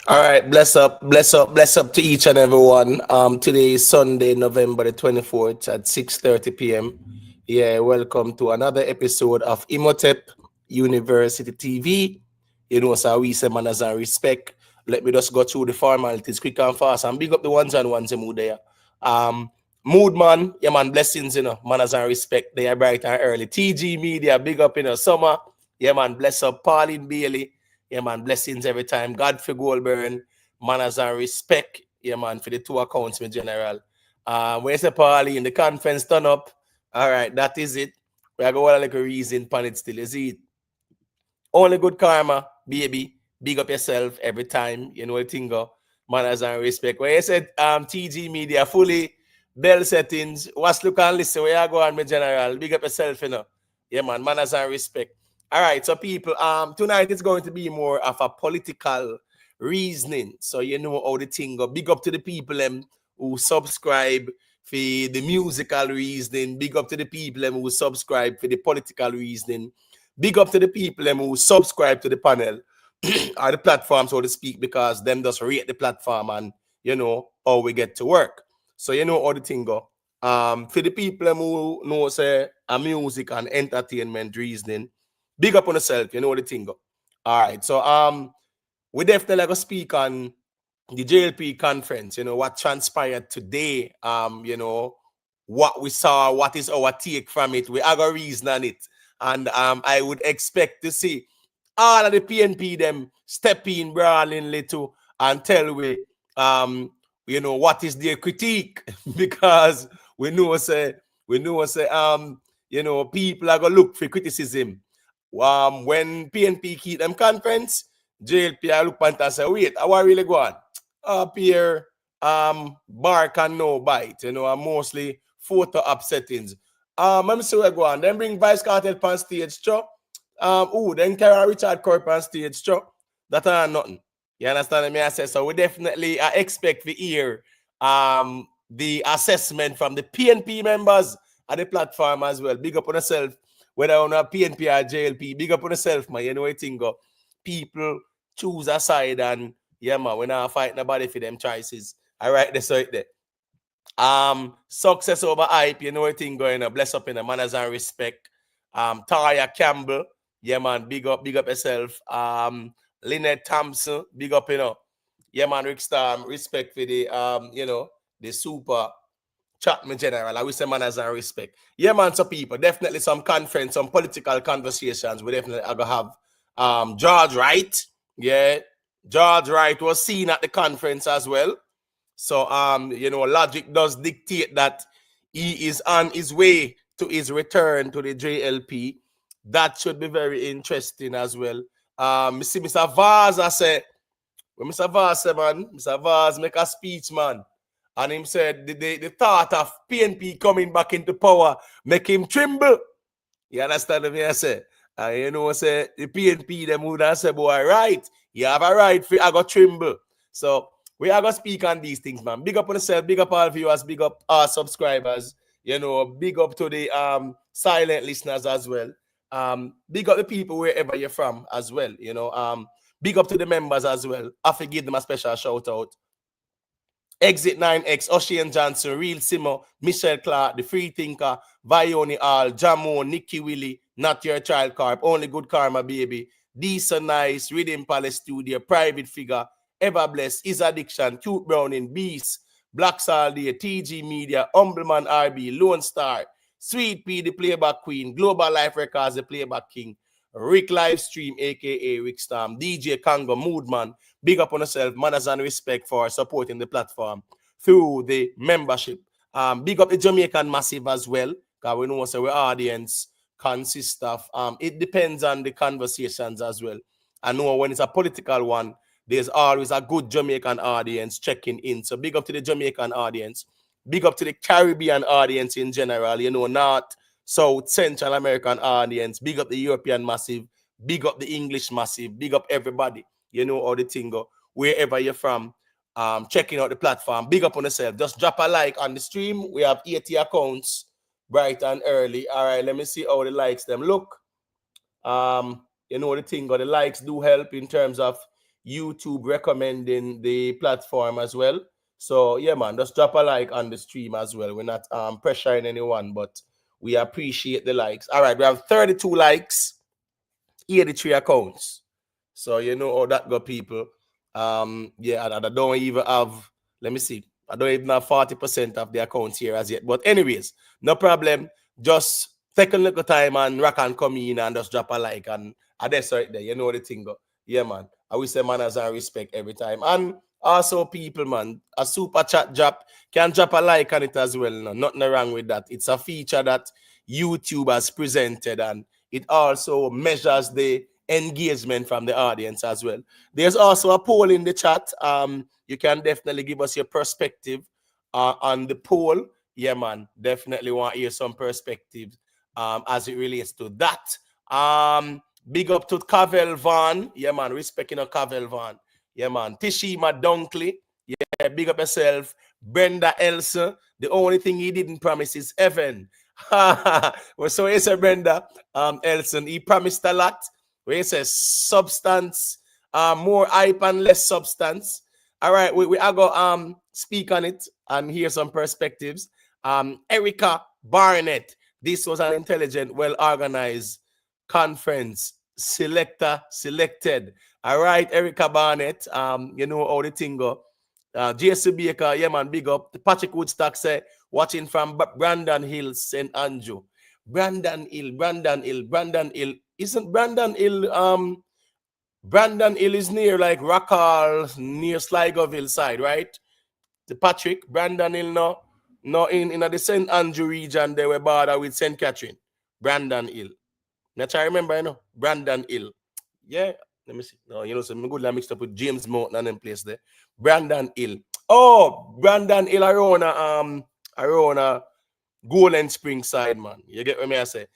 All right, bless up, bless up, bless up to each and everyone. Today is Sunday, November the 24th at 6:30 p.m. Yeah, welcome to another episode of Imhotep University TV. You know, so we say manners and respect. Let me just go through the formalities quick and fast and big up the ones and ones in mood there. Um, Mood man, yeah man, blessings, manners and respect. They are bright and early. TG Media, big up summer. Yeah man, bless up Pauline Bailey. Yeah, man, blessings every time. God for Goldburn, manners and respect. Yeah, man, for the two accounts, my general. When you say Pauline, the conference turn up. All right, that is it. We are going to like a reason pan it still. You see it? Only good karma, baby. Big up yourself every time. You know the thing go. Manners and respect. When you said TG Media, fully bell settings, what's look and listen, where you go on, my general. Big up yourself, Yeah, man, manners and respect. All right, so people, tonight it's going to be more of a political reasoning. So you know how the thing go. Big up to the people who subscribe for the musical reasoning. Big up to the people who subscribe for the political reasoning. Big up to the people who subscribe to the panel or the platform, so to speak, because them just rate the platform and how we get to work. So you know how the thing go. For the people who know say a music and entertainment reasoning, big up on yourself, you know what the thing go. All right. So we definitely gonna speak on the JLP conference, what transpired today, what we saw, what is our take from it. We have a reason on it. And I would expect to see all of the PNP them step in brawlingly too and tell what is their critique because we know say people are gonna look for criticism. When PNP keep them conference, JLP I look and say, wait, how are really going? Up here, bark and no bite, and mostly photo upsettings. Let me see where go on. Then bring Vice Cartel on stage, Chuck. Then carry Richard Corp on stage, Chuck. That are nothing. You understand me? I say so. We definitely expect to hear the assessment from the PNP members at the platform as well. Big up on yourself, whether on a PNP or JLP. Big up on yourself, man. You know what thing go. People choose a side and yeah, man, we're not fighting nobody for them choices. All right, that's right there. Success over hype, you know what thing going on. Bless up in the manners and respect. Taya Campbell, yeah, man, big up yourself. Lynette Thompson, big up, Yeah, man, Rick Star, respect for the the super Chapman General. I will say manners and respect. Yeah, man, so people, definitely some conference, some political conversations. We definitely are gonna have George Wright. Yeah, George Wright was seen at the conference as well. So logic does dictate that he is on his way to his return to the JLP. That should be very interesting as well. See Mr. Vaz, I said, when Mr. Vaz said, man, Mr. Vaz make a speech, man. And him said the thought of PNP coming back into power make him tremble. You understand what I say? And say the PNP them would have said, boy, right, you have a right for I got tremble. So we are gonna speak on these things, man. Big up on yourself, big up our viewers, big up our subscribers, big up to the silent listeners as well. Big up the people wherever you're from as well, big up to the members as well. I have to give them a special shout out. Exit 9X, Ocean Johnson, Real Simo, Michelle Clark, The Free Thinker, Vioni All, Jamo, Nikki Willie, Not Your Child Carp, Only Good Karma Baby, Decent Nice, Rhythm Palace Studio, Private Figure, Ever Blessed, Is Addiction, Cute Browning, Beast, Black Saldia, TG Media, Humbleman RB, Lone Star, Sweet P, the Playback Queen, Global Life Records, the Playback King, Rick Livestream, aka Rick Storm, DJ Congo, Moodman. Big up on yourself, manners and respect for supporting the platform through the membership. Big up the Jamaican Massive as well, because we know our audience consists of, it depends on the conversations as well. I know when it's a political one, there's always a good Jamaican audience checking in. So big up to the Jamaican audience. Big up to the Caribbean audience in general, North, South, Central American audience. Big up the European Massive. Big up the English Massive. Big up everybody. All the thing go. Wherever you're from, checking out the platform. Big up on yourself. Just drop a like on the stream. We have 80 accounts, bright and early. All right, let me see how the likes them look. The thing go. The likes do help in terms of YouTube recommending the platform as well. So yeah, man, just drop a like on the stream as well. We're not pressuring anyone, but we appreciate the likes. All right, we have 32 likes, 83 accounts. So you know how that go, people. Yeah, and I don't even have, let me see, I don't even have 40% of the accounts here as yet. But anyways, no problem. Just take a little time and rock and come in and just drop a like, and that's right there. You know the thing go. Yeah, man. I will say manners and respect every time. And also, people, man, a super chat drop can drop a like on it as well. No, nothing wrong with that. It's a feature that YouTube has presented, and it also measures the engagement from the audience as well. There's also a poll in the chat. You can definitely give us your perspective on the poll. Yeah, man, definitely want to hear some perspectives as it relates to that. Big up to Cavell Van. Yeah, man, respecting a Cavell Van. Yeah, man. Tishima Dunkley. Yeah, big up yourself. Brenda Elsa. The only thing he didn't promise is heaven. Well, so he said, Brenda Elson, he promised a lot. Where he says substance, more hype and less substance. All right, we are go speak on it and hear some perspectives. Erica Barnett. This was an intelligent, well-organized conference. Selected. All right, Erica Barnett. You know how the thing go. JC Baker, yeah, man, big up. Patrick Woodstock say, watching from Brandon Hill, St. Andrew. Brandon Hill. Isn't Brandon Hill, Brandon Hill is near like Rockall, near Sligoville side, right? The Patrick, Brandon Hill, no in the St. Andrew region, they were border with St. Catherine. Brandon Hill. Now, I remember, you know, Brandon Hill. Yeah, let me see. No, you know, so I'm good. I mixed up with James Mountain and them place there. Brandon Hill. Oh, Brandon Hill around Golden Spring side, man. You get what me I say?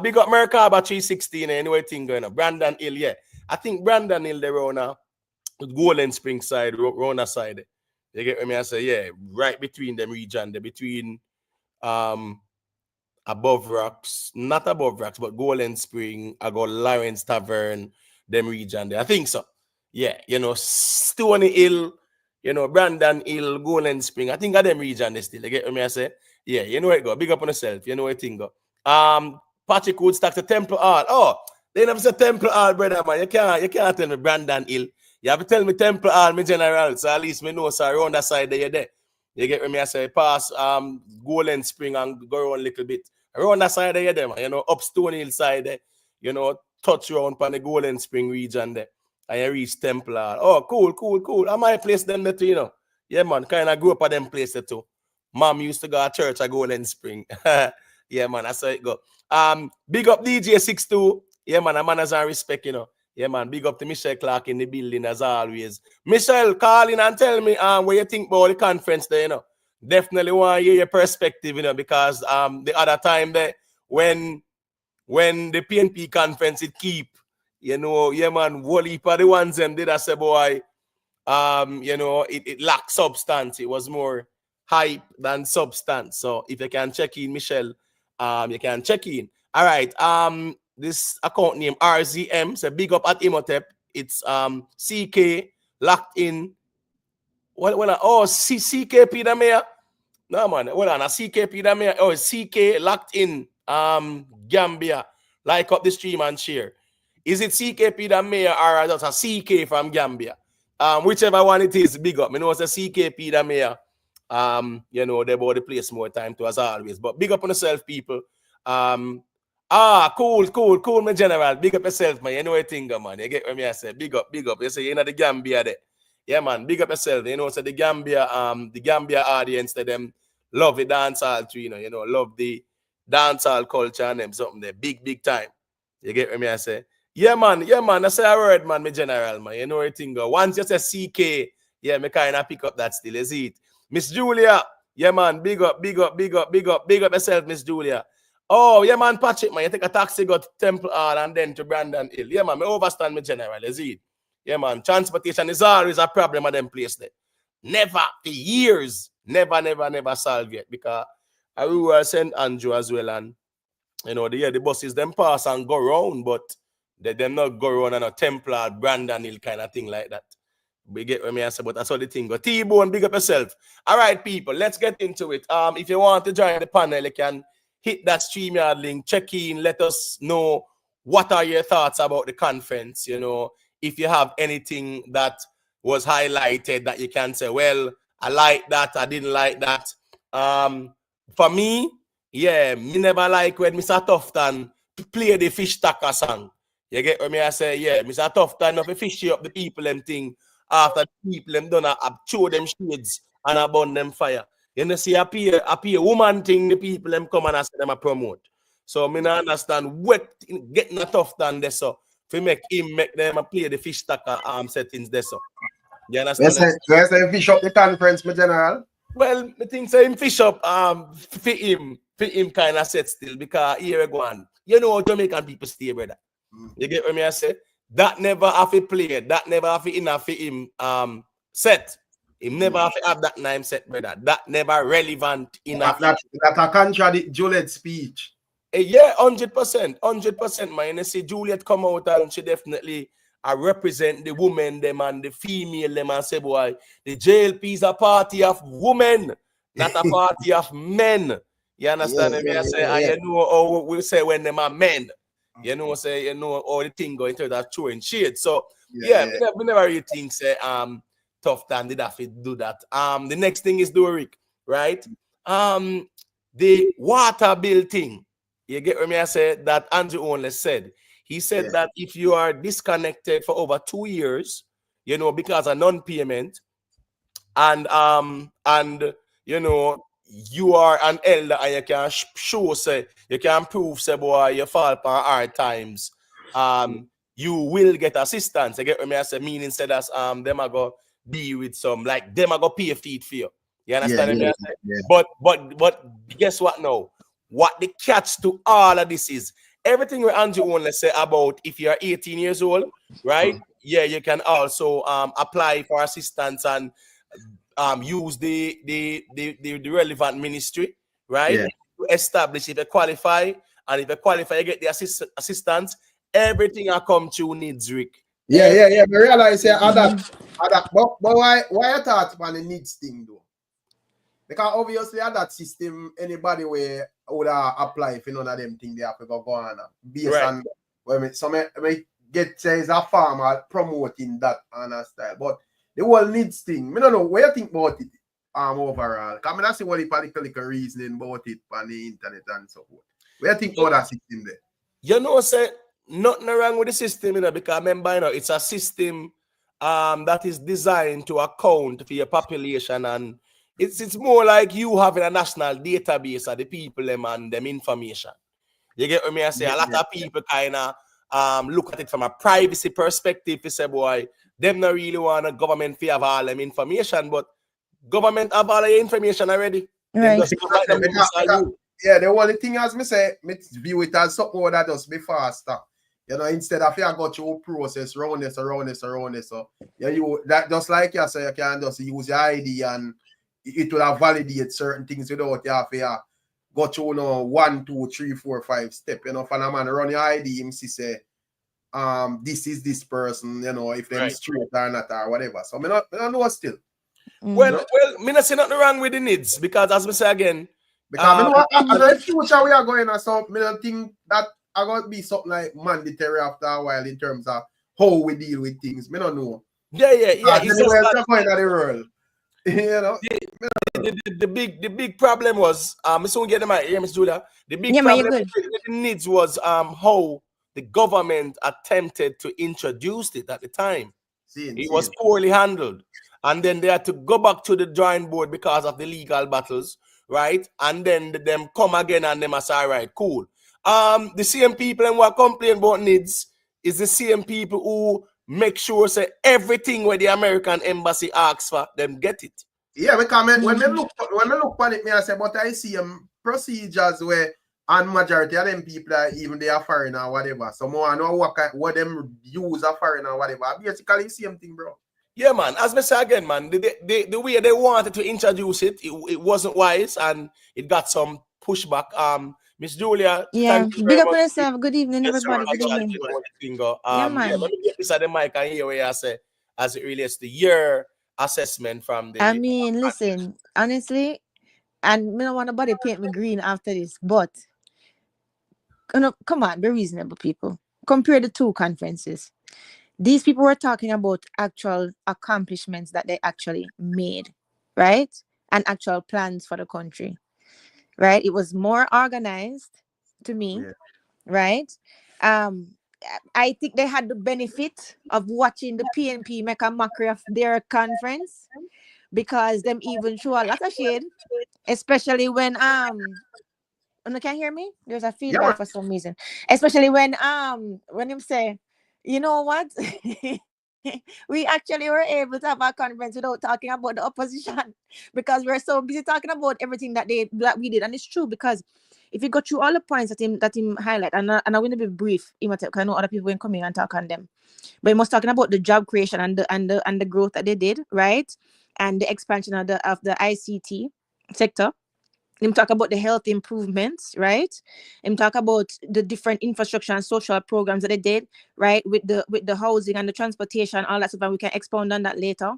Big up Merkaba 316 anyway thing going on. Brandon Hill, yeah. I think Brandon Hill there on Golden Spring side, Rona side. You get what me I say? Yeah, right between them region, there between above rocks, not above rocks, but Golden Spring, I got Lawrence Tavern, them region there. I think so. Yeah, you know, Stony Hill, you know, Brandon Hill, Golden Spring. I think of them region they still. You get what me I say? Yeah, you know it go. Big up on yourself. You know what thing go. Patrick Woodstock to Temple Hall. Oh, they never say Temple Hall, brother, man. You can't tell me Brandon Hill. You have to tell me Temple Hall, me general. So at least me know so around that side there you're there. You get what me I say? Pass Golden Spring and go around a little bit. Around that side there, them, you know, up Stone Hill side there, you know, touch around on the Golden Spring region there. And you reach Temple Hall. Oh, cool. I might place them there too, you know. Yeah, man, kind of grew up at them places too. Mom used to go to church at Golden Spring. Yeah, man, that's how it go. Big up DJ 62. Yeah, man, a man has a respect, you know. Yeah, man, big up to Michelle Clark in the building as always. Michelle, call in and tell me what you think about the conference there, you know. Definitely want to hear your perspective, you know, because the other time there, when the PNP conference it keep, you know, yeah, man, Wally for the ones them did I say, boy, you know, it lacked substance. It was more hype than substance. So if you can check in, Michelle, you can check in. All right. This account name RZM, so big up at Imhotep. It's CK locked in. CKP the mayor. No man, hold on, a CKP the mayor. Oh, CK locked in Gambia. Like up the stream and share. Is it CKP the mayor or just a CK from Gambia? Whichever one it is, big up. I know it's a CKP the mayor. You know, they bought the place more time to as always. But big up on yourself, people. Cool, my general. Big up yourself, man. You know what thing, man. You get what me I say. Big up. You say you know the Gambia there. Yeah, man. Big up yourself. You know, so the Gambia audience that them love the dancehall too, you know, love the dancehall culture and them something there. Big time. You get what me I say? Yeah, man. I say a word, man, my general, man. You know what thing go. Once you say CK, yeah, me kind of pick up that still, is it? Miss Julia, yeah, man, big up yourself, Miss Julia. Oh, yeah, man, Patrick, man, you take a taxi, go to Temple Hall and then to Brandon Hill. Yeah, man, I overstand me general, is it? Yeah, man, transportation is always a problem at them place there. Never, for years, never solve yet because I will St. Andrew as well, and, you know, the buses, them pass and go round, but Them not go around on a Templar, Brandon Hill kind of thing like that. We get what me I say, but that's how the thing go. T-Bone, big up yourself. All right, people, let's get into it. If you want to join the panel, you can hit that StreamYard link, check in, let us know what are your thoughts about the conference. You know, if you have anything that was highlighted that you can say, well, I like that, I didn't like that. For me, yeah, me never like when Mr. Tufton play the fish tacker song. You get what me I say? Yeah, Mr. Tufton of a fish up the people them thing. After the people them done show them shades and I burn them fire. You know, see, appear woman thing, the people them come and ask them a promote. So me not understand what getting a tough than this so to make them play the fish tacker settings this so. You understand? Yes, I fish up the conference, my general. Well, I think saying fish up fit him kind of set still because here we go on. You know how Jamaican people stay, brother. You get what me I say? That never have to play, that never have to enough for him set. Him never have to have that name set, brother. That never relevant enough. That a contradict Juliet's speech. Yeah, 100%, man. You see Juliet come out and she definitely represent the women, them and the female, them and say, boy, the JLP is a party of women, not a party of men. You understand me? I say, and you know how we say when them are men. You know, say, you know, all the thing going to that true and shit. So, we never really think, say, tough time did have to do that. The next thing is Doric, right? The water bill thing. You get what me I said that Andrew only said. He said that if you are disconnected for over 2 years, you know, because of non-payment, and you know, you are an elder and you can show, say, you can prove, say, boy, you fall for hard times, you will get assistance. You get what me I say? Meaning, say that them are go be with some, like, them are go pay a fee for you. You understand me? But guess what now? What the catch to all of this is, everything where Andrew only say about if you're 18 years old, right? Yeah, you can also apply for assistance and use the relevant ministry, right? To establish if you qualify, and if you qualify, you get the assistance. Everything I come to NIDS, Rick. Yeah. I realize that. But why I thought about the NIDS thing though? Because obviously at that system, anybody where would apply for none of them things they have to go on based on when some get says a farmer promoting that and a style. But the whole NIDS thing, I don't know what you think about it overall. I mean, I see what the political reasoning about it on the internet and so forth. What do you think about that system there? You know, say nothing wrong with the system, you know, because remember, you know, it's a system that is designed to account for your population, and it's more like you having a national database of the people them and them information. You get what me I say? A lot of people kind of look at it from a privacy perspective. You say, boy, them not really want a government to have all them information, but government have all the information already. Right. The only thing as me say, me view it as something that does be faster. You know, instead of you go through process around this. So yeah, you that just like you say, you can just use your ID and it will have validate certain things without you have to go through 1, 2, 3, 4, 5 step. You know, for a man run your ID, him say, this is this person, you know, if they're straight or not or whatever. So I don't know still. Well, me not see nothing wrong with the NIDS, because as we say again, because I know in the future we are going to, so I don't think that are going to be something like mandatory after a while in terms of how we deal with things. I don't know. Yeah. It's just going to the world. You know, the big problem was I soon get them out here, Miss Julia. The big problem with the NIDS was how the government attempted to introduce it at the time. It was poorly handled, and then they had to go back to the drawing board because of the legal battles, right? And then them come again and them say, all right, cool. The same people who are complaining about NIDS is the same people who make sure say everything where the American embassy asks for, them get it. Yeah, because when I look on it, I say, but I see procedures where and majority of them people are even they are foreign or whatever. So more I know what them use are foreign or whatever. Basically same thing, bro. Yeah, man. As I say again, man, the way they wanted to introduce it, it wasn't wise and it got some pushback. Miss Julia, Yeah, thank you big very up much. on yourself. Good evening, Yes, sir. everybody. Good Actually, evening. you know what the thing go. Yeah, Yeah, man. let me get this at the mic and hear what you say as it relates to your assessment from I the mean, listen, honestly, and me don't want nobody paint me green after this, but come on, be reasonable, people. Compare the two conferences. These people were talking about actual accomplishments that they actually made, right? And actual plans for the country, right? It was more organized to me, Yeah. right? Um, I think they had the benefit of watching the PNP make a mockery of their conference because them even show a lot of shade, especially when can hear me? There's a Yeah, feedback man. for some reason. Especially when him say, you know what? We actually were able to have a conference without talking about the opposition because we're so busy talking about everything that we did. And it's true because if you go through all the points that him highlight, and I'm gonna be brief, because I know other people will come in and talk on them. But he was talking about the job creation and the growth that they did, right? And the expansion of the ICT sector. Him talk about the health improvements, right? Him talk about the different infrastructure and social programs that they did, right? With the housing and the transportation, all that stuff, and we can expound on that later.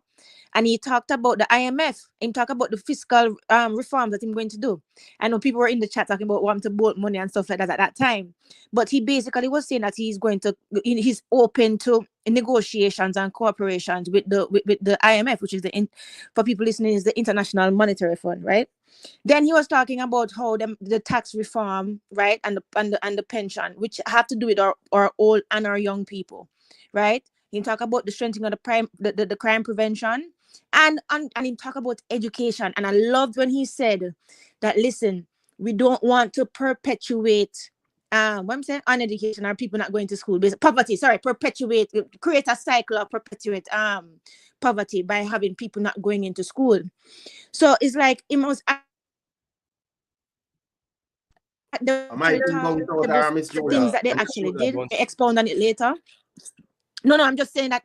And he talked about the IMF. Him talk about the fiscal reforms that he's going to do. I know people were in the chat talking about wanting to bolt money and stuff like that at that time. But he basically was saying that he's open to negotiations and cooperations with the IMF, which is for people listening, is the International Monetary Fund, right? Then he was talking about how the tax reform, right, and the pension, which have to do with our old and our young people, right? He talk about the strengthening of the crime prevention, and he talk about education. And I loved when he said that, listen, we don't want to perpetuate what I'm saying on education, are people not going to school, poverty, sorry, create a cycle of perpetuate poverty by having people not going into school. So it's like it must they I might actually think talk going out about there, Miss the Julia. things that they Miss actually Julia did. going They expound on it later. No, I'm just saying that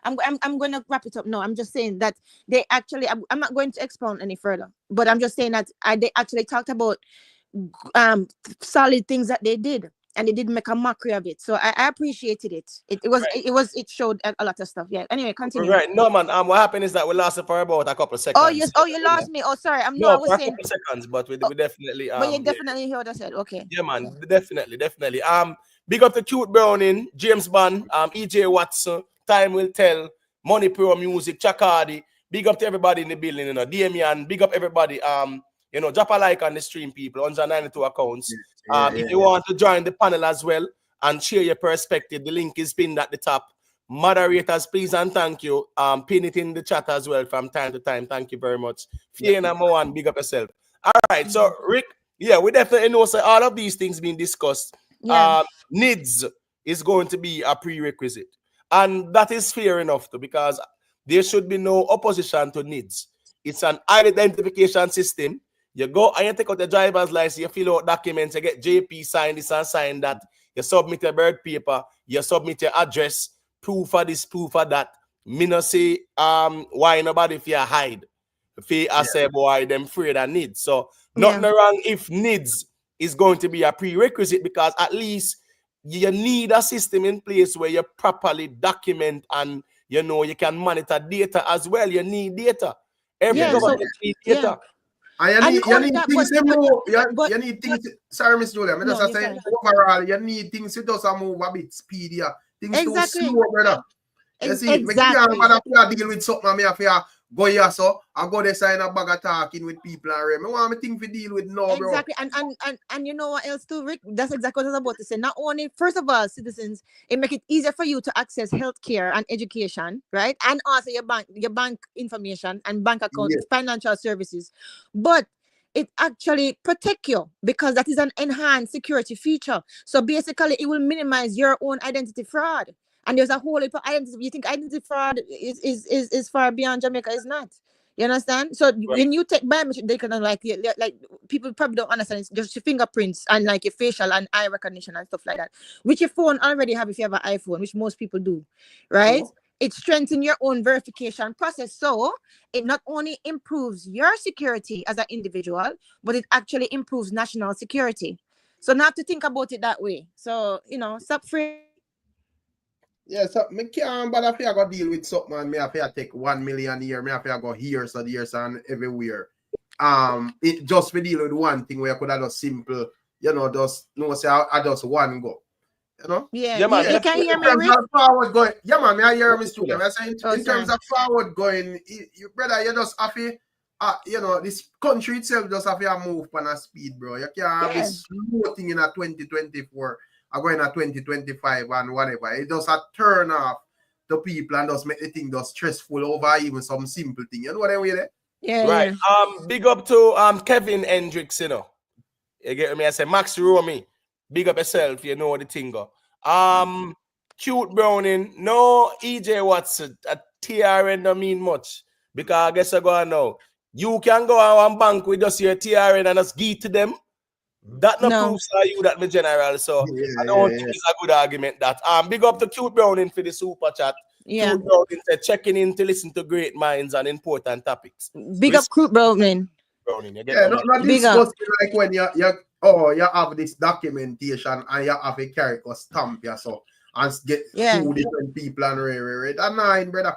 I'm going to wrap it up. No, I'm just saying that they actually. I'm not going to expound any further. But I'm just saying that they actually talked about solid things that they did, and they did make a mockery of it. So I appreciated it. It showed a lot of stuff. Yeah. Anyway, continue. right. No, man. What happened is that we lost it for about a couple of Oh seconds. yes. Oh, you lost me. Oh, sorry. I No, was for a saying. couple of seconds, but we, Oh, we definitely but you yeah. definitely hear what I said. Okay. Yeah, man, definitely. Big up to Cute Browning, James Bond, EJ Watson, Time Will Tell, Money Pro Music, Chakadi. Big up to everybody in the building, Damian. Big up everybody. Drop a like on the stream, people. 192 accounts. If you want to join the panel as well and share your perspective, the link is pinned at the top. Moderators, please and thank you. Pin it in the chat as well from time to time. Thank you very much. Fiona number one, big up yourself. All right, so Rick. Yeah, we definitely know all of these things being discussed. Yeah. NIDS is going to be a prerequisite. And that is fair enough too, because there should be no opposition to NIDS. It's an identification system. You go and you take out the driver's license, you fill out documents, you get JP sign this and sign that, you submit your birth paper, you submit your address, proof of this, proof of that. Me no say why nobody fear hide. I say boy, them afraid of NIDS. So nothing wrong if NIDS is going to be a prerequisite, because at least you need a system in place where you properly document and you can monitor data as well. You need data. Every government needs data. And you need that, things to move. You but need things. Sorry, Miss Julia. I no, just you're say fine. overall, you need things to just move a bit speedier. Things too Exactly. slow, brother. You see, me can't bother deal with something. Me have to go here, so I go there sign a bag of talking with people and me want me thing to deal with now, bro. Exactly. And you know what else too, Rick? That's exactly what I was about to say. Not only, first of all, citizens, it make it easier for you to access healthcare and education, right? And also your bank information and bank account, financial services. But it actually protect you because that is an enhanced security feature. So basically it will minimize your own identity fraud. And there's a whole heap of identity. You think identity fraud is far beyond Jamaica? It's not. You understand? So when you take biometric, they can like people probably don't understand. It's just your fingerprints and like your facial and eye recognition and stuff like that, which your phone already have if you have an iPhone, which most people do, right? It strengthens your own verification process. So it not only improves your security as an individual, but it actually improves national security. So not to think about it that way. So, stop free. Yeah, so me can't, but if I go deal with something, and me have to take 1 million a year, me have to go here, so there, and everywhere. It just we deal with one thing where I could have just simple, just say I just one go. Yeah, Yeah, man. you can hear In me, terms Rick? of forward going, yeah, man, me I hear me student. I say Oh, in terms sorry. of forward going, brother, you just have to, this country itself just have to move on a speed, bro. You can't have Yeah. this slow thing in a 2024 or going at 2025 and whatever. It just a turn off the people and just make the thing just stressful over even some simple thing. You know what I mean? Yeah, Right. yeah. Big up to Kevin Hendricks, You get me? I say Max Romy. Big up yourself, you know the thing go. Cute Browning, no EJ Watson. A TRN don't mean much. Because I guess I go on now. You can go on one bank with just your TRN and just give to them. That no proves you that me general. So I don't think it's a good argument that. Big up to Cute Browning for the super chat. Yeah. Cute Browning said checking in to listen to great minds and important topics. Big up Cute Browning. You get Yeah, not Big up. discussing like when you have this documentation and you have a character stamp so and get two different people and rare. That's nine, brother.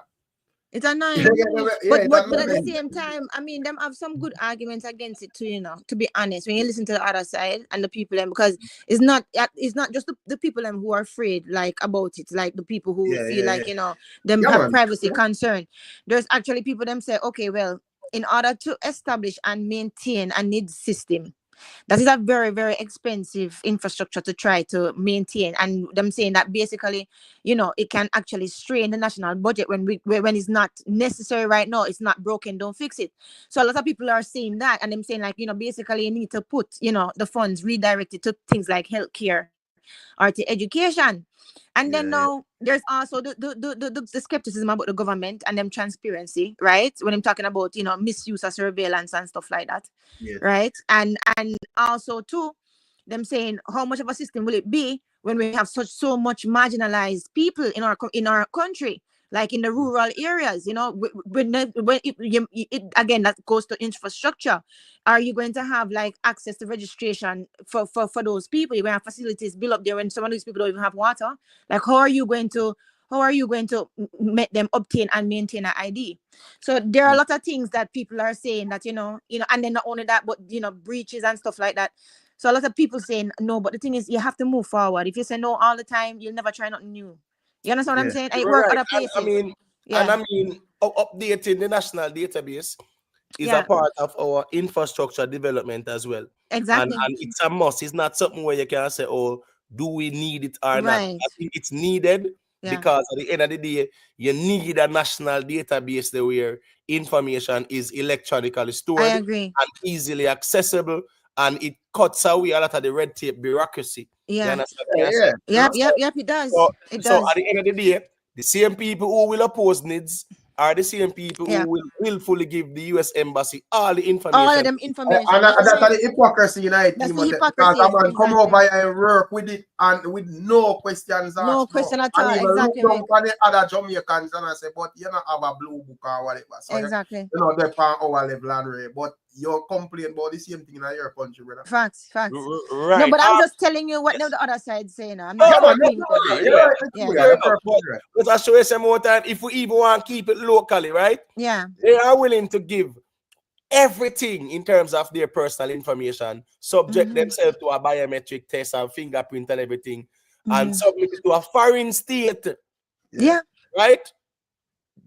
It's a nine. But at the same time, I mean, them have some good arguments against it too, to be honest, when you listen to the other side and the people them, because it's not just the people them who are afraid like about it, like the people who feel like them have privacy concern. There's actually people them say, okay, well, in order to establish and maintain a NIDS system, that is a very, very expensive infrastructure to try to maintain. And them saying that basically, it can actually strain the national budget when it's not necessary right now. It's not broken, don't fix it. So a lot of people are saying that, and them saying like, basically you need to put, the funds redirected to things like healthcare or to education. And then now there's also the skepticism about the government and them transparency, right? When I'm talking about, misuse of surveillance and stuff like that. Right. And also too, them saying how much of a system will it be when we have so much marginalized people in our country, like in the rural areas, when again, that goes to infrastructure. Are you going to have like access to registration for those people? You're going to have facilities built up there when some of these people don't even have water. Like how are you going to make them obtain and maintain an ID? So there are a lot of things that people are saying that, and then not only that, but, breaches and stuff like that. So a lot of people saying no, but the thing is, you have to move forward. If you say no all the time, you'll never try nothing new. You understand what I'm saying? I work other places. Updating the national database is a part of our infrastructure development as well. Exactly. And it's a must. It's not something where you can say, oh, do we need it or not? I think it's needed because at the end of the day, you need a national database there where information is electronically stored and easily accessible, and it cuts away a lot of the red tape bureaucracy. Yeah. You understand? Yep, it does. So at the end of the day, the same people who will oppose NIDS are the same people who will willfully give the US Embassy all the information. All of them information. And that's the hypocrisy in it. That's team. the hypocrisy. Because man come over and work with it and with no questions asked. No question at all. And even exactly. look down on the other Jamaicans and I say, but you don't have a blue book or whatever. So exactly. they're on our level and rate. But you complain about the same thing in your country, brother. Facts. Right. No, but I'm just telling you what the other side saying. I'm not But I show you some more time. If we even want to keep it locally, right? Yeah. They are willing to give everything in terms of their personal information, subject themselves to a biometric test and fingerprint and everything, and submit it to a foreign state. Yeah. Right?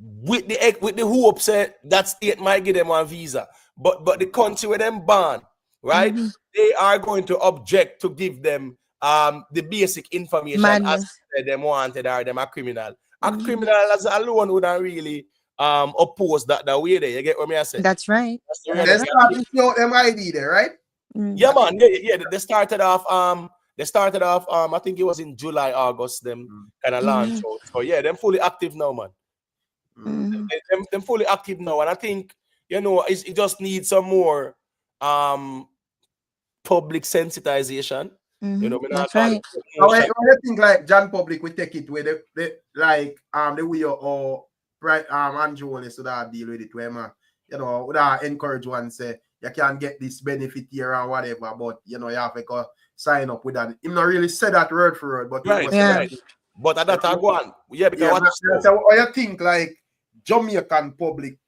With the hopes that state might give them one visa. But the country where them born, right? They are going to object to give them the basic information as them wanted or them a criminal. A criminal as alone wouldn't really oppose that way there. You get what me I say? That's right. They started to show them ID there, right? Yeah, man. Yeah. They started off I think it was in July, August, them kind of launch out. So yeah, them fully active now, man. Them fully active now. And I think, it just needs some more public sensitization. That's right. I think like John Public we take it with the way or right Andrew so that deal with it where man, would encourage one say you can get this benefit here or whatever, but you have to go sign up with that. He not really said that word for word, but he Right, was saying, right. But at that I go on. Yeah, because yeah, what so what you think like Jamaican public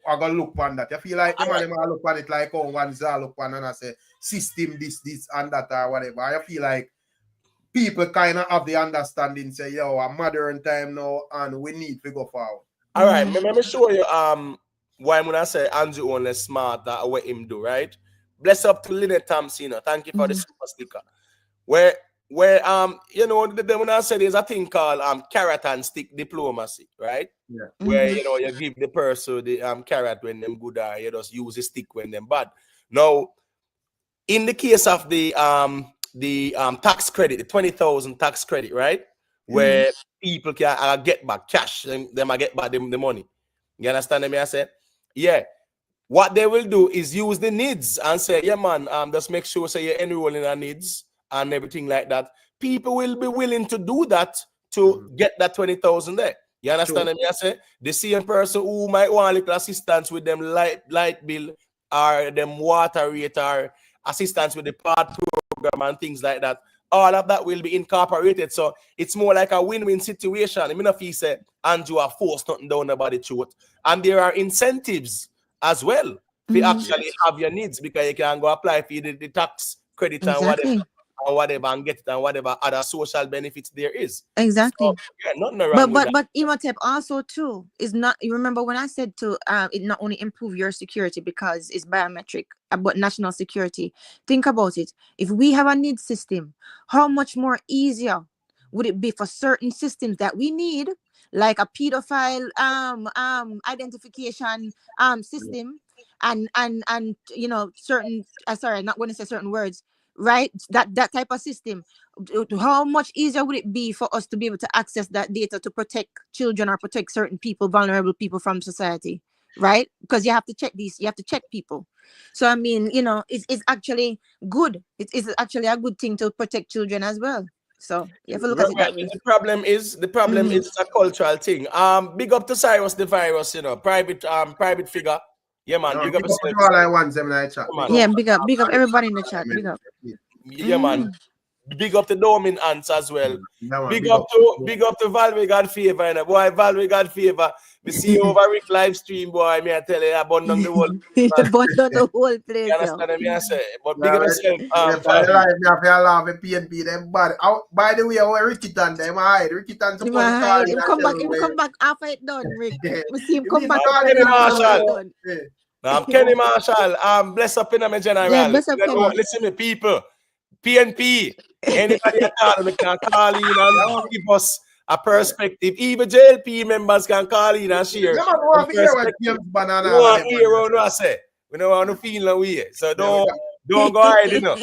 are gonna look on that? You feel like them and them look on it like one look on and I say system this and that or whatever. I feel like people kind of have the understanding, say, yo, a modern time now, and we need to go forward. All right, let me show you why I'm gonna say Andrew only smart that what him do, right? Bless up to Lynette Thompson. Thank you for the super sticker. Where you know, when I said there's a thing called carrot and stick diplomacy, right? Yeah. Where you know you give the person the carrot when them good are, you just use the stick when them bad. Now, in the case of the tax credit, the 20,000 tax credit, right? Where people can get back cash, them get back the money. You understand me? I said, yeah. What they will do is use the NIDS and say, yeah, man, just make sure say you're enrolling in NIDS and everything like that. People will be willing to do that to get that 20,000 there. You understand me? I say the same person who might want a little assistance with them light bill or them water rate or assistance with the part program and things like that. All of that will be incorporated. So it's more like a win-win situation. I mean, if he said, Andrew are forced nothing down about the truth. And there are incentives as well to actually have your needs because you can go apply for the tax credit and whatever and get it and whatever other social benefits there is. Exactly. So, yeah, nothing wrong with that. But Imhotep also too is not. You remember when I said to it not only improve your security because it's biometric, but national security. Think about it. If we have a need system, how much more easier would it be for certain systems that we need, like a pedophile identification system, and you know certain. Sorry, I'm not going to say certain words. Right, that type of system. How much easier would it be for us to be able to access that data to protect children or protect certain people, vulnerable people from society, right? Because you have to check these, you have to check people. So I mean, you know, it's actually good. It's actually a good thing to protect children as well. So you have to look at it that way. The problem is it's a cultural thing. Big up to Cyrus the Virus, you know, private figure. Yeah, man. Big up yourself. All I want them in the chat. Yeah, big up everybody in the chat. Big up. Yeah, man. Big up to Domin Ants as well. Yeah, big up to Valve God Favor, and boy, Valve God Favor. We see you over Rick live stream, boy. Me I tell you, abandon the whole abandon the whole place. You understand me? I say, but big up yourself. PNP them bad. By the way, where Ricky Tan them hide. Ricky Tan supposed to call him come back after it done, Rick. We see him come back. Kenny Marshall. Kenny Marshall. Bless up in my general. Yeah, bless up, Kenny. Listen to people. PNP. Anybody at all can call in and give us a perspective. Even JLP members can call in and share. We want to hear what James Banana. We want to hear what I say. We don't want to feel no way. So don't go hide, you know.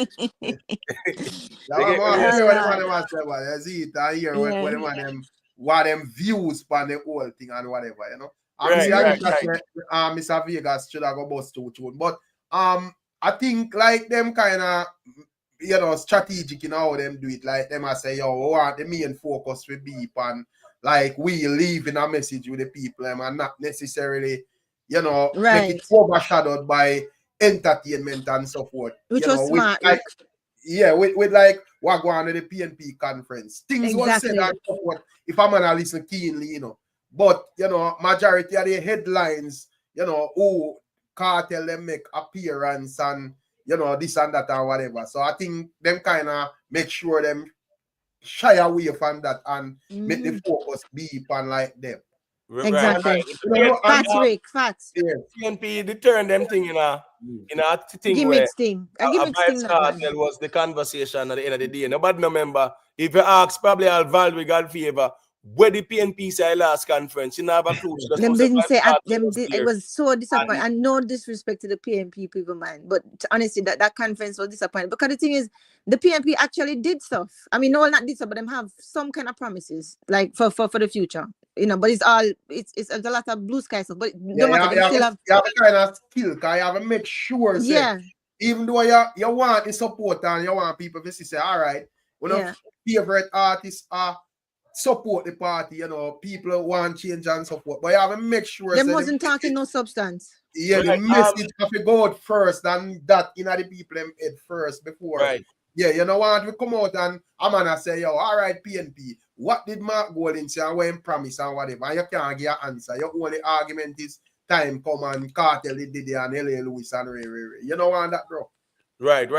What them views on the whole thing and whatever, you know. Mr. Vegas should have go bust too. But I think like them kind of, you know, strategic in how them do it. Like them I say, yo, we want the main focus for beep and like we leaving a message with the people and not necessarily, you know, make it overshadowed by entertainment and so forth. Which was smart. With like what go on at the PNP conference. Things were said and so forth. If I'm gonna listen keenly, you know. But you know, majority of the headlines, you know, who cartel them make appearance and you know, this and that and whatever. So I think them kind of make sure them shy away from that and make the focus be on like them. Exactly. Facts, Rick. Facts. PNP, they turn them thing in a thing gimmick thing. A cartel was the conversation at the end of the day. Nobody remember. If you ask probably I'll value God favor. Where the PNP say last conference, you know, have a clue. Them didn't say it was so disappointing. And no disrespect to the PNP people, man. But honestly, that conference was disappointing. Because the thing is, the PNP actually did stuff. I mean, no, not did stuff, but them have some kind of promises, like for the future. You know, but it's a lot of blue sky stuff. But no matter, you have a kind of skill, because you have to make sure. Even though you want the support and you want people to say, all right, one of favorite artists are support the party, you know, people want change and support, but you have to make sure them wasn't talking no substance. Yeah, the message have to go out first and that in the people head first before Yeah, you know what? We come out and I'm gonna say, yo, all right, PNP, what did Mark Golding say and what him promise and whatever? And you can't give an answer. Your only argument is time come and Cartel did it and L.A. Lewis and Ray. You know what that, bro? Right.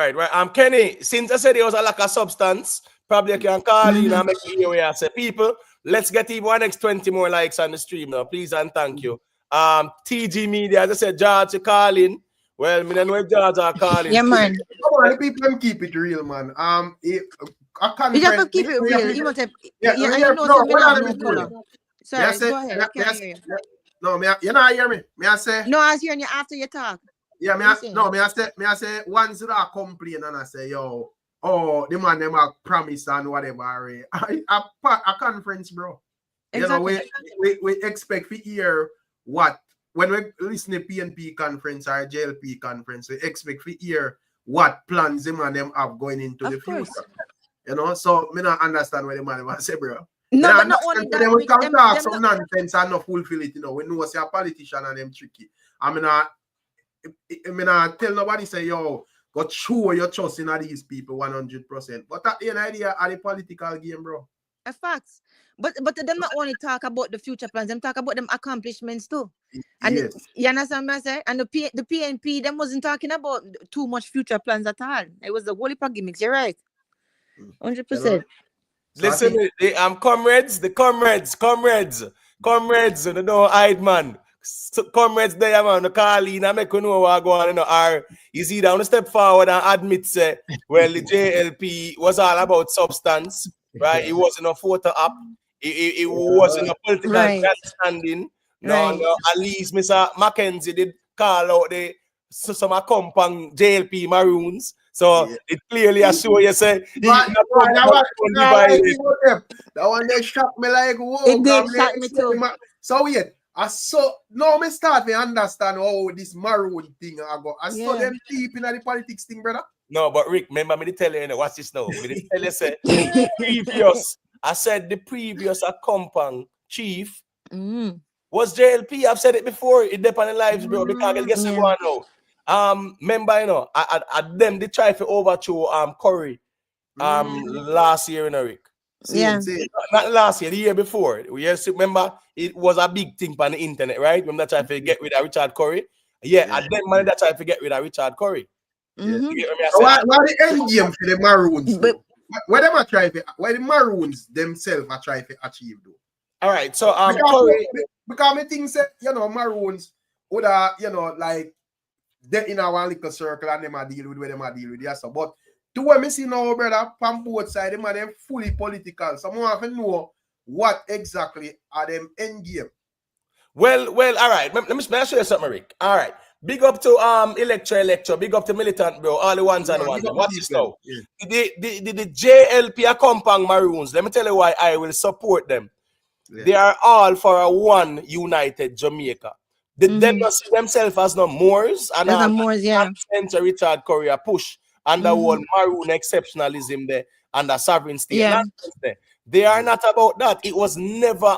Kenny, since I said there was a lack of substance, probably you can call in and make you hear where I say, people, let's get even one next 20 more likes on the stream now, please and thank you. TG Media, as I said, George, you calling. Well, me don't know if George are calling. Yeah, man. Come on, the people keep it real, man. You have to keep it real. You must have, and you know, no, so me have no real. color. Sorry, go ahead. I can't hear you. No, you not hear me. Me I say. No, I was hearing you after you talk. Yeah, me I say once that complain and I say, yo, oh, the man them have promise and whatever. A conference, bro. Exactly. You know, we expect to hear what when we listen to PNP conference or JLP conference, we expect to hear what plans them and them have going into the future. You know, so me not understand what the man want say, bro. No, but not only that, we can talk some nonsense and not fulfill it. You know, we know it's a politician and them tricky. I mean, I tell nobody say, yo, go show your trust in these people 100%. But at the end of the day, are the political game, bro. A facts. But them not only talk about the future plans, them talk about them accomplishments too. And yes. You understand what I say? And the PNP, them wasn't talking about too much future plans at all. It was the whole heap of gimmicks. You're right. 100%. Listen, the comrades, you know, hide man. Comrades there, man, the Carlin, I make you know what go on, you know, are is he down a step forward and admit, say, well, the JLP was all about substance, right? It wasn't a photo up, it wasn't a political standing. No, at least Mr. Mackenzie did call out some Accompong JLP Maroons. So it clearly assure you say that one they shocked me like whoa. It did shock me too. So now me start to understand how this Maroon thing I go. I saw them deep in the politics thing, brother. No, but Rick, remember me to tell you, watch this now. Me to tell you, say, the previous Accompong chief was JLP. I've said it before. It depends on the lives, bro. Because guess what now? Remember, you know, them they try to overthrow Curry last year, you know, Rick. Not last year, the year before. Remember, it was a big thing on the internet, right? Remember that try to get rid of Richard Curry? And then man that try to get rid of Richard Curry. Why the end game for the Maroons? What the Maroons themselves are trying to achieve though? All right, so because me think say, you know, Maroons would you know, like they in our little circle and them a deal with where them a deal with. Yeah, so but to what me see now, brother, from both sides, them are them fully political. So I want to know what exactly are them end game. Well, all right. Let me show you something, Rick. All right. Big up to Electoral, big up to Militant, bro. All the ones and the ones. Watch this now. The JLP Accompong Maroons, let me tell you why I will support them. Yeah. They are all for a one united Jamaica. They don't see themselves as no Moors and Richard Curry push and the whole Maroon exceptionalism there and the sovereign state. Yeah. They are not about that. It was never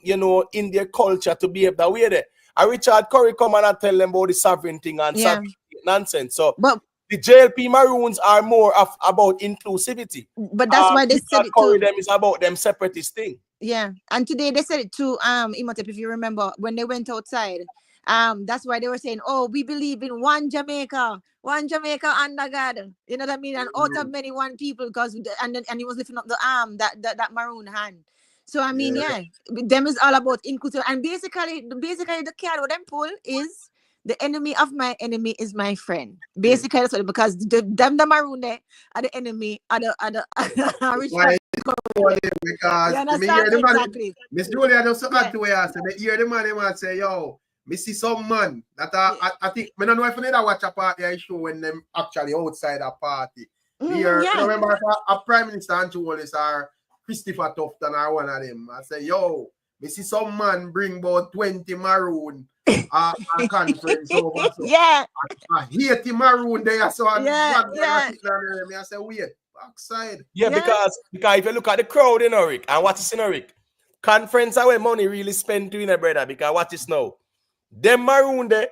you know, in their culture to behave that way there. And Richard Curry come and tell them about the sovereign thing and sovereign nonsense. So but the JLP Maroons are more about inclusivity. But that's why they said it too. Them is about them separatist thing. Yeah, and today they said it too. Imhotep, if you remember when they went outside, that's why they were saying, "Oh, we believe in one Jamaica under God." You know what I mean? And out of many one people, because and he was lifting up the arm, that maroon hand. So I mean, them is all about inclusive, and basically the card what them pull is the enemy of my enemy is my friend. Basically, that's what, because the maroon there are the enemy, are the rich. Because exactly. Miss Julia just got to where I said, they hear the man and say, yo, me see some man that I think, I don't know if you need to watch a party I show when them actually outside a party. Here, you remember a Prime Minister Andrew Wallace or Christopher Tufton or one of them. I say, yo, me see some man bring about 20 Maroon a conference over. So I hate the Maroon there. So I say, wait. Backside. Because if you look at the crowd in Rick and what is in Rick, conference are where money really spent to brother. Because what is now, them Maroon there,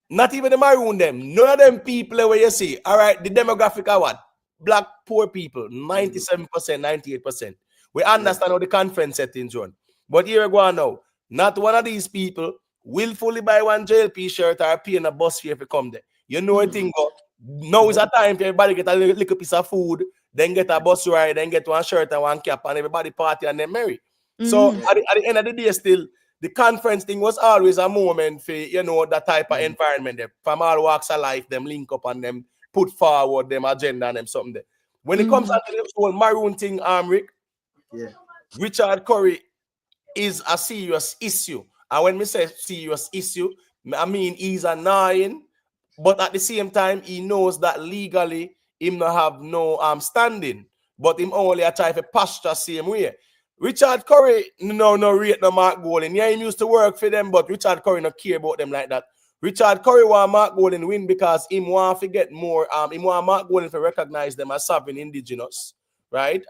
not even the Maroon them, none of them people where you see. All right, the demographic are what black poor people, 97%, 98%. We understand how the conference settings run. But here we go now. Not one of these people willfully buy one JLP shirt or pay in a bus fare if you come there. You know a thing go. Now is a time for everybody get a little piece of food, then get a bus ride, then get one shirt and one cap, and everybody party and then merry. So at the end of the day, still, the conference thing was always a moment for, you know, that type of environment there. From all walks of life, them link up and them put forward them agenda and them something there. When it comes to the whole Maroon thing, Rick, Richard Curry is a serious issue. And when we say serious issue, I mean he's annoying, but at the same time, he knows that legally him not have no standing, but him only a try to posture same way. Richard Curry no rate no Mark Golden. Yeah, he used to work for them, but Richard Curry not care about them like that. Richard Curry want Mark Golden win because him want to get more. Him want Mark Golden to recognize them as sovereign indigenous, right?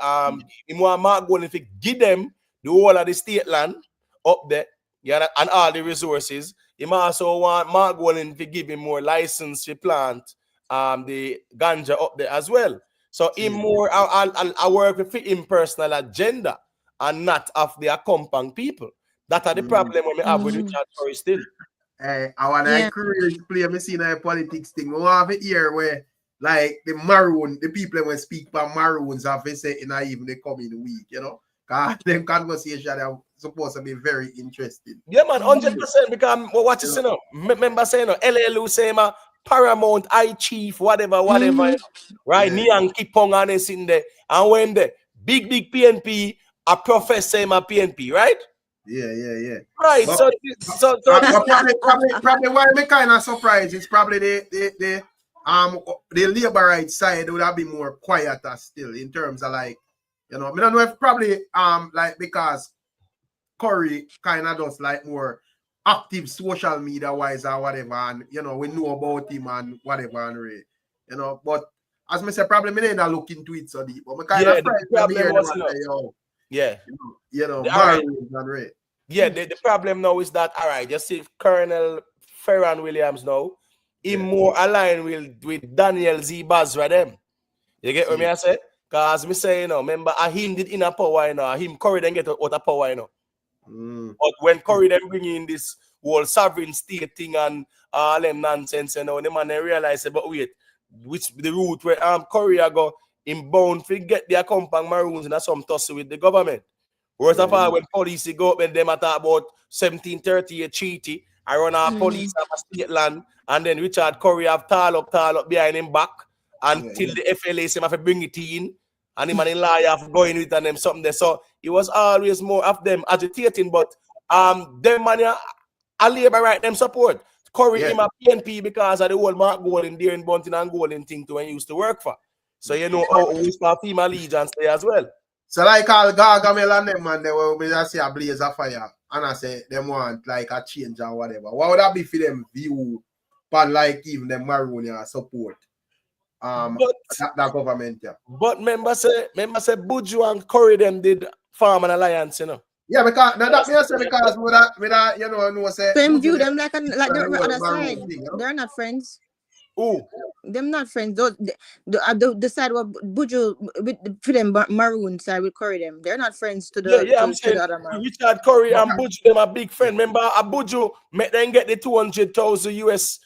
Him want Mark Golden to give them the whole of the state land up there, yeah, and all the resources. Him also want Mark Golden to give him more license to plant the ganja up there as well. So him more I work with him personal agenda and not of the Accompong people. That are the problem when we have with Richard Curry still. I want to encourage play me see a politics thing. We have it here where like the Maroon, the people when speak about Maroons have to say in even the coming week, you know. Because them conversations are supposed to be very interesting. Yeah, man, 100%. Because what you say now? Remember saying LLU say Paramount, I Chief, whatever, right? Niang Kipong and they sitting there. And when the big PNP, a professor my PNP, right? Yeah. Right. But, probably why me kind of surprised is probably the labor rights side would have been more quieter still in terms of like, you know, I don't know if probably like because Curry kind of does like more active social media wise or whatever, and you know we know about him and whatever and Ray, you know. But as I said, probably me need to look into it so deep. But me kind of you know, Maroons and Ray. Yeah, the problem now is that all right, you see Colonel Ferran Williams now, he more aligned with Daniel Z. Basra them. You get what me I say? Because me say, you know, remember, him did in a power, you know, him Curry then get out of power, you know. But when Curry then bring in this whole sovereign state thing and all them nonsense, you know, the man then realize, but wait, which the route where Curry go in bound to get their Accompong Maroons and some tussle with the government. Worst of all, when police go up and them talk about 1738 treaty, I run our police of a state land, and then Richard Curry have tall up behind him back until the FLA say have to bring it in, and him and in lie have going with and them something there. So it was always more of them agitating, but them man a labor right them support. Curry him a PNP because of the whole Mark Golden there in Bunting and Golden thing to when he used to work for. So you know how we start team allegiance there as well. So like all Gargamel and them man, they will just say a blaze of fire, and I say them want like a change or whatever. What would that be for them view, but like even them Maroon support that government? Yeah. But remember say Buju and Curry them did form an alliance, you know. Yeah, because now that means because with that you know say them view them like the other side. Thing, you know? They're not friends. Oh, them not friends. Those the side where Buju with for them Maroon side with Curry them. They're not friends to the I'm saying the other Maroon. Richard Curry and Buju them a big friend. Remember Buju met them get the 200,000 US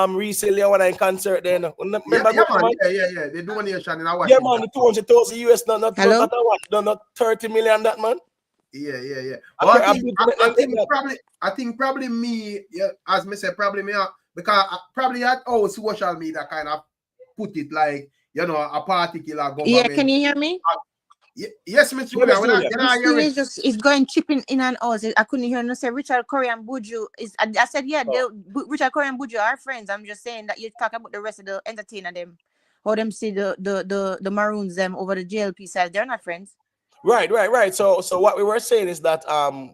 recently when I concert then. Remember yeah. The donation in our yeah man, the 200,000 US not 30 million that man. Yeah. Well, I think probably me, yeah, as me say, probably me because probably at all social media kind of put it like, you know, a particular government. Yeah, can you hear me? Yes, Mr. Williams. It's going chipping in and out. I couldn't hear no say Richard Curry and Buju is. I said Richard Curry and Buju are friends. I'm just saying that you talk about the rest of the entertainer them, how them see the Maroons them over the JLP side. They're not friends. Right. So what we were saying is that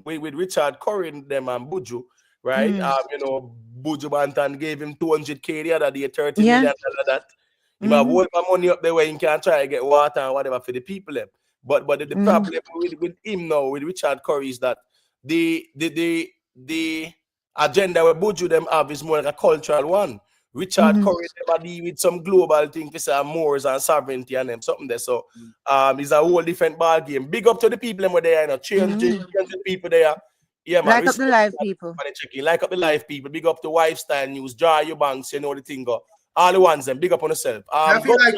with Richard Curry them and Buju, right? You know, Buju Bantan gave him 200K the other day, 30 million that. You might hold my money up there where you can try to get water and whatever for the people. But the problem with him now, with Richard Curry, is that the agenda where Buju them have is more like a cultural one. Richard Curry never deal with some global thing to say Moors and sovereignty and them something there. So it's a whole different ball game. Big up to the people them there, you know, change the people there. Yeah, man. Like up the live people. Like up the live people. Big up to Lifestyle News, Jar Your Banks, you know the thing go. All the ones them, big up on yourself. I feel like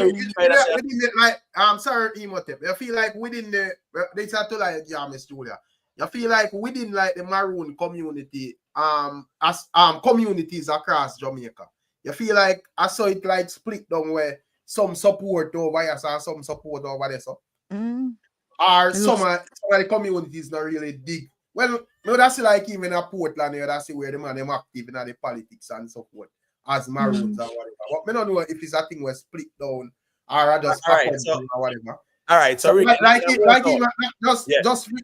sorry, Emotep. I feel like within the they start to like Miss Julia. I feel like within like the Maroon community, as communities across Jamaica. You feel like I saw it like split down where some support over here, some support over there. So or some of the communities not really dig. Well, no, that's like even a Portland, that's where the man them active in the politics and so forth. As Maroons or whatever. But I don't know if it's a thing where split down or I just or whatever. All right, so Rick, just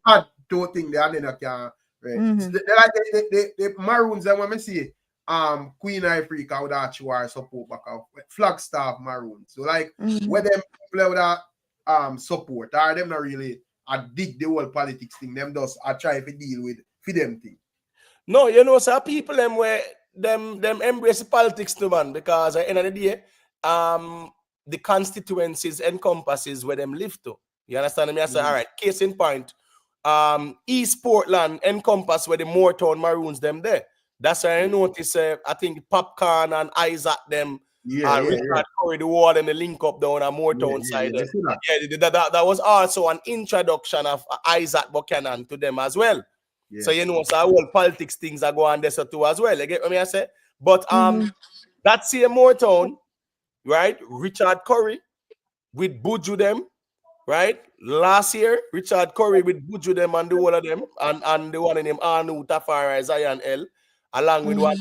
add two things there and then I can the Maroons and when I see Queen Africa would actually support back of Flagstaff Maroons. So like where them people with that support or them not really I dig the whole politics thing, them just I try to deal with for them thing. No, you know, so people them where them embrace the politics too, man, because at the end of the day, the constituencies encompasses where them live to. You understand me? I say, all right, case in point, East Portland encompass where the Moortown Maroons them there. That's why I notice, I think Popcorn and Isaac them, Richard Curry, the wall and the link up down on Moortown side. That was also an introduction of Isaac Buchanan to them as well. Yeah. So you know, so all politics things are going there too as well. You get what I say? But that same Moortown, right? Richard Curry with Buju them, right? Last year, Richard Curry with Buju them and the whole of them, and the one named Anu Tafari, Zion L, along with one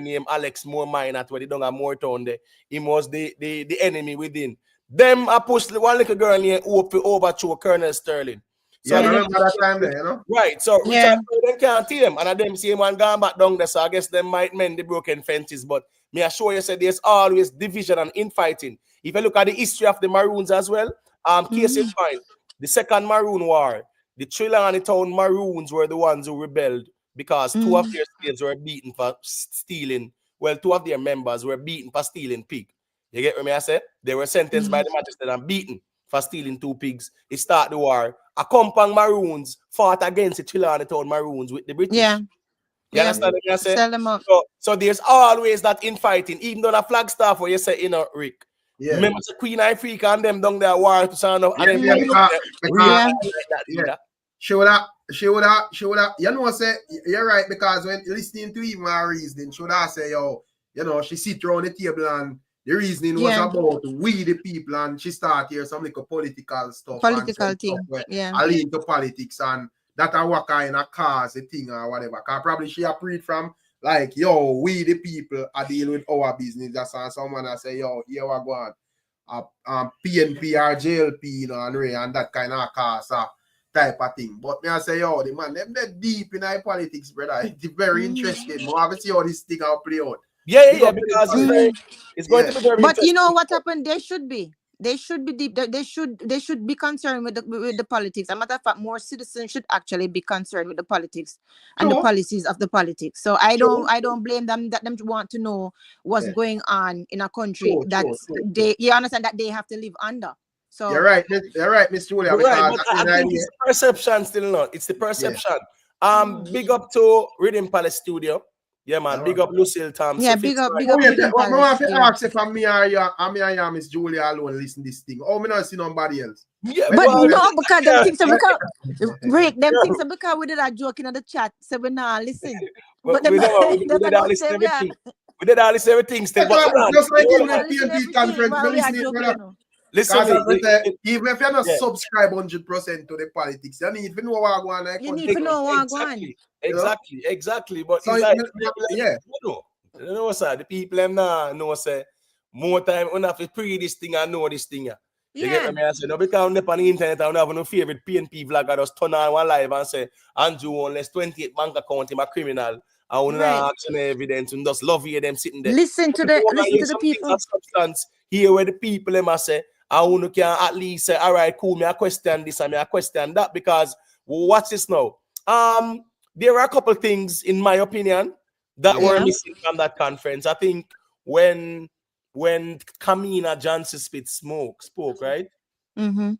named Alex Moormine at where they don't have Moortown there. He was the enemy within. Them I pushed one little girl named overthrow Colonel Sterling. So I remember that time there, you know? Right, so Richard Curry can't see them, and them see one gone back down there, so I guess them might mend the broken fences, but me assure you, there's always division and infighting. If you look at the history of the Maroons as well, case in point, the second Maroon War, the Trelawney Town Maroons were the ones who rebelled because two of their slaves were beaten for stealing, well, two of their members were beaten for stealing pig. You get what I say? They were sentenced by the magistrate and beaten for stealing 2 pigs. It started the war. Accompong Maroons fought against the Trelawney Town Maroons with the British. You understand what I say? Sell them up. So there's always that infighting, even though the Flagstaff where you say, you know, Rick. Remember the Queen Africa and them down there war to sound of She would have, you know, say, you're right, because when listening to even her reasoning, she would have say, yo, you know, she sit around the table and the reasoning was about we the people, and she start here some like political stuff. Political thing. I lean to politics, and that are what kind of cause a thing or whatever. Cause probably she a preach from like, yo, we the people are dealing with our business. That's someone I say, yo, here we go on. PNP or JLP, you know, and that kind of cause type of thing. But me I say, yo, the man, them deep in our politics, brother. It's very interesting. We have to see how this thing will play out. Yeah, because it's going to be very But you know what happened? They should be deep. They should be concerned with the politics. As a matter of fact, more citizens should actually be concerned with the politics and the policies of the politics. So I don't blame them that them want to know what's going on in a country you understand that they have to live under. So you're right, Miss Julia. Right, but I think it's the perception still not. It's the perception. Big up to Rhythm Palace Studio. Yeah, man. Big up Lucille Thompson. Yeah, big up. I want to ask if I'm me or Miss Julia alone listen this thing. Oh, me not see nobody else. Yeah, but no, because them things because we did a joke in the chat, so we not listen. But we did all this everything. We did all this everything still. But just like in the PNP conference, we listening. Listen, even if you're not subscribe 100% to the politics, you need to know what going on. You need to know what going on. Exactly. But so it's like, you know, sir, the people them now know say more time on have to pre this thing and know this thing. You get what I say? No, because I'm on the internet, I don't have no favorite PNP vlogger just turn on one live and say Andrew unless 28 bank account him a criminal. I want to action evidence and just love you them sitting there. Listen to the people. Substance here where the people them say. I want to can at least say, all right, cool, me I question this and me I question that, because watch this now. There are a couple things, in my opinion, that were missing from that conference. I think when Kamina Johnson Spit spoke, right? Mm-hmm.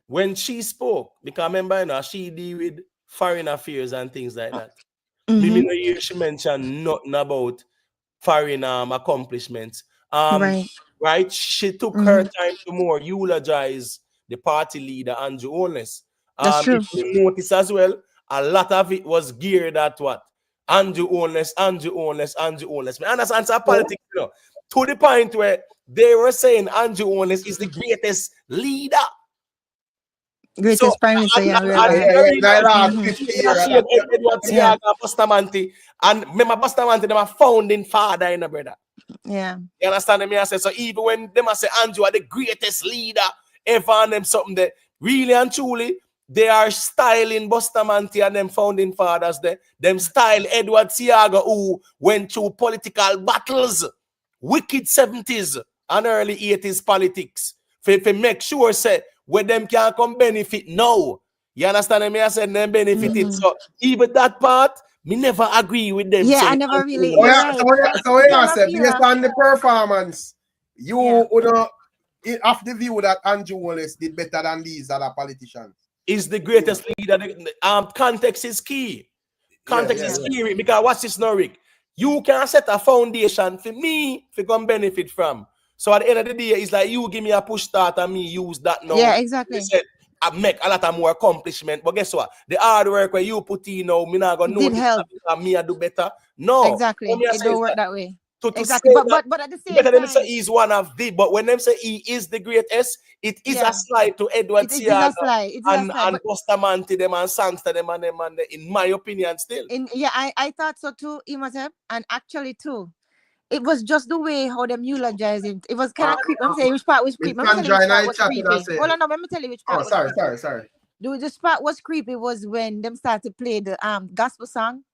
When she spoke, because remember, you know, she deal with foreign affairs and things like that. Me Mm-hmm. no hear she mentioned nothing about foreign accomplishments. Right. Right? She took her time to more eulogize the party leader, Andrew Holness. That's true. If you notice as well, a lot of it was geared at what? Andrew Holness. Me understand some politics, you know, to the point where they were saying Andrew Holness is the greatest leader. So, Greatest prime minister, yeah, we and ever had. The last 50 years. Edward Yeah. Siaga, Bustamante, and remember Bustamante, them a founding father in the brother. Yeah. You understand me? I say so. Even when them I say Andrew are the greatest leader ever, and them something that really and truly they are styling Bustamante and them founding fathers. Them style Edward Siaga, who went through political battles, wicked 70s and early 80s politics. For make sure say where them can come benefit now. You understand me? I said them benefited. So even that part, me never agree with them. Yeah, I saying never really. Andrew You're Holness. right. So yeah, Never say, feel based that. on the performance, you Yeah. would have the view that Andrew Wallace did better than these other politicians. Is the greatest leader. Context is key. Context is key, because what's this now, Rick? You can set a foundation for me to come benefit from. So at the end of the day, it's like you give me a push start and me use that now. Yeah, exactly. They said I make a lot of more accomplishment. But guess what? The hard work where you put in now, me not gonna Did notice help. that me I do better. No. Exactly. What me I It say don't is work that way. to Exactly. say But at the same better than say time, he's one of the, but when them say he is the greatest, it is a slide to Edward it is Siaga a slide. It is a and slide. But Bustamante them and Sangster them and in my opinion still. I thought so too, Imhotep, and actually too. It was just the way how them eulogize him. It was kind of creepy. I'm saying which part was creepy. Let me tell you which part was creepy. Hold on, no, let me tell you which part was creepy. Sorry. The part was creepy was when them started to play the gospel song,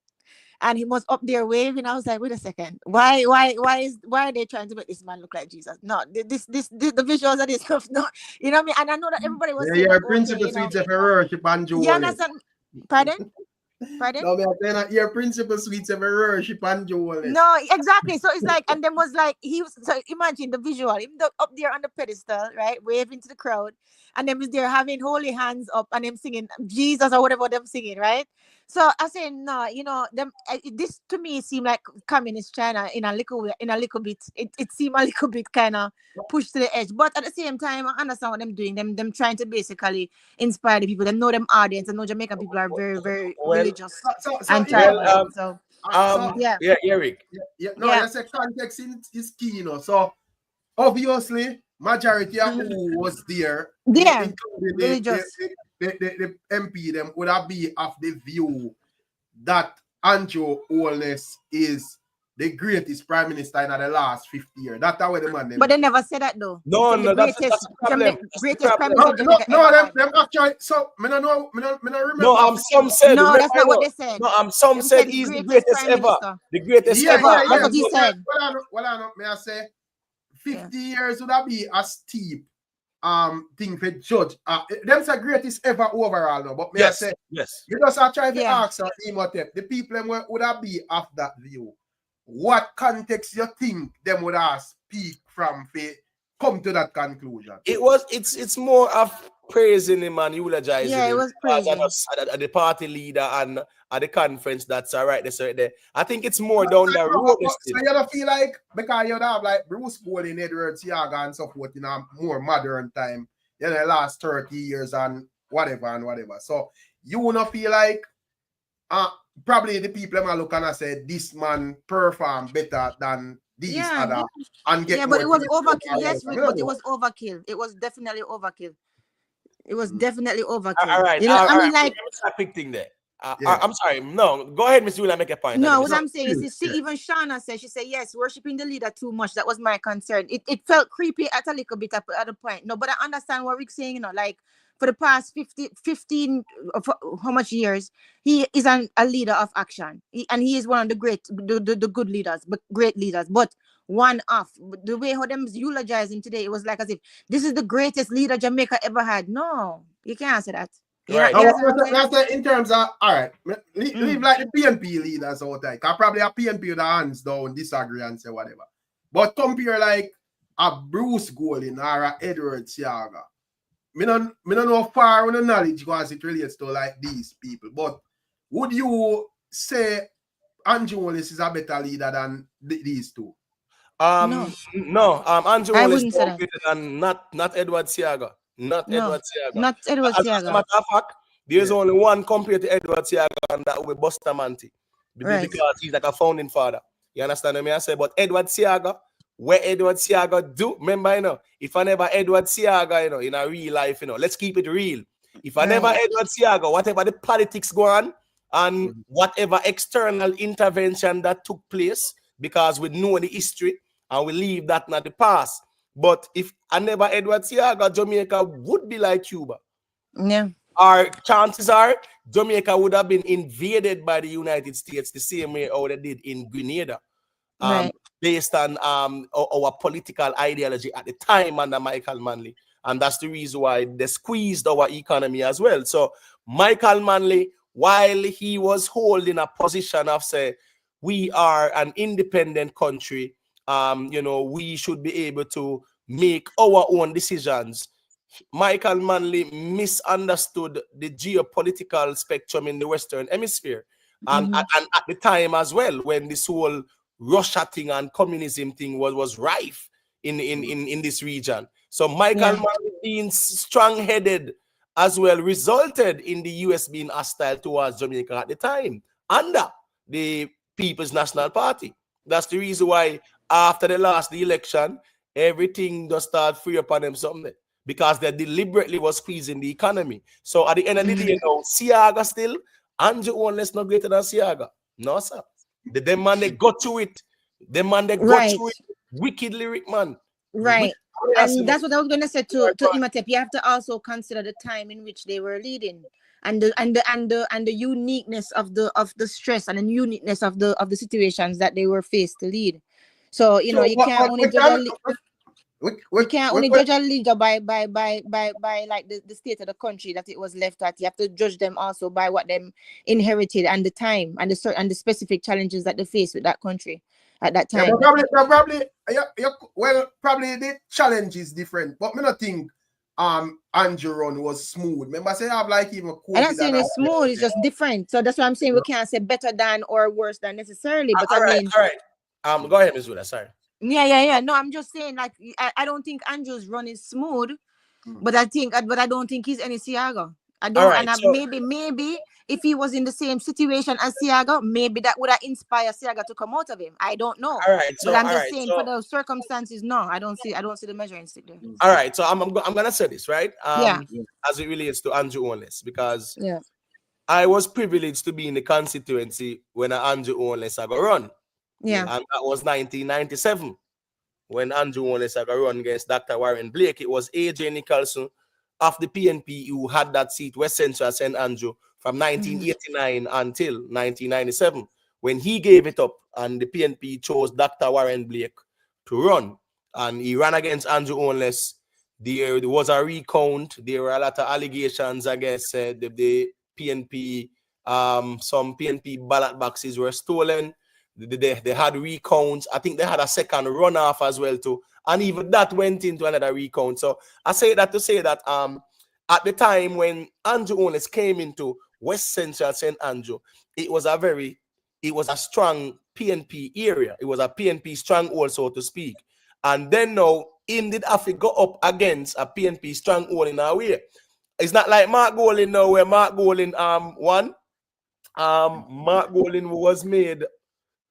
and he was up there waving. I was like, wait a second, why are they trying to make this man look like Jesus? No, the visuals of this stuff. No, you know what I mean. And I know that everybody was saying, Your like, principal suites of worship Andrew you Wallace. understand? Pardon? No, I'm saying your principal suites of worship Andrew Wallace. No, exactly. So it's like, and then was like, he was, so imagine the visual, him up there on the pedestal, right, waving to the crowd, and them is there having holy hands up and them singing Jesus or whatever them singing, right? So I say, no, you know, them. This to me seemed like communist China in a little bit. It seemed a little bit kind of pushed to the edge, but at the same time, I understand what them doing. Them trying to basically inspire the people. Them know them audience. And know Jamaican people are very, very religious and tribal. Eric. I said context is key, you know. So obviously, majority of who was there, including religious. The MP, them would have be of the view that Andrew Holness is the greatest prime minister in the last 50 years. That's how the man. But they never said that though. No, that's the problem. Greatest prime minister. Them actually. So me no remember. No, some said. No, that's not what they said. No, some said he's the greatest ever. The greatest ever. That's what he said. Well, may I say, 50 years would that be a steep thing for judge. Them's the greatest ever overall, no. But may I say, yes. You just are trying to ask Imhotep, the people would that be of that view. What context you think them would have speak from to come to that conclusion? It's more of praising him and eulogizing him. Yeah, it was praising the party leader and at the conference. That's all right. That's right there. I think it's more down the road. So you don't feel like, because you have like Bruce Bowling, Edward Siaga and so forth in a more modern time, in the last 30 years and whatever. So you will not feel like probably the people are looking and say this man perform better than these other and get but it was overkill. Yes, but it was overkill. It was definitely overkill. It was definitely overkill. All right. You know, I mean, like a quick thing there. I'm sorry. No, go ahead, Miss Willa, make a point. No, what I'm saying is, see, even Shauna said, she said, yes, worshiping the leader too much. That was my concern. It felt creepy at a little bit at a point. No, but I understand what Rick's saying, you know, like for the past 15 how much years, he is a leader of action. And he is one of the good leaders, but great leaders. But one off. The way how them eulogizing today, it was like as if this is the greatest leader Jamaica ever had. No, you can't say that. Right. That's in terms of, all right, leave like the PNP leaders out there. Because probably a PNP with their hands down, disagree and say whatever. But compare like a Bruce Golding or a Edward Siaga. Me don't know far with the knowledge because it relates to like these people. But would you say Andrew Wallace is a better leader than these two? No. Andrew I Wallace wouldn't is say more that. greater than not Edward Siaga. Not No. Edward Siaga. Not Edward As a Siaga. matter of fact, there's only one compared to Edward Siaga, and that will be Bustamante. Right. Because he's like a founding father. You understand what I say? But Edward Siaga, where Edward Siaga do, remember, you know, if I never Edward Siaga, you know, in a real life, you know, let's keep it real. If I never Edward Siaga, whatever the politics go on, and whatever external intervention that took place, because we know the history and we leave that in the past. But if I never Edward Siaga, Jamaica would be like Cuba. Yeah. Our chances are Jamaica would have been invaded by the United States the same way how they did in Grenada, based on our political ideology at the time under Michael Manley. And that's the reason why they squeezed our economy as well. So Michael Manley, while he was holding a position of say, we are an independent country, you know, we should be able to make our own decisions. Michael Manley misunderstood the geopolitical spectrum in the Western Hemisphere. And at the time as well, when this whole Russia thing and communism thing was rife in this region. So Michael Manley being strong-headed as well resulted in the US being hostile towards Jamaica at the time under the People's National Party. That's the reason why after they lost the election, everything just started free upon them something. Because they deliberately was squeezing the economy. So at the end of the day, you know, Siaga still, Andrew Wallace not greater than Siaga. No, sir. The man they got to it. The man they got to it. Wicked lyric, man. Right. And that's what I was gonna say to Imhotep. You have to also consider the time in which they were leading. And the uniqueness of the stress and the uniqueness of the situations that they were faced to lead. So you know you can't only judge a leader by like the state of the country that it was left at. You have to judge them also by what them inherited and the time and the specific challenges that they faced with that country at that time. Probably the challenge is different, but I don't think Andrew run was smooth. Remember, I say I have like even COVID. I'm not saying it's smooth, it's just different. So that's what I'm saying. We can't say better than or worse than necessarily. But all right. Go ahead, Ms. Willa, sorry. Yeah. No, I'm just saying, like, I don't think Andrew's run is smooth, but I don't think he's any Siaga. I don't, right, maybe if he was in the same situation as Siaga, maybe that would have inspired Siaga to come out of him. I don't know. All right, but I'm just saying for the circumstances, no, I don't see the measuring stick there. All right, so I'm gonna say this, right? As it relates to Andrew Wallace, because I was privileged to be in the constituency when Andrew Wallace had a run. Yeah. And that was 1997 when Andrew Wallace had a run against Dr. Warren Blake. It was AJ Nicholson of the PNP who had that seat, West Central St. Andrew, from 1989 until 1997, when he gave it up and the PNP chose Dr. Warren Blake to run. And he ran against Andrew Wallace. There was a recount. There were a lot of allegations against the PNP. Some PNP ballot boxes were stolen. They had recounts. I think they had a second runoff as well too. And even that went into another recount. So I say that to say that at the time when Andrew Wallace came into West Central St. Andrew, it was a strong PNP area. It was a PNP stronghold, so to speak. And then now, him did have to go up against a PNP stronghold in our way. It's not like Mark Golding now, where Mark Golding won. Mark Golding was made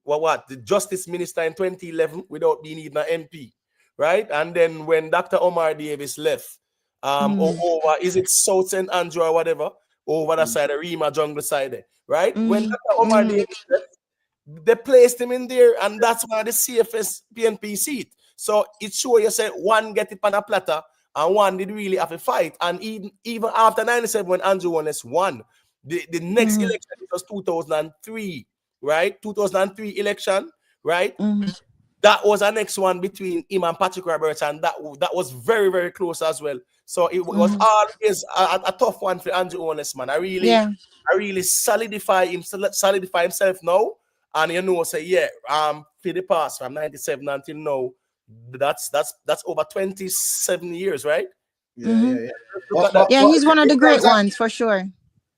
the Justice Minister in 2011 without being even an MP, right? And then when Dr. Omar Davis left, over, is it South St. Andrew or whatever, over the side of Rima Jungle side there, right? When Dr. Omar Davis left, they placed him in there, and that's one of the safest PNP seat. So it shows you say one get it on a platter, and one did really have a fight. And even after 97, when Andrew Wallace won, the next election was 2003. Right, 2003 election, right? That was the next one between him and Patrick Roberts, and that was very, very close as well. So it was always a tough one for Andrew Holness, man. I really solidify himself now. And you know, say for the past from 97 until now, that's over 27 years, right? Yeah. He's one of the great ones for sure.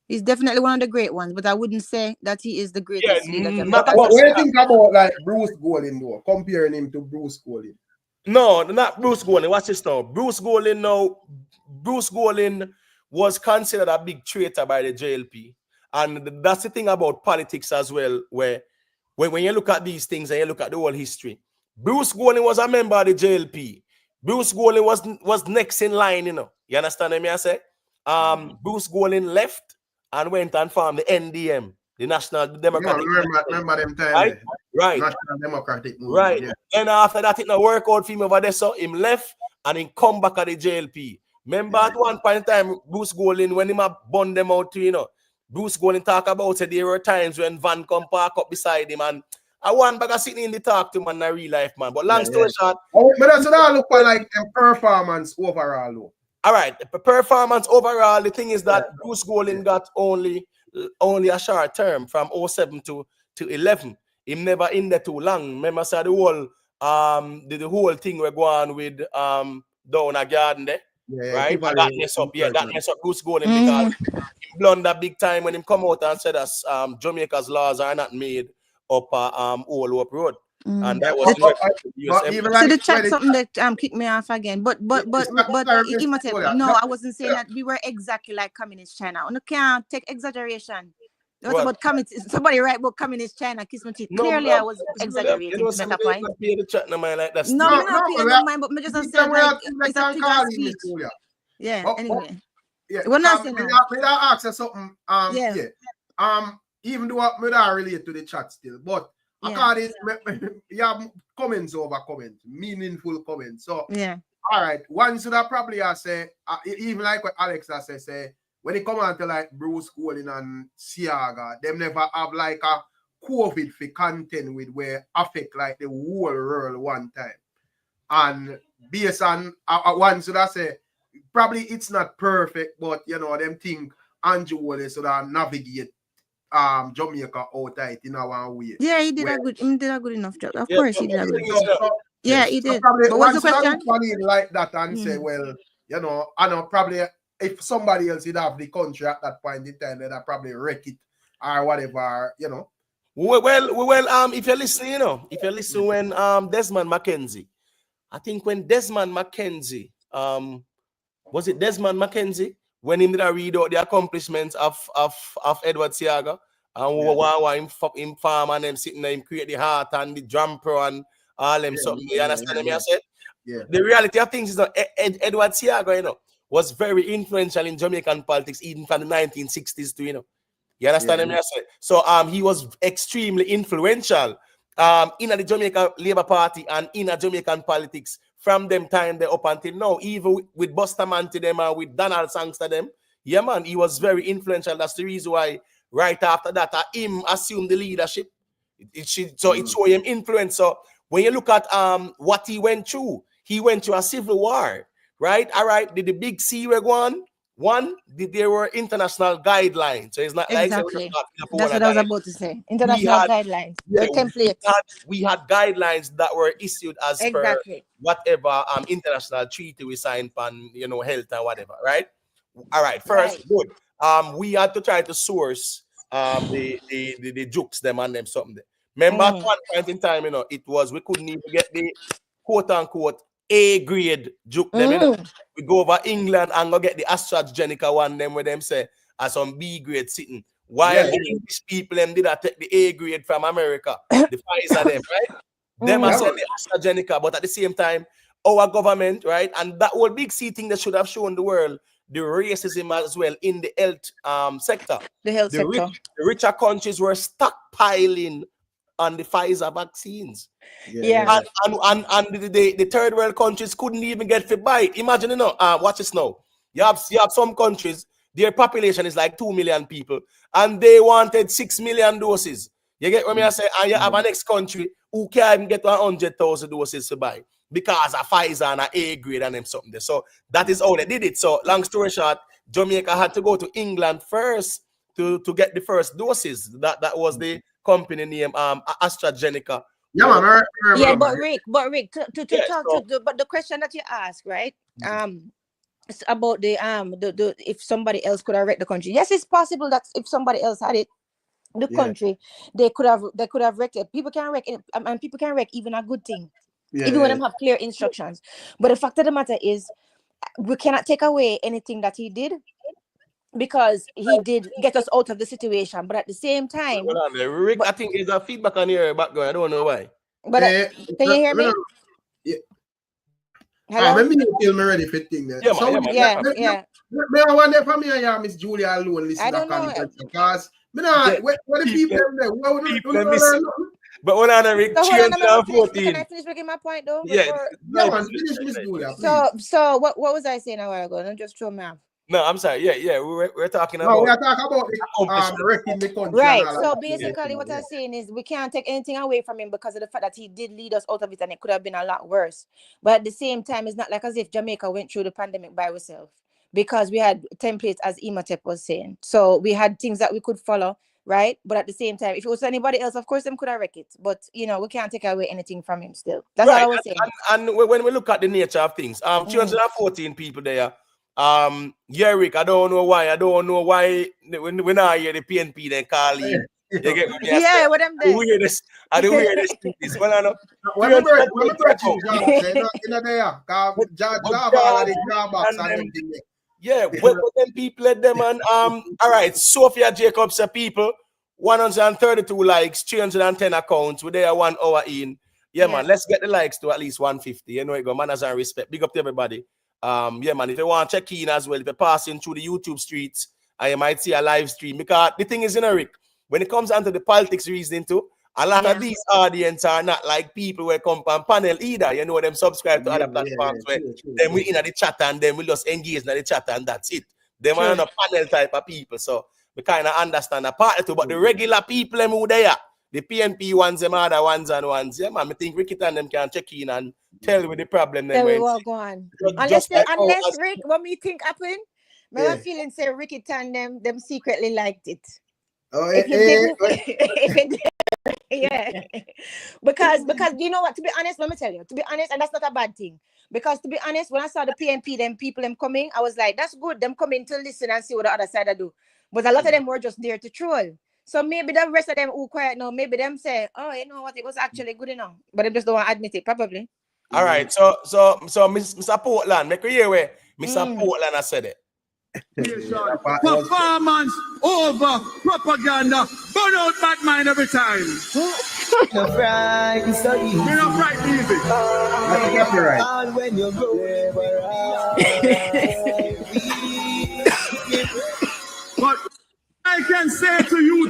He's definitely one of the great ones, but I wouldn't say that he is the greatest leader. What do you think about like Bruce Golding though? Comparing him to Bruce Golding? No, not Bruce Golding. Watch this now. Bruce Golding was considered a big traitor by the JLP. And that's the thing about politics as well, where when you look at these things and you look at the whole history, Bruce Golding was a member of the JLP. Bruce Golding was next in line, you know. You understand what I say? Bruce Golding left and went and formed the NDM, the National Democratic. Remember them time, right? National Democratic Movement, right. Yeah. And after that, it not work out for him over there, so him left and he come back at the JLP. Remember at one point in time, Bruce Golding, when him bond them out to, you know, Bruce Golding talk about it, there were times when Van come park up beside him and I want back sitting in the talk to him in real life, man. But long story short. But that's what I look for, like performance overall though. All right, the performance overall, the thing is that Bruce Golding got only a short term from 07 to 11. Him never in there too long. Remember, so the whole thing we're going with down a garden there. Right? That mess up Bruce Golding because he blunder big time when him come out and said that Jamaica's laws are not made up all up road. And that was the chat something that kicked me off again. But I wasn't saying that we were exactly like communist China. You can't take exaggeration. It was about communist. Somebody write about communist China. Kiss my teeth. Clearly, I was exaggerating to make a point. No, I'm not paying mind, but me just said like it's a figure of speech. Yeah. Anyway. We're not saying that. Me ask you something. Even though I don't relate to the chat still, but according, you have comments over comments, meaningful comments. So all right, one should have probably say even like what Alex has say when it come on to like Bruce Golding and Siaga, them never have like a COVID for content with where affect like the whole world one time. And based on one should I say probably it's not perfect, but you know them think Andrew Wallace should have navigate Jamaica out in our way. Yeah, he did a good enough job. Of course he did a good job. He did. But what's the question? Like that and say, well, you know, I know probably if somebody else would have the country at that point in time, they'd probably wreck it or whatever, you know. Well, if you listen, you know, when Desmond Mackenzie, I think when Desmond Mackenzie, was it Desmond Mackenzie? When he did read out the accomplishments of Edward Siaga and him farm and them sitting there, him create the heart and the drum pro and all them something. You understand me? I said? The reality of things is that Edward Siaga, you know, was very influential in Jamaican politics even from the 1960s to, you know. You understand me? I said? So he was extremely influential in the Jamaica Labour Party and in a Jamaican politics from them time there up until now, even with Bustamante them and with Donald Sangster them. Yeah, man, he was very influential. That's the reason why right after that, him assumed the leadership. It showed him influence. So when you look at what he went through a civil war, right? All right, did the big C were going? There were international guidelines. So it's not exactly. That's what I was about to say. International guidelines. The template. We had guidelines that were issued as per whatever international treaty we signed on, you know, health and whatever, right? All right, first, good. We had to try to source the jukes them and them something. Remember at one point in time, you know, it was we couldn't even get the quote unquote A grade juke them, you know. We go over England and go get the AstraZeneca one them where them say as some B grade sitting. While the English people them did not take the A grade from America, the Pfizer them, right? Them are saying the AstraZeneca, but at the same time, our government, right? And that whole big C thing that should have shown the world the racism as well in the health sector. The health sector. The richer countries were stockpiling on the Pfizer vaccines. And the third world countries couldn't even get to buy it. Imagine, you know, watch this now. You have some countries, their population is like 2 million people, and they wanted 6 million doses. You get what I say? And you have a next country who can't even get 100,000 doses to buy. because a Pfizer and a A grade and them something there. So that is how they did it. So long story short, Jamaica had to go to England first to get the first doses. That was the company name, AstraZeneca. Yeah, man. Yeah, but Rick, to Yeah, talk so- to but the question that you asked, right? It's about the if somebody else could have wrecked the country. Yes, it's possible that if somebody else had it, the country, they could have wrecked it. People can wreck it, and people can wreck even a good thing, even when they have clear instructions. But the fact of the matter is, we cannot take away anything that he did, because he did get us out of the situation. But at the same time, hold on there. Rick, I think there's a feedback on your background. I don't know why. but can you hear me? Hello? Let me feel me ready for thing there. Yeah, So man, yeah. I wonder for me and Miss Julia alone listen I to don't know. conference because where the people there? But hold on, Rick. So hold on, can I 14. finish making my point though? Yeah. Yeah, man, finish Miss Julia, please. So what was I saying a while ago? Don't just throw me off. No, I'm sorry. Yeah. We're talking No, we about. are talking about wrecking the country. Right. and all So that. basically, what I'm saying is we can't take anything away from him because of the fact that he did lead us out of it, and it could have been a lot worse. But at the same time, it's not like as if Jamaica went through the pandemic by ourselves, because we had templates, as Imatep was saying. So we had things that we could follow, right? But at the same time, if it was anybody else, of course, them could have wrecked it. But we can't take away anything from him still. That's all I was saying. And when we look at the nature of things, 214 people there. Yeah, Rick, I don't know why we're not here the PNP then call you. You get me? Yeah, what I'm there. The weirdest thing is when I know. When we break Yeah, when them people let them and all right, Sophia Jacobs people, 132 likes, 310 accounts, we're there 1 hour in. Yeah, man, let's get the likes to at least 150. You know it go, manners and respect. Big up to everybody. Yeah, man, if you want to check in as well, if you're passing through the YouTube streets, and you might see a live stream. Because the thing is, Rick, when it comes down to the politics reasoning too, a lot of these audience are not like people who come from panel either. You know, them subscribe to other platforms where then we in the chat and then we just engage in the chat and that's it. Them are not panel type of people. So we kind of understand that part too. But the regular people who they are, the PNP ones, them other ones and ones, yeah, man, I think Ricky and them can check in and tell you the problem. Tell we will go on. Unless Rick, what me think happened, my feeling say Ricky and them secretly liked it. Oh, yeah. Because you know what, to be honest, let me tell you, to be honest, and that's not a bad thing. Because to be honest, when I saw the PNP, them people them coming, I was like, that's good, them coming to listen and see what the other side I do. But a lot of them were just there to troll. So maybe the rest of them who quiet now, maybe them say, oh, you know what, it was actually good enough. But they just don't want to admit it, probably. All right, so Mr. Portland, make a hear where Mr. Portland has said it. Performance over propaganda. Burn out bad mind every time. No fright, it's so easy. You're not right easy. And when you go, But I can say to you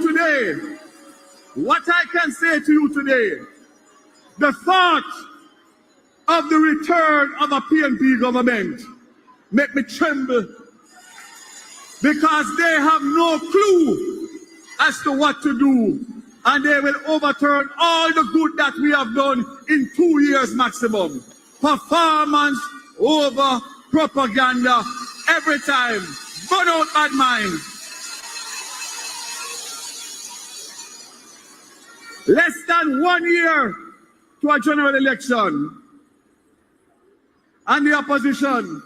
today, the thought of the return of a PNP government make me tremble, because they have no clue as to what to do, and they will overturn all the good that we have done in 2 years maximum. Performance over propaganda every time. Burn out bad mind. Less than 1 year to a general election, and the opposition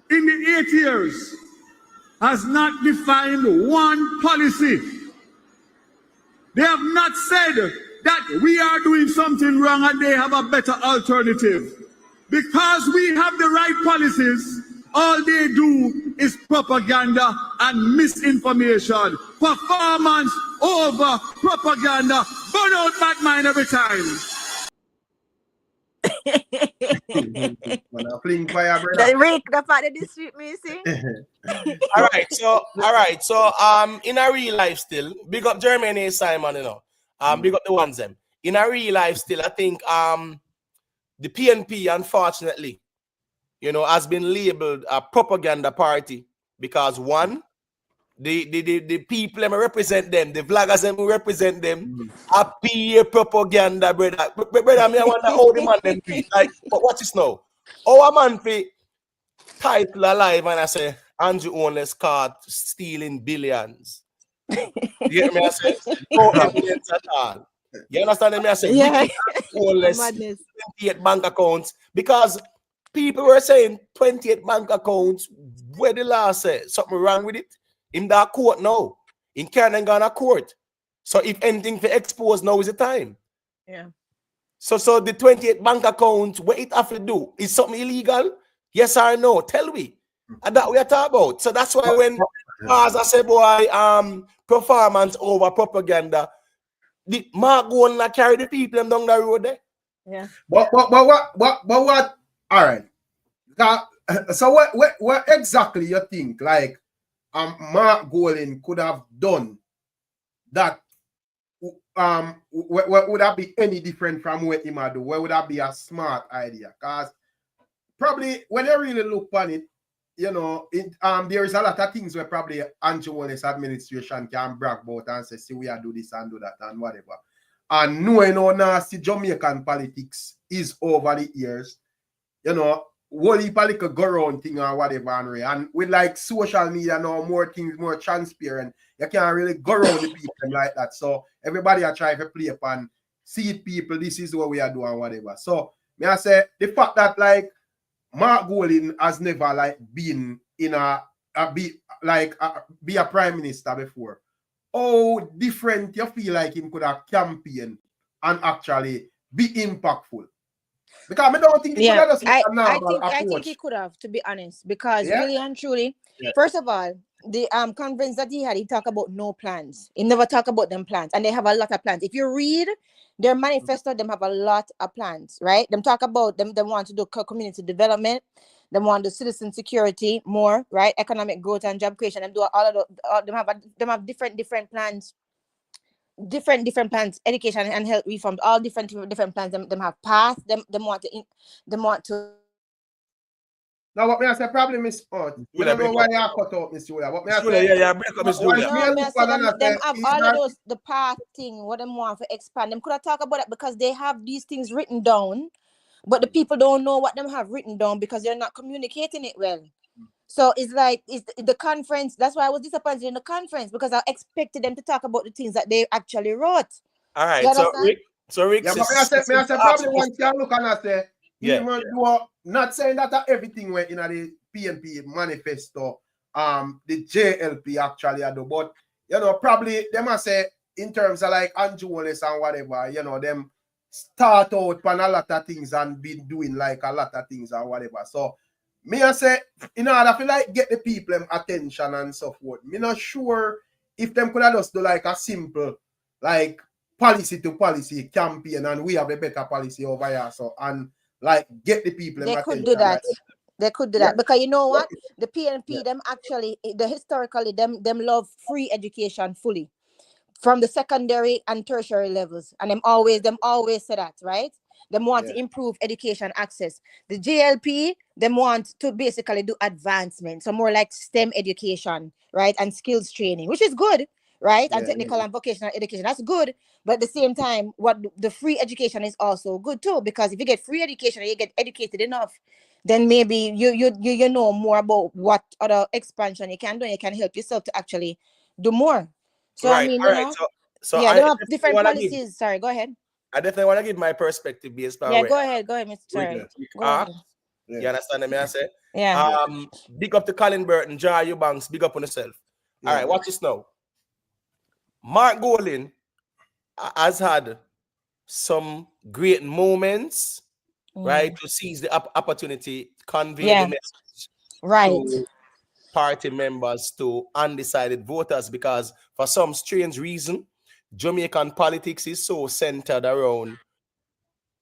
in the 8 years has not defined one policy. They have not said that we are doing something wrong and they have a better alternative. Because we have the right policies, all they do is propaganda and misinformation. Performance over propaganda. Burn out bad mind every time. Rick, the fact that this sweet me, see? All right, so in a real life still, big up Germany Simon, you know. Big up the ones them. In a real life still, I think the PNP, unfortunately, you know, has been labeled a propaganda party because one, the people them represent them, the vloggers them represent them, a peer propaganda, brother. Brother, me I wonder how the man them do it. Like, but watch this now. Our man fi title alive and I say Andrew Ownless caught stealing billions. You get me? I say no evidence at all. You understand me? I say Yeah. wicked Ownless Madness. 28 bank accounts because people were saying 28 bank accounts. Where the law say something wrong with it? In that court now. In Canada Ghana court. So if anything for expose now is the time. Yeah. So the 28 bank accounts, what it have to do? Is something illegal? Yes or no? Tell we. And that we are talking about. So that's why when as I say, boy, performance over propaganda, the Mark go on and carry the people them down the road there. Yeah. But what? All right. So what exactly you think like Mark Golding could have done that? What would that be any different from what he might do? Where would that be a smart idea? Because probably when you really look on it, you know, there is a lot of things where probably Andrew Wallace administration can brag about and say, see, we are do this and do that and whatever. And knowing how nasty Jamaican politics is over the years, you know, what heap of little go around thing or whatever, and with like social media now, more things more transparent, you can't really go around the people like that. So everybody are trying to play up and see it, people, this is what we are doing, whatever. So may I say the fact that like Mark Golding has never like been in be a prime minister before. How different you feel like him could have campaigned and actually be impactful? Because I don't think he could have just I think he could have, to be honest, because really and truly, first of all, the conference that he had, he talked about no plans. He never talk about them plans, and they have a lot of plans. If you read their manifesto, them have a lot of plans, right? Them talk about them want to do community development, them want to do citizen security more, right? Economic growth and job creation. Them do all of them have different plans. Different plans, education and health reforms, all different plans. Them have passed. Them want to. Now what may I say problem is you don't know why you are cut out, Mr. Julia. What may I say? Break up, Mr. Julia. Them have all of those the path thing. What them want to expand. Them could have talked about that because they have these things written down, but the people don't know what them have written down because they're not communicating it well. So it's like it's the conference. That's why I was disappointed in the conference because I expected them to talk about the things that they actually wrote. All right, so Rick, yeah, but may I say probably one can look and I say, not saying that everything went in the PNP manifesto, the JLP actually do, but you know, probably they must say in terms of like Andrew Wallace and whatever, you know, them start out on a lot of things and been doing like a lot of things or whatever. So me I say, in order to like get the people attention and so forth, me not sure if them could have just do like a simple like policy to policy campaign and we have a better policy over here. So and like get the people they attention. could do that. Like, they could do that because you know what? The PNP them actually historically them love free education fully from the secondary and tertiary levels. And them always say that, right? Them want to improve education access. The JLP, them want to basically do advancement. So more like STEM education, right? And skills training, which is good, right? And technical and vocational education, that's good. But at the same time, what the free education is also good too, because if you get free education and you get educated enough, then maybe you know more about what other expansion you can do, and you can help yourself to actually do more. So right, I mean, so they have different policies. Sorry, go ahead. I definitely want to give my perspective based on go ahead, Mr. Sorry. Go ahead. You understand me? I say, yeah. Big up to Colin Burton, Jar Eubanks, big up on yourself. All right, watch this now. Mark Golding has had some great moments, right, to seize the opportunity, convey the message to party members, to undecided voters, because for some strange reason, Jamaican politics is so centered around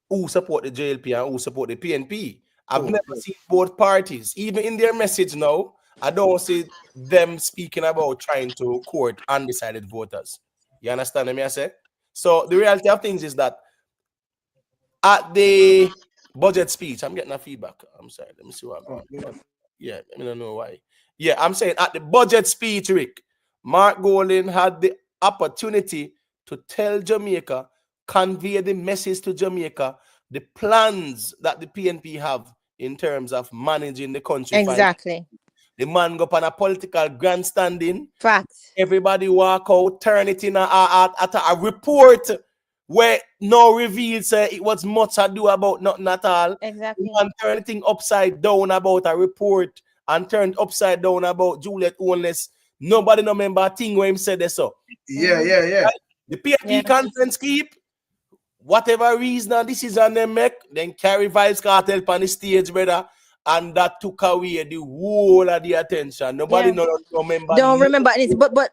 who support the JLP and who support the PNP. I've never seen both parties, even in their message now, I don't see them speaking about trying to court undecided voters. You understand me, I say? So the reality of things is that at the budget speech, I'm getting a feedback. I'm sorry, let me see what I'm doing. Yeah, I don't know why. Yeah, I'm saying at the budget speech, Rick, Mark Golding had the opportunity to tell Jamaica, convey the message to Jamaica, the plans that the PNP have in terms of managing the country. Exactly. The man go on a political grandstanding. Facts. Everybody walk out, turn it in a report where no reveal say it was much ado about nothing at all. Exactly. And turn the thing upside down about a report and turn upside down about Juliet Onless. Nobody no remember a thing where him said this. So Yeah. the PNP conference keep whatever reason and decision they make, then carry Vibes Cartel on the stage, brother. And that took away the whole of the attention. Nobody no remember. Don't remember this, but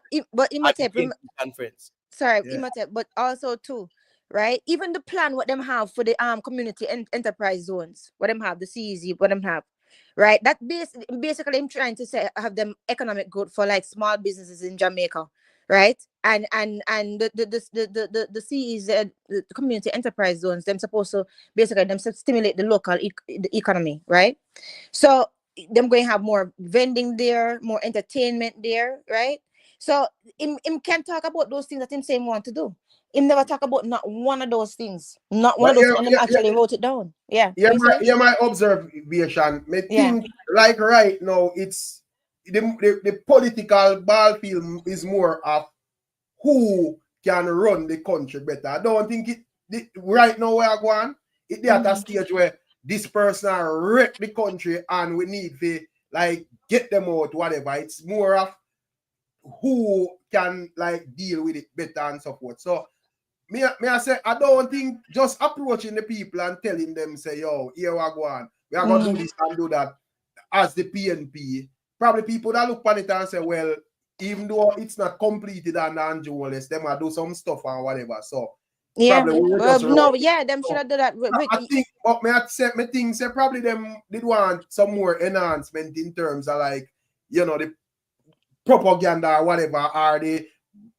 Imhotep, conference. Sorry, Imhotep, but also too, right? Even the plan what them have for the community enterprise zones, what them have, the CEZ, what them have, right? That basically I'm trying to say have them economic growth for like small businesses in Jamaica, right? And the CEZ, the community enterprise zones, them supposed to basically them stimulate the local the economy, right? So them going to have more vending there, more entertainment there, right? So him can talk about those things that him saying want to do. Him never talk about not one of those things. Not one of those things, and actually wrote it down. Yeah. My observation. Me think like right now it's the political battlefield is more of who can run the country better. I don't think right now where I go on, it's at a stage where this person wreck the country and we need to like get them out, whatever. It's more of who can like deal with it better and so forth. So me I say I don't think just approaching the people and telling them say, yo, here we go on. We are gonna do this and do that as the PNP. Probably people that look on it and say, well, even though it's not completed and unjournalist, them might do some stuff or whatever. So them should have done that. I think, but me think say probably them did want some more enhancement in terms of like, you know, the propaganda or whatever, or the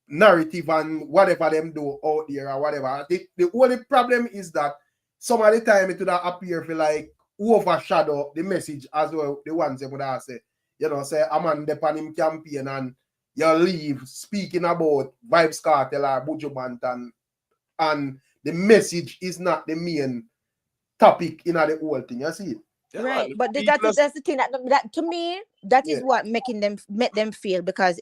narrative and whatever them do out there or whatever. The only problem is that some of the time it would appear for like overshadow the message as well. The ones they would have say, you know, say a man depend him campaign and you leave speaking about Vibes Cartel or Buju Banton, and the message is not the main topic in the whole thing. You see it? Yeah, right, but that's the thing that to me that is what make them feel, because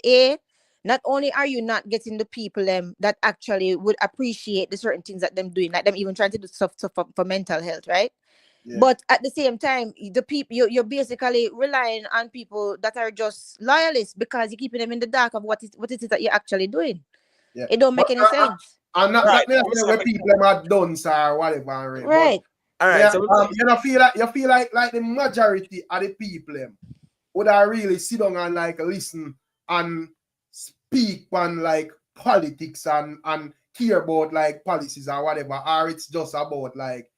not only are you not getting the people that actually would appreciate the certain things that them doing, like them even trying to do stuff for mental health, right? Yeah. But at the same time, the people you're basically relying on people that are just loyalists because you're keeping them in the dark of what it is that you're actually doing. Yeah. It don't make any sense. And not where people are done or whatever. Right. But, all right. So you feel like the majority of the people would I really sit down and like listen and speak on like politics and care about like policies or whatever, or it's just about like,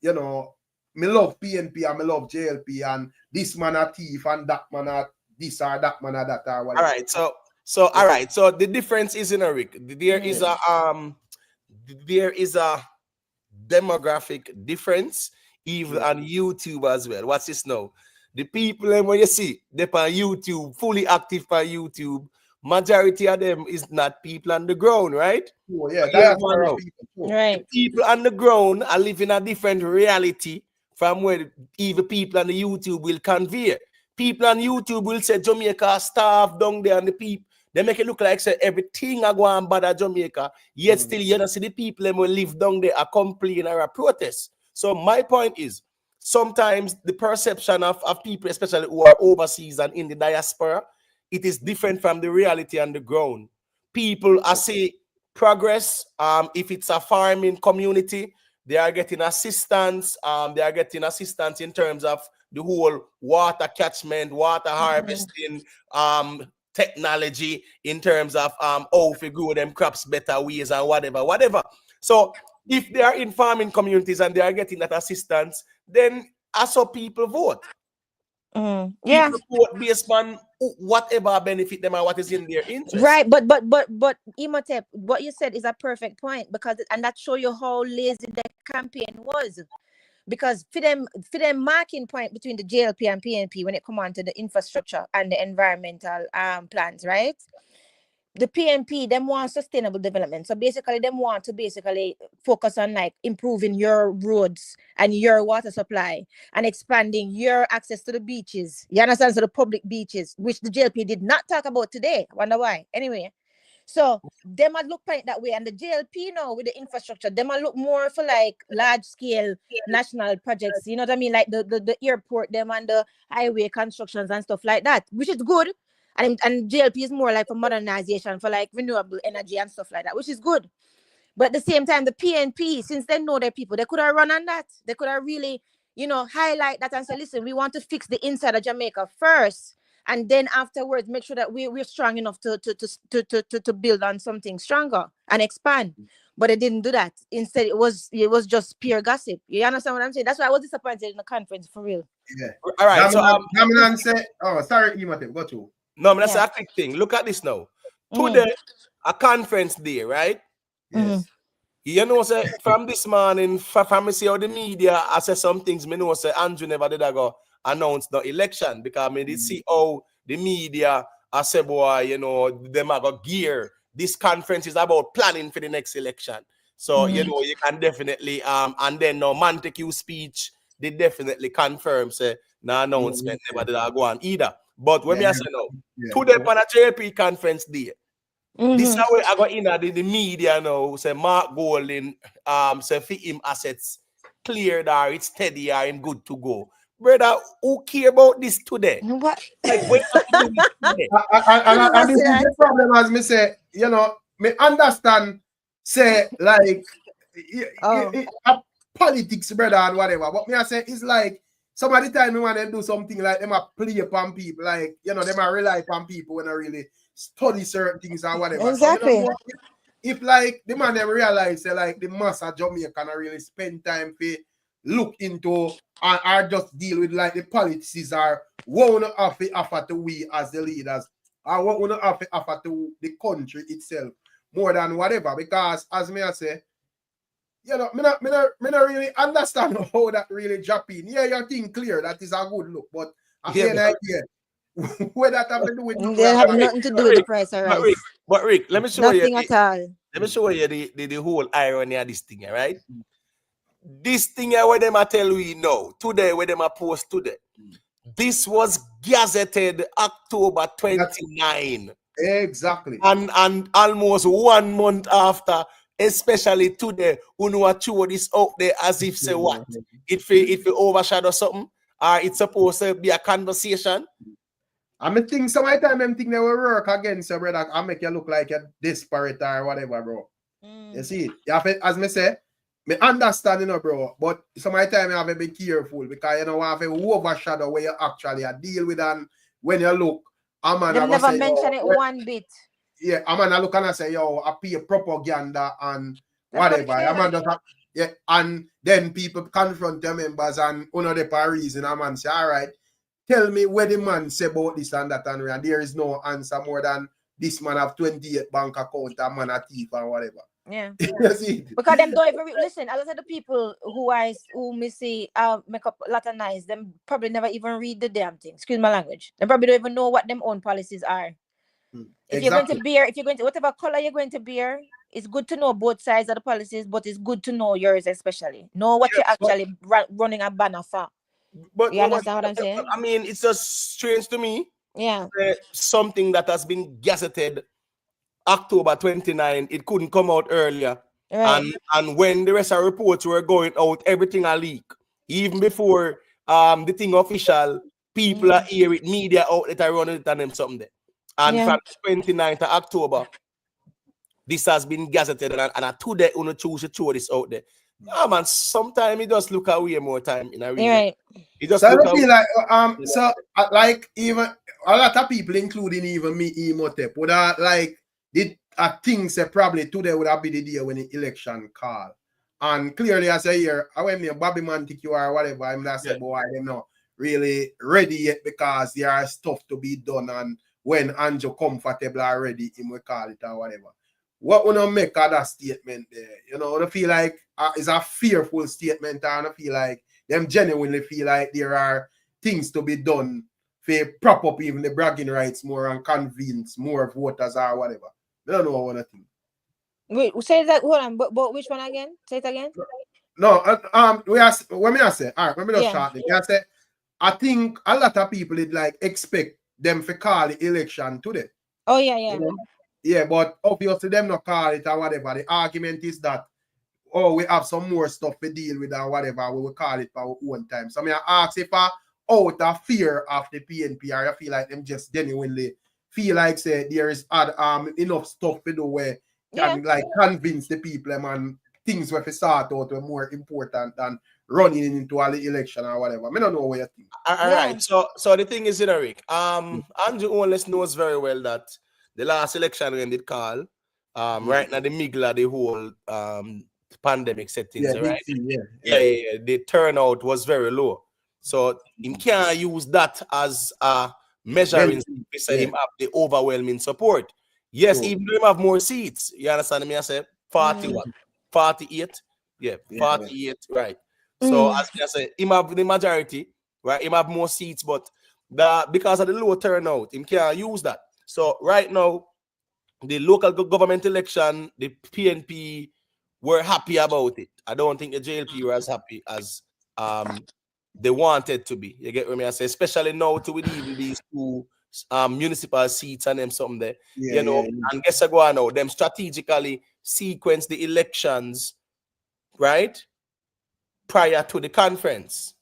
you know, me love PNP and me love JLP and this man a thief and that man a this or that man a that or whatever. All right, so all right, so the difference is in a Rick. There is a demographic difference even on YouTube as well. What's this now? The people when you see they're on YouTube, fully active on YouTube, majority of them is not people on the ground, right? Oh, yeah, that's right. The people on the ground are living a different reality from where even people on the YouTube will convey. People on YouTube will say Jamaica starved down there, and the people they make it look like say everything are going bad at Jamaica. Yet still you don't see the people that will live down there are complain or a protest. So my point is sometimes the perception of people, especially who are overseas and in the diaspora, it is different from the reality on the ground. People are say progress. If it's a farming community, they are getting assistance. They are getting assistance in terms of the whole water catchment, water harvesting, technology in terms of how to grow them crops better ways and whatever. So if they are in farming communities and they are getting that assistance, then I saw people vote. Yeah, people vote based on whatever benefit them and what is in their interest. Right, but Imhotep, what you said is a perfect point, because and that show you how lazy the campaign was. Because for them marking point between the JLP and PNP when it come on to the infrastructure and the environmental plans, right? the PNP, them want sustainable development. So basically, them want to basically focus on like improving your roads and your water supply and expanding your access to the beaches. You understand? So the public beaches, which the JLP did not talk about today. Wonder why? Anyway, so them might look at it that way, and the JLP now with the infrastructure, them might look more for like large scale national projects. You know what I mean? Like the airport, them and the highway constructions and stuff like that, which is good. And JLP is more like for modernization, for like renewable energy and stuff like that, which is good. But at the same time, the PNP, since they know their people, they could have run on that. They could have really, highlight that and say, listen, we want to fix the inside of Jamaica first. And then afterwards, make sure that we're strong enough to build on something stronger and expand. But they didn't do that. Instead, it was just pure gossip. You understand what I'm saying? That's why I was disappointed in the conference, for real. Yeah. All right. Dominant say, oh, sorry, Imate, go to. No, I'm a quick thing. Look at this now. Today, a conference day, right? Yes. You know, say from this morning, from me see how the media, I say some things, me know say Andrew never did go announce the election because me did see how the media, I say, boy, them are got gear. This conference is about planning for the next election. So, you can definitely, and then no Montague speech, they definitely confirm, say, no announcement never did go on either. But when I say no, today on a JP conference day, this is how I got in the media now, say Mark Golding, say for him assets cleared or it's steady or him good to go. Brother, who care about this today? What? Like, when and this is the problem, as me say, me understand, say, like, politics, brother, and whatever. But me I say, it's like, some of the time we want to do something like them a play upon people, like, them a rely upon people when I really study certain things or whatever. Exactly. So, if like the man them realize say like the mass of Jamaica can really spend time to look into or just deal with like the policies or what we have to offer to we as the leaders or what we have to offer to the country itself more than whatever. Because as me I say, me not really understand how that really drop in. Yeah, your thing clear, that is a good look, but what that have to do with they have nothing to do with the price of rice. But Rick, let me show nothing you. At all. Let me show you the whole irony of this thing, right? This thing here where them a tell we now, today, where them a post today. This was gazetted October 29. Exactly. And almost 1 month after, especially today, who know what throw this out there as if say what? If it overshadow something, or it's supposed to be a conversation. I think some of the time them think they will work against you, brother. I make you look like a desperate or whatever, bro. You see, you have to, as me say, me understand, bro. But some of the time you have to be careful because you have to overshadow where you actually deal with, and when you look, I'm never say, mention it one bit. Yeah, I'm gonna look and I say, I pay propaganda and whatever. I'm just and then people confront their members and the reason I'm say, all right. Tell me where the man say about this and that, and there is no answer more than this man have 28 bank account and man a thief or whatever. Yeah. See? Because them don't even listen. A lot of the people who me see make up a lot of nice, them probably never even read the damn thing. Excuse my language. They probably don't even know what them own policies are. If you're going to whatever color you're going to bear, it's good to know both sides of the policies, but it's good to know yours especially. Know what you're actually running a banner for. But you understand what I'm saying? I mean, it's just strange to me. Yeah. Something that has been gazetted October 29, it couldn't come out earlier. Right. And when the rest of the reports were going out, everything a leak. Even before the thing official, people are here with media outlet are running it and them something there. And from 29th of October, this has been gazetted and today you choose to throw this out there. Yeah, man, sometimes it just look away more time in a reason. Right. It just so look I feel like so like even a lot of people, including even me, Imhotep, would have like did things say probably today would have been the day when the election call. And clearly as I hear, I went me a Bobby Montague or whatever, I'm not saying boy, they're not really ready yet because there are stuff to be done, and when Andrew comfortable already, him will call it or whatever. What would make of that statement there? I feel like it's a fearful statement, and I feel like them genuinely feel like there are things to be done to prop up even the bragging rights more and convince more voters or whatever. I don't know what I think. Wait, say that. Hold on. But which one again? Say it again. No, we are when me I say, all right, let me just Yeah. shorten it. I say, I think a lot of people did like expect them to call the election today. Oh yeah, yeah. You know? Yeah, but obviously them not call it or whatever. The argument is that we have some more stuff to deal with or whatever. We will call it for our own time. So I ask if out of fear of the PNP, or I feel like them just genuinely feel like say there is enough stuff to do where can like convince the people and things where we start out were more important than running into an election or whatever. I don't know what you think. All right. So the thing is, Rick, Andrew Owens knows very well that the last election when they call, right now the middle of the whole pandemic settings, right? Yeah. The turnout was very low. So him can't use that as a measuring to say him have the overwhelming support. Yes, even though him have more seats. You understand me? I say 40 what? 48. Yeah, 48, right. So as I say, him have the majority, right? Him have more seats, but because of the low turnout, him can't use that. So right now, the local government election, the PNP were happy about it. I don't think the JLP were as happy as they wanted to be. You get what I say? Especially now to with even these two municipal seats and them something there. And guess I go on now, them strategically sequence the elections, right? Prior to the conference.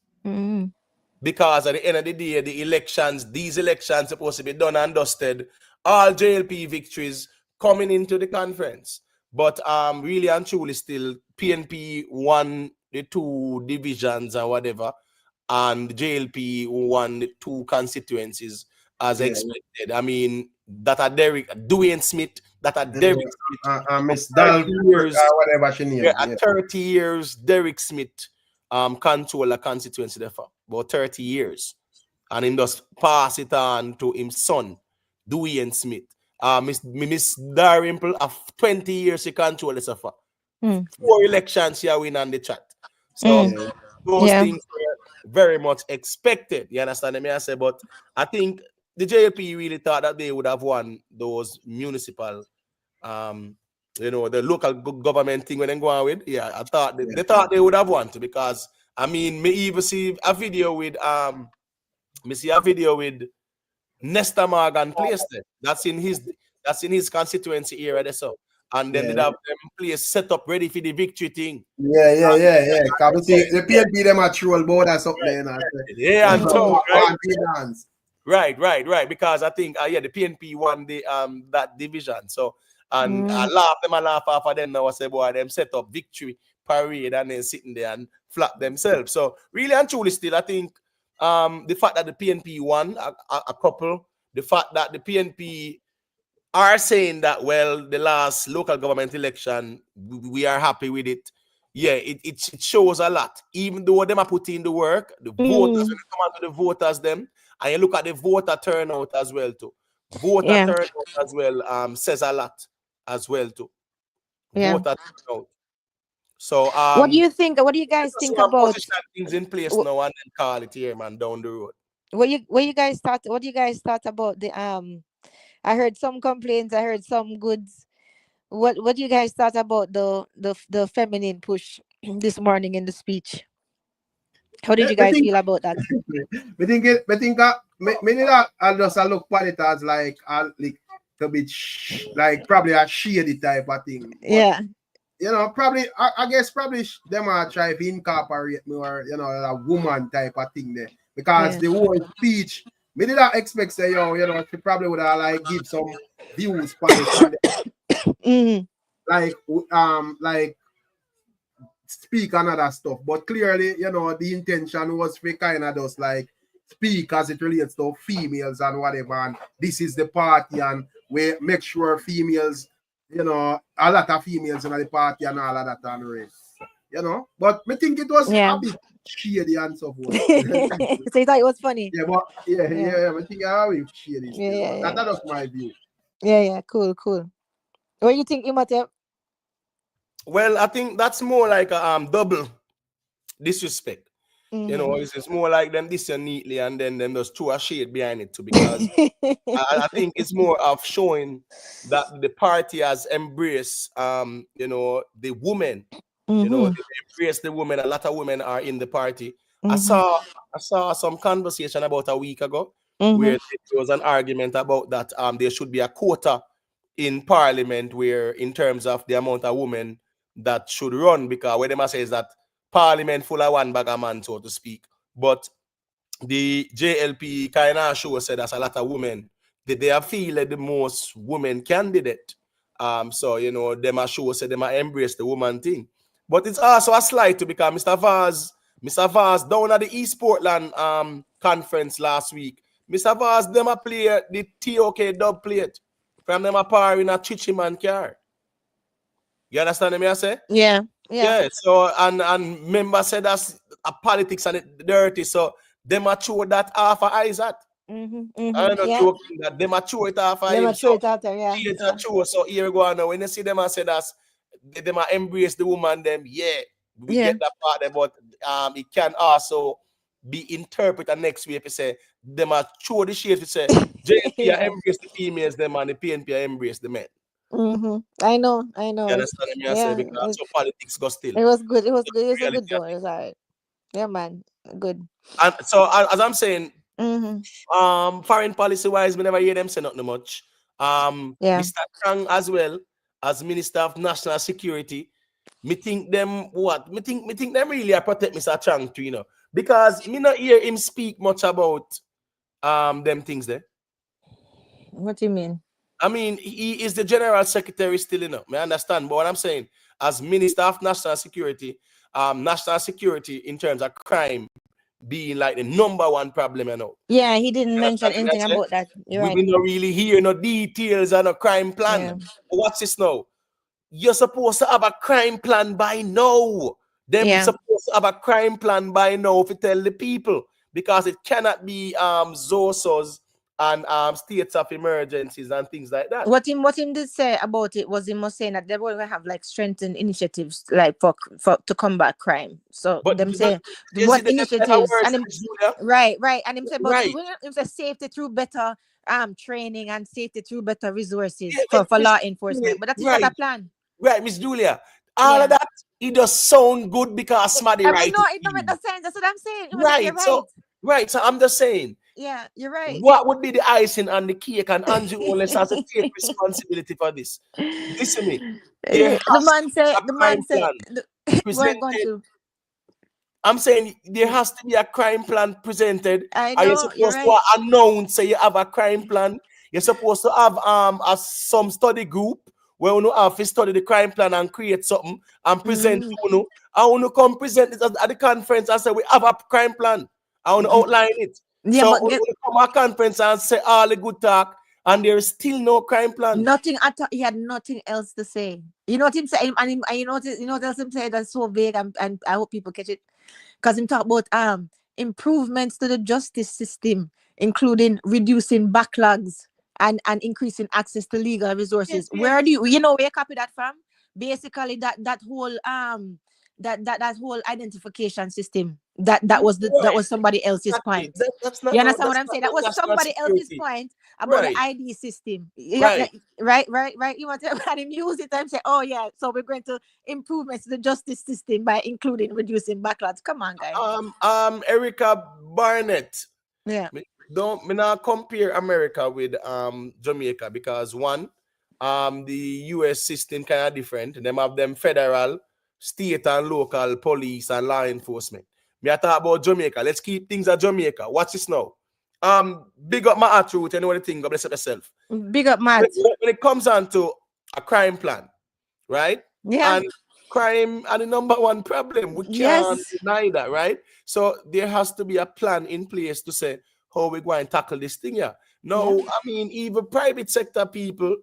Because at the end of the day, these elections supposed to be done and dusted. All JLP victories coming into the conference. But really and truly still, PNP won the 2 divisions or whatever, and JLP won the 2 constituencies as expected. I mean, that are Dwayne Smith, Derek Smith, Miss Dal whatever she named. At 30 years, Derek Smith control a constituency there for about 30 years. And he just pass it on to his son, Dwayne Smith. Miss Dalrymple, of 20 years she control this for 4 elections she win on the chat. So those things were very much expected. You understand me? I say, but I think the JLP really thought that they would have won those municipal the local government thing when they go on with. Yeah, I thought they thought they would have won too, because I mean, me even see a video with Nesta Morgan place there. That's in his constituency area there, so. And then they have them place set up ready for the victory thing. Yeah. The PNP them a troll board or something. Yeah, and so right. Because I think the PNP won the that division. So and I laugh off of them now. I say, boy, them set up victory parade and then sitting there and flap themselves. So really and truly still, I think the fact that the PNP won a couple, the fact that the PNP are saying that, well, the last local government election, we are happy with it. Yeah, it shows a lot. Even though them are putting in the work, the voters, when you come out to the voters them, and you look at the voter turnout as well too. Turnout as well says a lot as well too. Voter turnout. So what do you think? What do you guys think about things in place now and then call it here, man, down the road? What do you guys thought about the I heard some complaints, I heard some goods. What do you guys thought about the feminine push this morning in the speech? How did you guys feel about that? I think I just look at it as like a bit like probably a shady type of thing. But, you know, probably I guess them are trying to incorporate more, you know, a woman type of thing there. Because the whole speech, me did not expect say, you know, she probably would have like give some views for it. Like speak and other stuff. But clearly, you know, the intention was for kind of just like speak as it relates to females and whatever. And this is the party, and we make sure females, you know, a lot of females in the party and all of that and race. You know, but I think it was a bit shady and so forth. So you thought it was funny? Yeah, but I think I will shady. That was my view. Yeah, cool. What do you think, Imhotep? Well, I think that's more like a double disrespect. You know, it's more like them this year neatly and then them just throw a shade behind it too, because I think it's more of showing that the party has embraced, you know, the woman. You know, they embrace the women. A lot of women are in the party. I saw some conversation about a week ago where there was an argument about that there should be a quota in parliament where in terms of the amount of women that should run, because what they must say is that parliament full of one bag of man, so to speak. But the JLP kind of show said that's a lot of women that they feel like the most women candidate. So you know, them a show said them a embrace the woman thing. But it's also a slight to because Mr. Vaz down at the East Portland conference last week. Mr. Vaz them a play the TOK dub plate from them a par in a Chichiman car. You understand me I say? Yeah. So and member said that's a politics and it dirty. So them a throw that half of Isaac. I'm not joking that them a throw it half of him. So so here we go now. When you see them and say that's them a embrace the woman, them we get that part there, but it can also be interpreted next week if you say them a throw the shade to say JP embrace the females, them and the PNP embrace the men. I know. You understand me? I say because so politics go still. It was good. It was good. It was a good one. It was all right. Yeah, man. Good. And so as I'm saying, foreign policy wise, we never hear them say nothing much. Mr. Chang as well as Minister of National Security, me think them what? Me think them really are protect Mr. Chang too, you know. Because me not hear him speak much about them things there. What do you mean? I mean, he is the General Secretary still, you know. I understand, but what I'm saying, as Minister of National Security in terms of crime being like the number one problem, you know. Yeah, he didn't mention anything about that. You're right. We don't really hear no details on a crime plan. Yeah. But what's this now? You're supposed to have a crime plan by now. Them supposed to have a crime plan by now to tell the people, because it cannot be ZOSOs and states of emergencies and things like that. What him did say about it was him was saying that they were going to have like strengthened initiatives like for to combat crime. So but them say what initiatives and him, right and him say but if the safety through better training and safety through better resources for law enforcement. But that is not a plan. Right, Miss Julia. All of that it does sound good because somebody right. No, it don't make no sense. That's what I'm saying. So I'm just saying. Yeah, you're right. What would be the icing on the cake, and Andrew Wallace has to take responsibility for this? Listen to me. The man said we're going to. I'm saying there has to be a crime plan presented. I know, Are you supposed to announce say you have a crime plan? You're supposed to have some study group where you have to study the crime plan and create something and present to you. I want to come present it at the conference and say we have a crime plan. I want to outline it. Yeah, so we come to a conference and say all the good talk, and there is still no crime plan. Nothing at all. He had nothing else to say. You know what him say? And you know what else him say that's so vague, and I hope people catch it. Because him talk about improvements to the justice system, including reducing backlogs and increasing access to legal resources. Yes. Where do you know where you copy that from? Basically that whole that whole identification system that was somebody else's point. That's not, you understand what I'm saying? That was somebody else's point about the ID system. Right. You want to let him use it and say, oh yeah, so we're going to improvements to the justice system by including reducing backlogs. Come on, guys. Erica Barnett. Yeah. Me not compare America with Jamaica, because one, the US system kind of different. Them have them federal, state and local police and law enforcement. Me I talk about Jamaica. Let's keep things at Jamaica. Watch this now. Big up my truth. You know what I think? God bless yourself. Big up Matt. When it comes on to a crime plan, right? Yeah. And crime are the number one problem. We can't deny that, right? So there has to be a plan in place to say how we go and tackle this thing here. No, I mean, even private sector people,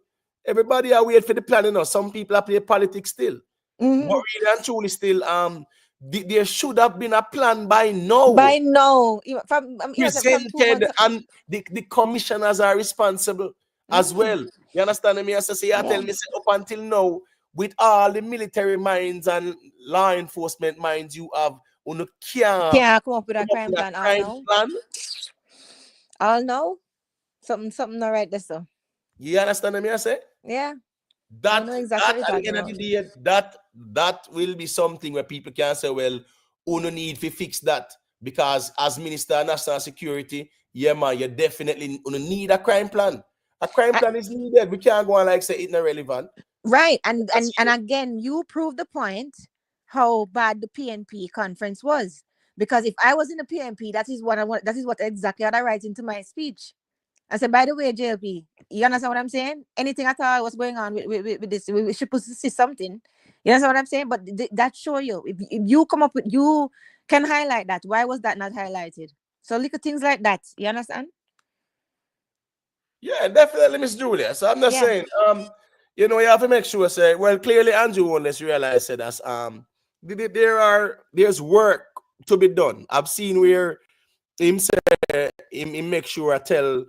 everybody are waiting for the plan. You know, some people are playing politics still. But really and truly still, there should have been a plan by now. By now. Presented, and the commissioners are responsible as well. You understand me? As I say, tell me, up until now, with all the military minds and law enforcement minds you have uno can't come up with a crime plan. All know something not right there, so. You understand what I say? Yeah. That know exactly at the end of the day, that will be something where people can say, well, uno need to fix that, because as Minister of National Security, yeah man, you definitely uno need a crime plan. A crime plan is needed. We can't go on like say it's not relevant. Right. And again, you prove the point how bad the PNP conference was. Because if I was in the PNP, that is what I want. That is what exactly what I write into my speech. I said, by the way, JLP, you understand what I'm saying? Anything at all what's going on with this, we should see something. You understand what I'm saying? But that show you. If you come up with, you can highlight that. Why was that not highlighted? So look at things like that. You understand? Yeah, definitely, Miss Julia. So I'm not saying, you know, you have to make sure, say, well, clearly Andrew won't let's realize that there's work to be done. I've seen where him say him make sure I tell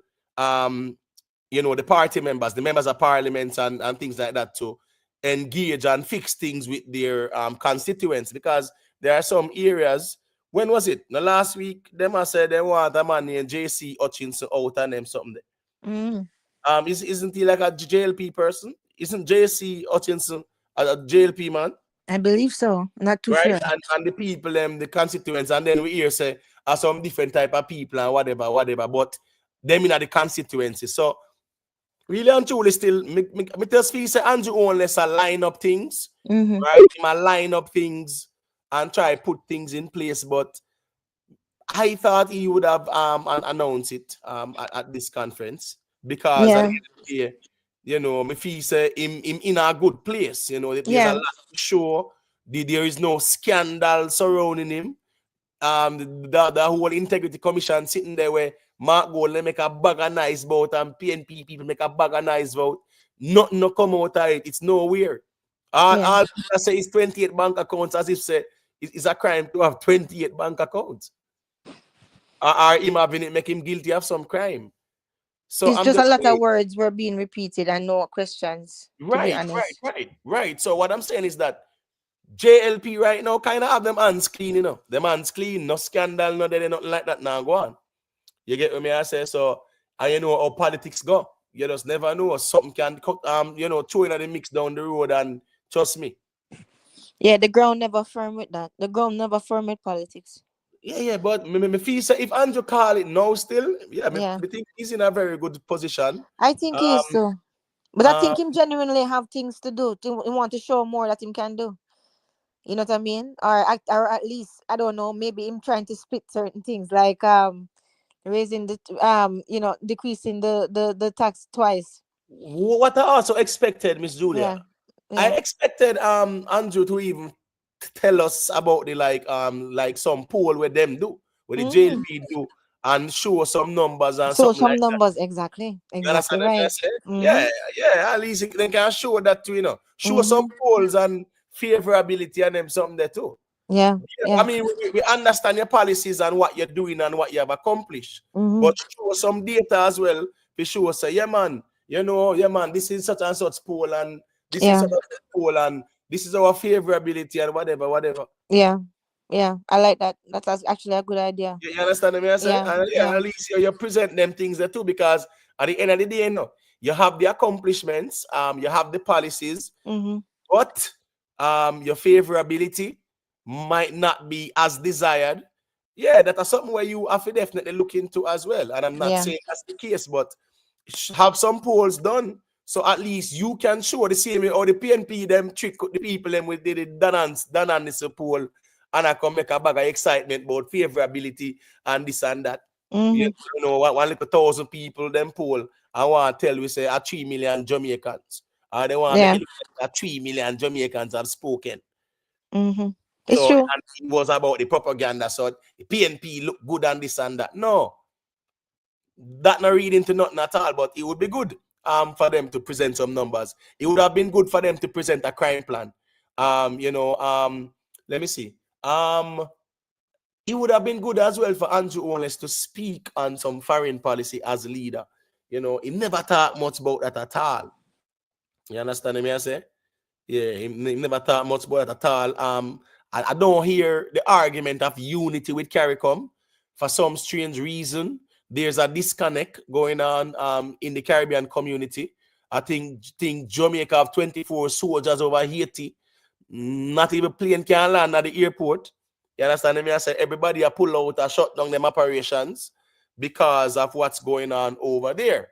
you know, the party members, the members of parliament and things like that to engage and fix things with their constituents, because there are some areas. When was it? The last week, them I said they want a man named JC Hutchinson out and them something there. Isn't he like a JLP person? Isn't JC Hutchinson a JLP man? I believe so. Not too sure. And the people, the constituents, and then we hear say are some different type of people and whatever, but them in the constituency. So really and truly still, me just feel say Andrew only line up things, right? He might line up things and try put things in place, but I thought he would have announced it at this conference, because at the end of the day, you know, me feel say him in a good place. You know, there's a lot to show. There is no scandal surrounding him. The whole integrity commission sitting there where Mark Gold make a bag of nice vote and PNP people make a bag of nice vote. Nothing no come out of it. It's nowhere. All I say is 28 bank accounts, as if say it's a crime to have 28 bank accounts. Or him having it make him guilty of some crime. So it's just a lot of words were being repeated and no questions. Right. So what I'm saying is that JLP right now kind of have them hands clean, you know. Them hands clean, no scandal, no nothing like that now go on. You get what me I say? So, and you know how politics go. You just never know. Something can you know, throw in the mix down the road, and trust me. Yeah, the ground never firm with that. The ground never firm with politics. Yeah, but me feel say if Andrew call it now still, me think he's in a very good position. I think he is too. But I think him genuinely have things to do. He want to show more that him can do. You know what I mean? Or at least, I don't know, maybe him trying to split certain things, like raising the you know, decreasing the tax twice. What I also expected, Miss Julia. I expected Andrew to even tell us about the like some poll where them do, where the JLP do, and show some numbers and so something some like numbers that. Exactly right. Yeah, at least they can show that too, you know, show some polls and favorability and them something there too. Yeah. I mean, we understand your policies and what you're doing and what you have accomplished, but show some data as well to show say, yeah man, you know, yeah man, this is such and such poll, and this is such and such poll, and this is our favorability and whatever. Yeah, I like that. That's actually a good idea. You understand what I say? At least you present them things there too, because at the end of the day, you know, you have the accomplishments, you have the policies, but your favorability might not be as desired. Yeah, that is something where you have to definitely look into as well. And I'm not saying that's the case, but have some polls done, so at least you can show the same way or the PNP them trick the people them with the done on this poll, and I can make a bag of excitement about favorability and this and that. You know, one little 1,000 people them poll, I want to tell you say 3 million Jamaicans. And they want to make 3 million Jamaicans have spoken. It's so true. And it was about the propaganda. So the PNP look good and this and that. No, that not reading to nothing at all. But it would be good for them to present some numbers. It would have been good for them to present a crime plan. You know, let me see. It would have been good as well for Andrew Owens to speak on some foreign policy as leader. You know, he never talked much about that at all. You understand me I say? Yeah, he never talked much about it at all. I don't hear the argument of unity with CARICOM. For some strange reason, there's a disconnect going on in the Caribbean community. I think Jamaica have 24 soldiers over Haiti. Not even plane can land at the airport. You understand me? I say everybody are pull out and shut down them operations because of what's going on over there,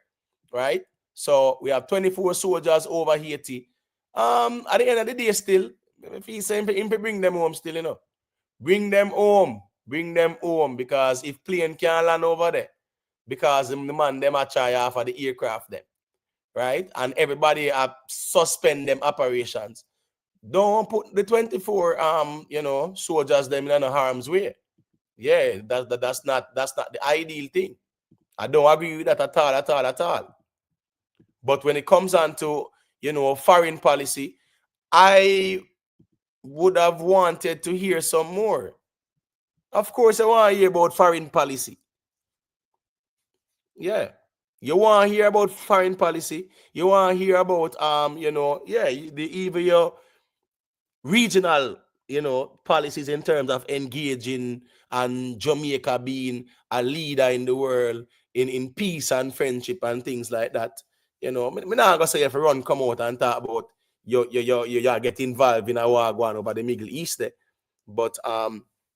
right? So we have 24 soldiers over Haiti. At the end of the day, still, if he say him bring them home, still, you know, bring them home, because if plane can't land over there, because the man them are try off of the aircraft them, right? And everybody suspend them operations. Don't put the 24 you know, soldiers them in harm's way. Yeah, that's not the ideal thing. I don't agree with that at all. But when it comes on to, you know, foreign policy, I would have wanted to hear some more. Of course, I want to hear about foreign policy. Yeah. You want to hear about foreign policy. You want to hear about, you know, yeah, even your regional, you know, policies in terms of engaging and Jamaica being a leader in the world in peace and friendship and things like that. You know, I'm not gonna say if everyone come out and talk about you get involved in a war going over the Middle East there. But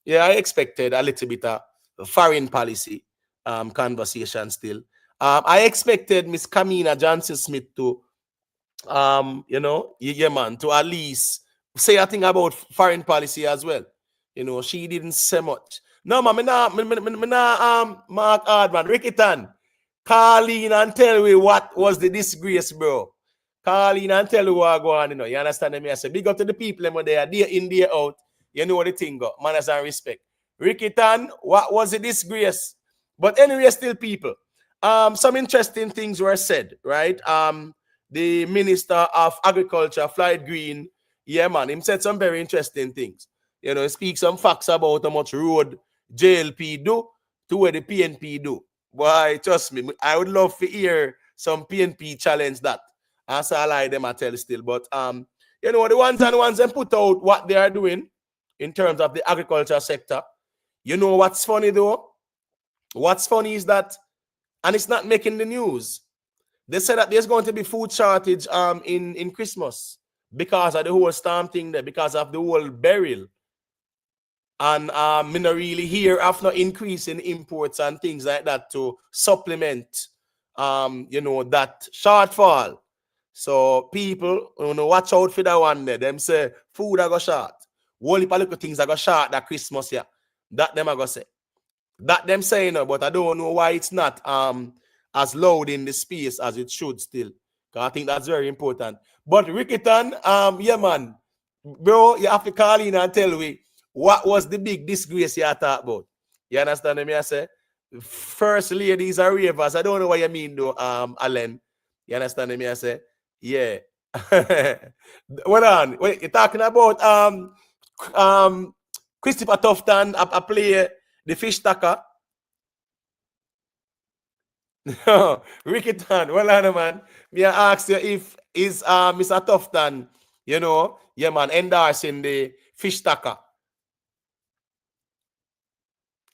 yeah, I expected a little bit of foreign policy conversation still. I expected Miss Kamina Johnson Smith to you know, yeah, man, to at least say a thing about foreign policy as well. You know, she didn't say much. No, man, me Mark Hardman, Ricky Tan, call in and tell me what was the disgrace, bro. Call in and tell me what go on, you know. You understand me? I say, big up to the people them there, day in, day out. You know what the thing go, manners and respect. Ricky Tan, what was the disgrace? But anyway, still people. Some interesting things were said, right? The Minister of Agriculture, Floyd Green, yeah, man, him said some very interesting things. You know, he speaks some facts about how much road JLP do to where the PNP do. Boy, trust me, I would love to hear some PNP challenge that. That's all I them I tell still. But you know, the ones them put out what they are doing in terms of the agriculture sector. You know what's funny though? What's funny is that, and it's not making the news. They said that there's going to be food shortage in Christmas because of the whole storm thing there, because of the whole burial. And me not really hear of no increase in imports and things like that to supplement you know, that shortfall. So people, you know, watch out for that one there. Them say food I go short. Whole heap of little things I go short that Christmas, yeah. That them I go say. That them saying, but I don't know why it's not as loud in the space as it should still. Because I think that's very important. But Rickerton, yeah, man, bro, you have to call in and tell me what was the big disgrace you talk about. You understand me? I say, first ladies are ravers. I don't know what you mean, though, Alan. You understand me? I say, yeah. Hold on. Wait, you're talking about Christopher Tufton, a player. The fish tacker. Ricky Tan, well, man. Me I ask you if is Mr. Tufton, you know, yeah, man, endorsing the fish tacker.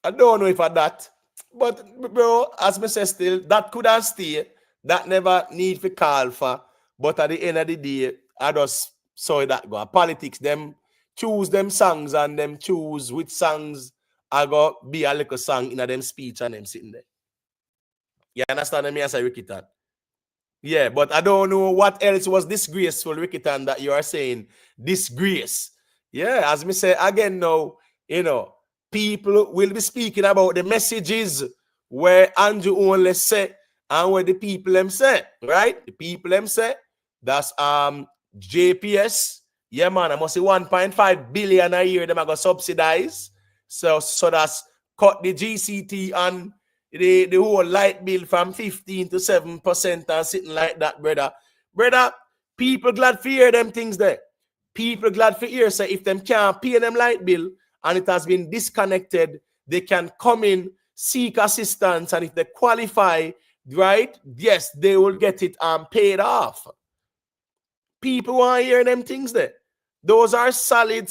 I don't know if I that, but bro, as me say still, that could have stayed. That never need to call for. But at the end of the day, I just saw that go. Politics, them choose them songs and them choose which songs I go be a little song in them speech and them sitting there. You understand me as a Ricky Tan? Yeah, but I don't know what else was disgraceful, Ricky Tan, that you are saying. Disgrace. Yeah, as me say again now, you know, people will be speaking about the messages where Andrew only say and where the people them say, right? The people them say, that's JPS. Yeah, man, I must say 1.5 billion a year them are gonna subsidize. So that's cut the GCT and the whole light bill from 15 to 7% and sitting like that, brother. Brother, people glad for hear them things there. People glad for hear say if them can't pay them light bill and it has been disconnected, they can come in, seek assistance, and if they qualify, right, yes, they will get it paid off. People want to hear them things there. Those are solid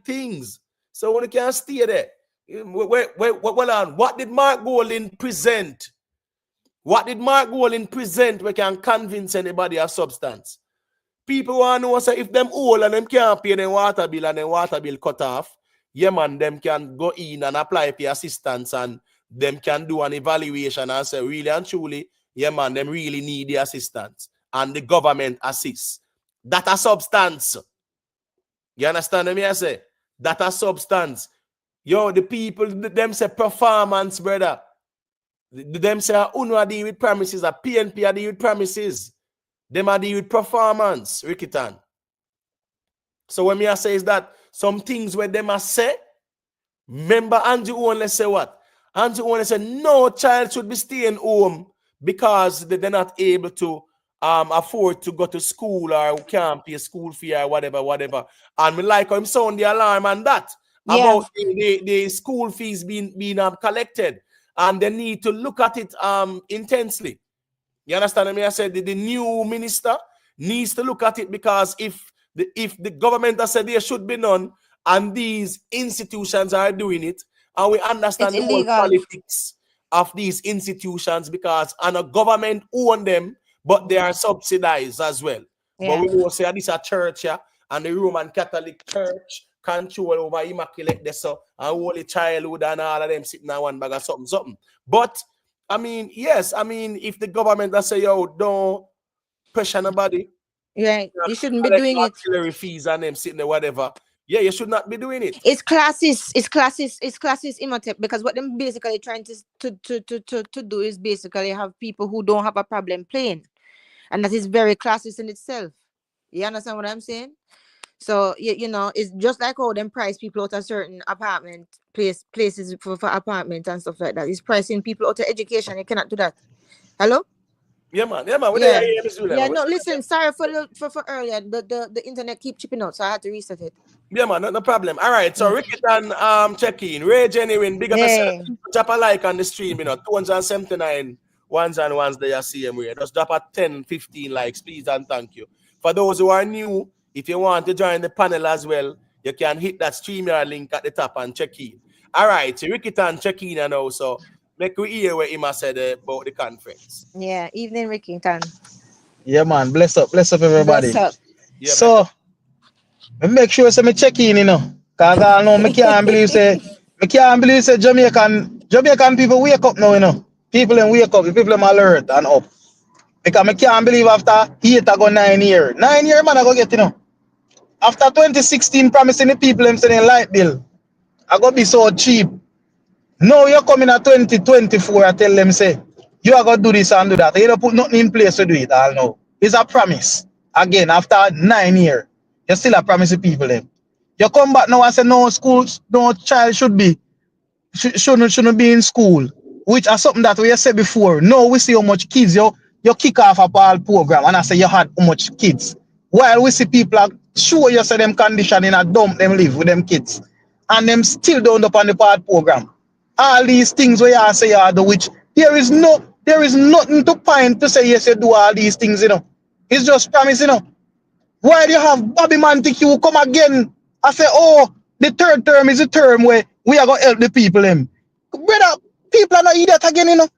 things. So when you can't stay there, well on, what did Mark Golding present? What did Mark Golding present we can convince anybody of substance? People want to know, say, if them old and them can't pay their water bill and their water bill cut off, yeah man, them can go in and apply for assistance and them can do an evaluation and say, really and truly, yeah man, them really need the assistance. And the government assists. That a substance. You understand me? I say? That a substance. Yo, the people, them say performance, brother. Them say, UNO are deal with promises, a PNP are deal with promises. Them are deal with performance, Rickitan. So when me I say is that some things where them are say, remember Andrew only say what? Andrew only say no child should be staying home because they're not able to afford to go to school or can't pay school fee or whatever. And me like how him sound the alarm and that about the school fees being collected. And they need to look at it intensely. You understand me? I said the new minister needs to look at it because if the government has said there should be none and these institutions are doing it, and we understand It's the whole illegal. politics of these institutions because and a government own them, but they are subsidized as well. Yeah. But we will say this a church, yeah, and the Roman Catholic Church control over Immaculate Deso and Holy Childhood and all of them sitting on one bag of something. But I mean, yes, I mean, if the government does say, yo, don't pressure nobody. Right. You shouldn't be doing it. Auxiliary fees and them sitting there, whatever. Yeah, you should not be doing it. It's classes imhotep because what them basically trying to do is basically have people who don't have a problem playing. And that is very classist in itself. You understand what I'm saying? So you know, it's just like how them price people out of certain apartment places for apartment and stuff like that. It's pricing people out of education. You cannot do that. Hello? Yeah, man. Yeah, man. Yeah, no, listen, sorry for earlier. The internet keep chipping out, so I had to reset it. Yeah, man, no problem. All right, so Rickitan check in. Ray Genuine, big up yourself. Drop a like on the stream, you know, 279 ones and ones they are seeing here. Just drop a 10, 15 likes, please, and thank you. For those who are new, if you want to join the panel as well, you can hit that StreamYard link at the top and check in. All right, so Rickitan check in and also make we hear what Ima said about the conference. Yeah, evening, Rickitan. Yeah, man, bless up everybody. Bless up. Yeah, so make sure me check in, you know, cause I know me can't believe say Jamaican people wake up now, you know. People them wake up, the people them alert and up. Because I can't believe after 8 I go 9 years. 9 years, man, I go get, you know. After 2016 promising the people them saying light bill, I go be so cheap. Now you're coming at 2024, I tell them say, you are gonna do this and do that. You don't put nothing in place to do it, I'll know. It's a promise. Again, after 9 years, you still a promise to people them. You come back now and say no schools, no child shouldn't be in school. Which is something that we said before. No, we see how much kids you kick off a ball program and I say you had how much kids. While we see people sure you say them condition in a dump them live with them kids. And them still don't up on the part program. All these things where you say you do, which there is nothing to point to say yes you do all these things, you know. It's just promise, you know. Why do you have Bobby Montague come again? I say, oh, the third term is the term where we are gonna help the people them. Brother, people are not idiot again, you know.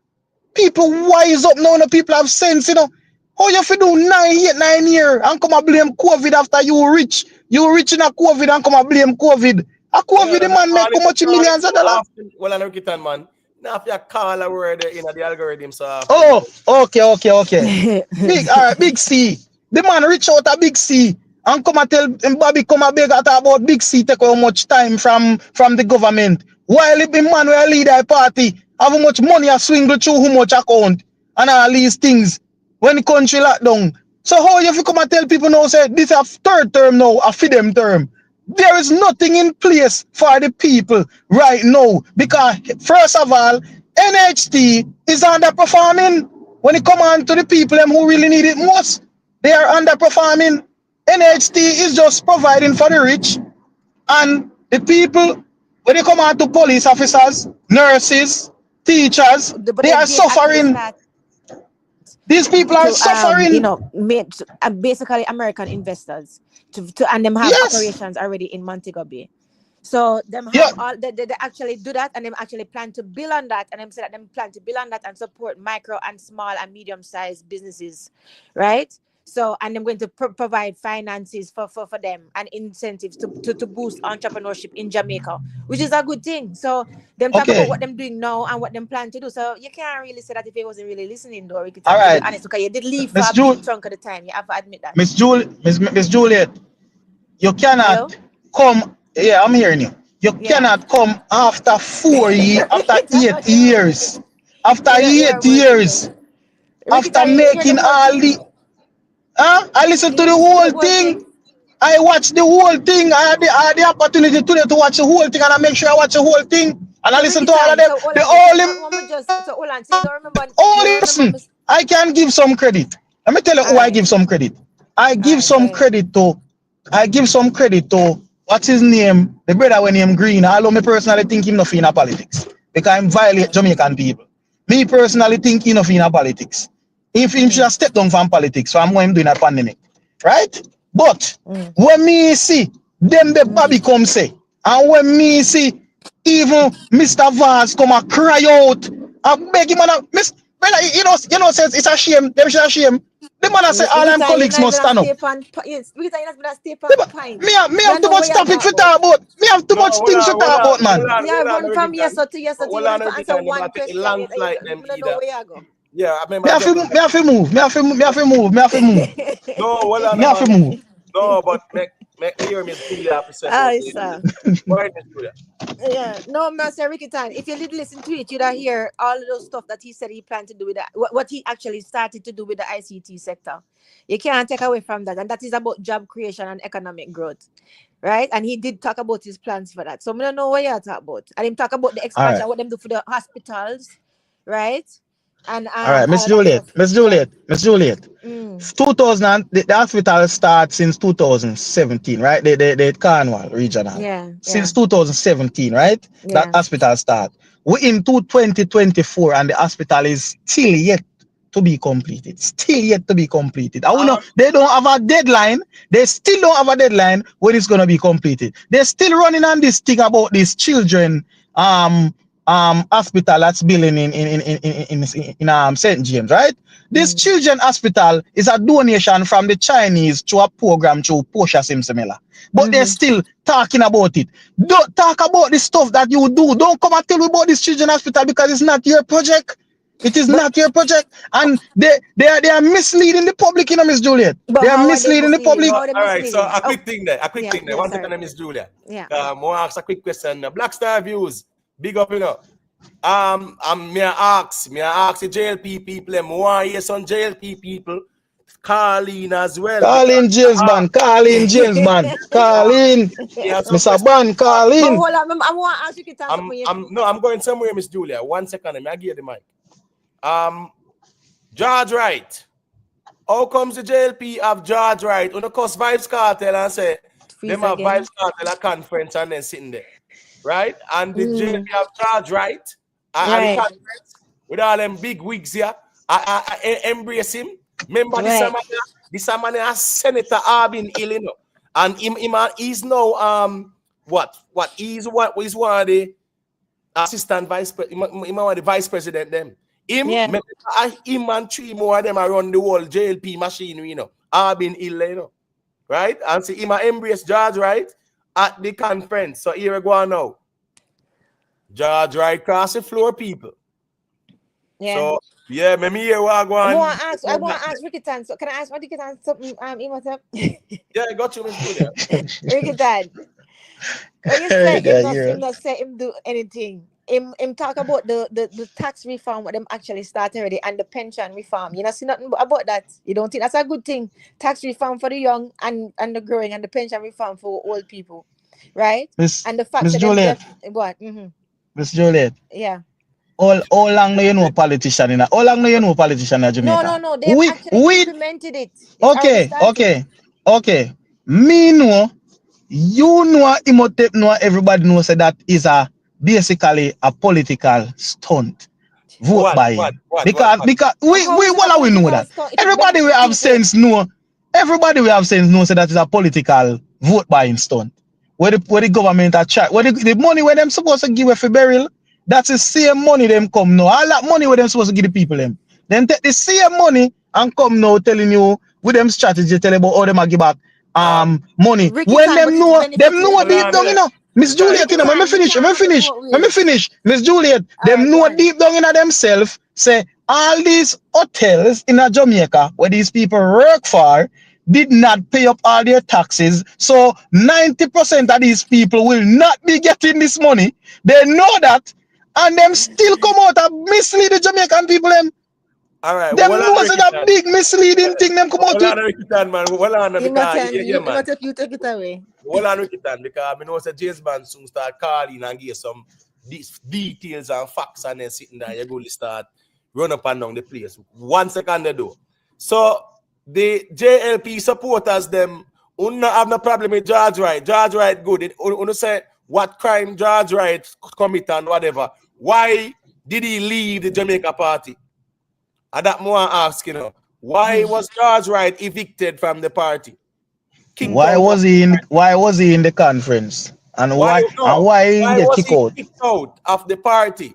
People wise up now, people have sense, you know. How you fi do 9 years and come and blame COVID after you rich? You rich in a COVID and come and blame COVID. A COVID the man make how much millions of dollars? Well, I know Rickitan, man. Now if you call a word in the algorithm, so oh, okay. Big C. The man reach out a Big C and come and tell him Bobby come and beg about Big C take how much time from the government. While the man will lead a party, have how much money a swingle through how much account and all these things when the country locked down. So how you come and tell people now say this is a third term now, a freedom term? There is nothing in place for the people right now because first of all, NHT is underperforming when it comes on to the people who really need it most. They are underperforming. NHT is just providing for the rich and the people. When they come on to police officers, nurses, teachers, they are suffering. These people are suffering. You know, basically American investors and them have operations already in Montego Bay. So them Yeah. have all they actually do that, and them actually plan to build on that, and them say that them plan to build on that and support micro and small and medium sized businesses, right? So, and I'm going to provide finances for them and incentives to boost entrepreneurship in Jamaica, which is a good thing. So them talk about Okay. what them doing now and what them plan to do. So you can't really say that if he wasn't really listening, though, Ricky, All to be right. honest, because you did leave for Miss a big Jul chunk of the time. You have to admit that. Miss Juliet, you Hello? cannot come. Yeah, I'm hearing you. You Yeah. cannot come after 4 years, after Ricky, 8 years, after you're 8 merciless. years, Ricky, after you hear the making whole all thing? the. I listen to You the listen to whole the whole thing. thing? I watched the whole thing. I had the opportunity today to watch the whole thing, and I make sure I watch the whole thing. And I listen Ricky to all of time. them. So hold The on there. So only hold on. So you don't remember? You don't remember? listen, I can give some credit. Let me tell you All who I right. give some credit. I All give right. Go some ahead. credit to. I give some credit to what's his name, the brother when him Green. Although me personally think him not in politics because I'm violate Jamaican people. Me personally think he not in politics. If him should have stepped down from politics, so I'm going doing a pandemic, right? But when me see them the Bobby come say, and when me see even Mr. Vance come and cry out, I beg him and Miss brother, says it's a shame, them should shame. The man say all Ricky them time, you're colleagues not even must a stand up. stay on. Yes, Ricky time, you're not even a stay on point. Me You have too know what much you're topic talking for talk about. about. Me have too No, much things to talk about, man. Yeah, run every from yes time. to yes to Hold you on, have to every answer time. Them one have to question. long You flight them don't know either. where you go. Yeah, I Me remember have to jump. me have to move. Me have to move. Me have to move. No, hold on, Me have to man. move. No, but make me hear Miss Julia have to say about Ah, this. sir. Go ahead, Miss Julia. Yeah, no, Master Ricky Tan. If you did listen to it, you'd hear all of those stuff that he said he planned to do with that. What he actually started to do with the ICT sector. You can't take away from that, and that is about job creation and economic growth, right? And he did talk about his plans for that. So I don't know what you're talking about. And him talk about the All right. expansion, what them do for the hospitals, right? And All right, all Miss of that Juliet. stuff. Miss Yeah. Juliet. Miss Juliet. 2000 the hospital started since 2017, right? The Cornwall regional. Yeah. Since 2017, right? That Yeah. hospital start. We into 2024 and the hospital is still yet to be completed. Still yet to be completed. I know they don't have a deadline. They still don't have a deadline when it's gonna be completed. They're still running on this thing about these children hospital that's building in St. James, right? This children hospital is a donation from the Chinese to a program through Portia Simsimela. But they're still talking about it. Don't talk about the stuff that you do. Don't come and tell me about this children hospital because it's not your project. It is not your project. And they are misleading the public, you know, Miss Juliet. But They are how are they misleading the misleading? public. How are they All right, so misleading? a quick thing there. A quick thing there. Yeah, One sorry. second, Miss Julia. Yeah. We'll ask a quick question. Black Star Views. Big up, you know. Me ask the JLP people, them want hear some JLP people calling as well. Calling James Bond, calling James Bond, calling Mr. Bond, But calling. hold on, I want to ask you something. I'm going somewhere, Miss Julia. 1 second, I give you the mic. George Wright. How comes the JLP have George Wright on the cost Vibes Cartel and say them have Vibes Cartel a conference and then sitting there, right? And the JLP have George Wright at the conference with all them big wigs here. I embrace him. Remember this man is Senator Arbin Illinois, and he's now he's one of the assistant vice president. One of the vice president them. Him and three more of them around the world JLP machinery, you know, Arbin Illinois, you know, right? And see him embrace George Wright at the conference. So here we go now. George Wright cross the floor, people. Yeah. So yeah, me hear what I go on. I want to ask Ricky Tan. So can I ask Ricky Tan something? What's up? Yeah, I got you, Miss Julia. Ricky Tan. When you say him not say him do anything. Him talk about the tax reform what them actually started already and the pension reform. You know, see nothing about that. You don't think that's a good thing? Tax reform for the young and the growing and the pension reform for old people, right? And the fact Miss that Juliet. What? Miss Juliet. Yeah. All long do you know politician in All long do you know politician in Jamaica? No. They actually implemented it. Okay. Me know. You know, Imhotep know, everybody knows that is basically a political stunt. Vote buying. Because we know that. Everybody we have sense know. Everybody we have sense knows that is a political vote buying stunt. where the government are chat, where the money where them supposed to give for burial, that's the same money them come now. All that money where them supposed to give the people them. Then take the same money and come now telling you with them strategy, tell about how them a give back money. Ricky When Tan, them but it's know beneficial. deep down, you know. Miss Juliet, Ricky you know, let me Tan, you finish, can't have it both let me ways. finish. Miss Juliet, them Alright, know go on. deep down in themselves, say all these hotels in Jamaica where these people work for did not pay up all their taxes. So 90% of these people will not be getting this money. They know that, and them still come out and mislead the Jamaican people. Them Alright, them well on know Ricky that Tan. big misleading thing them come out Well on with. Ricky Tan, man. Well on because yeah, man. What if you take it away? Well on Ricky Tan because I know say James Bond soon start calling and give some these details and facts and then sitting there, you're going to start run up and down the place. 1 second they do. So the JLP supporters them don't have no problem with George Wright. George Wright good. You say what crime George Wright commit and whatever. Why did he leave the Jamaica party? And that more ask, you know. Why was George Wright evicted from the party? Why was he in the conference? And why he get was kicked he out? kicked out of the party?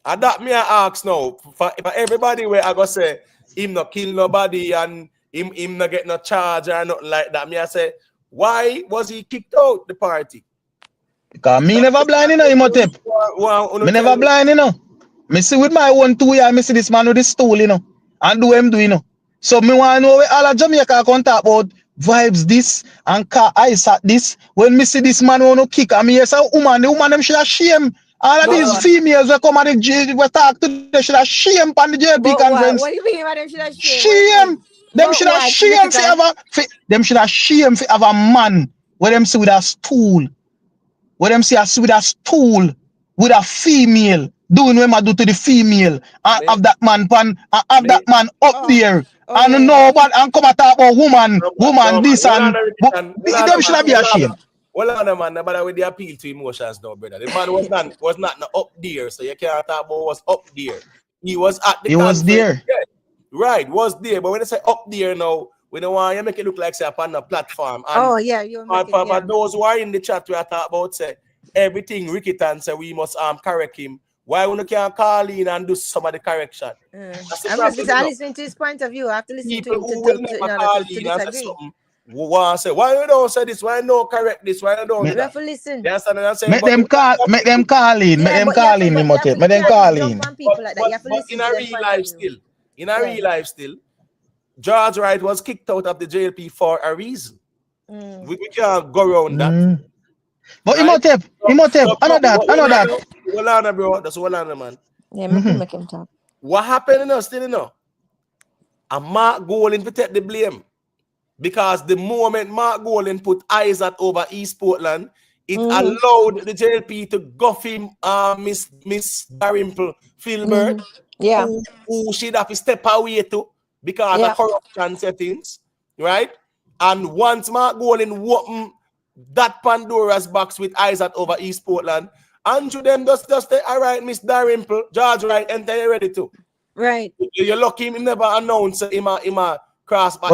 And that me I ask now for everybody where I go say him not kill nobody and him not get no charge or nothing like that. Me I say why was he kicked out the party? Because me never blind, you know, Imhotep. Me never blind, you know. Me see with my own 2 years, me see this man with this stool, you know, and do him do, you know. So me want to know where all of Jamaica can talk about vibes this and car ice at this. When me see this man want to kick, and me yes, a woman, the woman them should have shame. All of these females that come at the jail, we talk to, they should have shame on the JLP But conference. what do you mean by them should have shame? Shame. Them But should have what, shame Ricky for Tan? them should have shame for have a man where them see with a stool. Where them see us with a stool with a female doing what I do to the female and have that man that man up there and no but and come and talk about woman this and them should be ashamed. Well on man, but with the appeal to emotions now, brother. The man was not up there, so you can't talk about was up there. He was at the He was there. Yeah. Right, was there. But when they say up there now, we don't want you make it look like say upon a platform. And You're making it, for those who are in the chat, we are talking about say everything Ricky Tan say we must correct him. Why we can't call in and do some of the correction? I'm listening to his point of view. I have to listen to him to disagree. Say, why you don't say this? Why you don't correct this? Why you don't do You that? have to listen. You understand what I'm saying? Make them call in. Make them call in, Imhotep. Make them call in. But in a real life still, George Wright was kicked out of the JLP for a reason. We can't go around that. But Imhotep, I know that. Hold on, bro. That's hold on, man. Yeah, make him talk. What happened still, you know? And Mark Golding to take the blame. Because the moment Mark Golding put eyes at over East Portland, it allowed the JLP to guff him, Miss Darimple Filbert, who should have to step away to because of corruption settings, right? And once Mark Golding opened that Pandora's box with eyes at over East Portland, Andrew them just say, all right, Miss Darimple, George Wright, enter you ready to. Right. You're lucky him never announced him a cross back.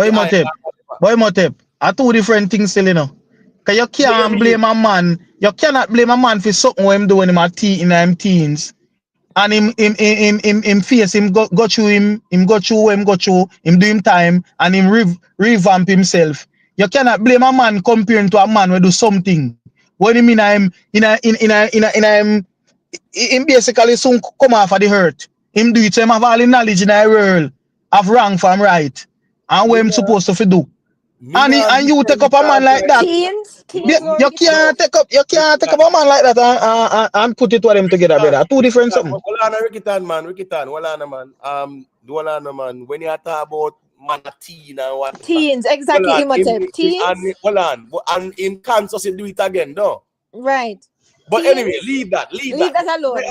Boy Imhotep, are two different things still, you know. Because you can't blame a man, you cannot blame a man for something when him doing him at in him teens. And him face him go through him go through him do him time and him revamp himself. You cannot blame a man comparing to a man who do something. When him him basically soon come off of the hurt. Him do it, so him have all the knowledge in the world of wrong from right. And what him supposed to do. And you take up a man like that. You can't take up a man like that and put it with them together, brother. Two different something. Hold on, Ricky Tan, man. Hold on, man. When you talk about man teen and what teens, exactly, teens. And in Kansas you do it again, no? Right. But teens. Anyway, leave that alone.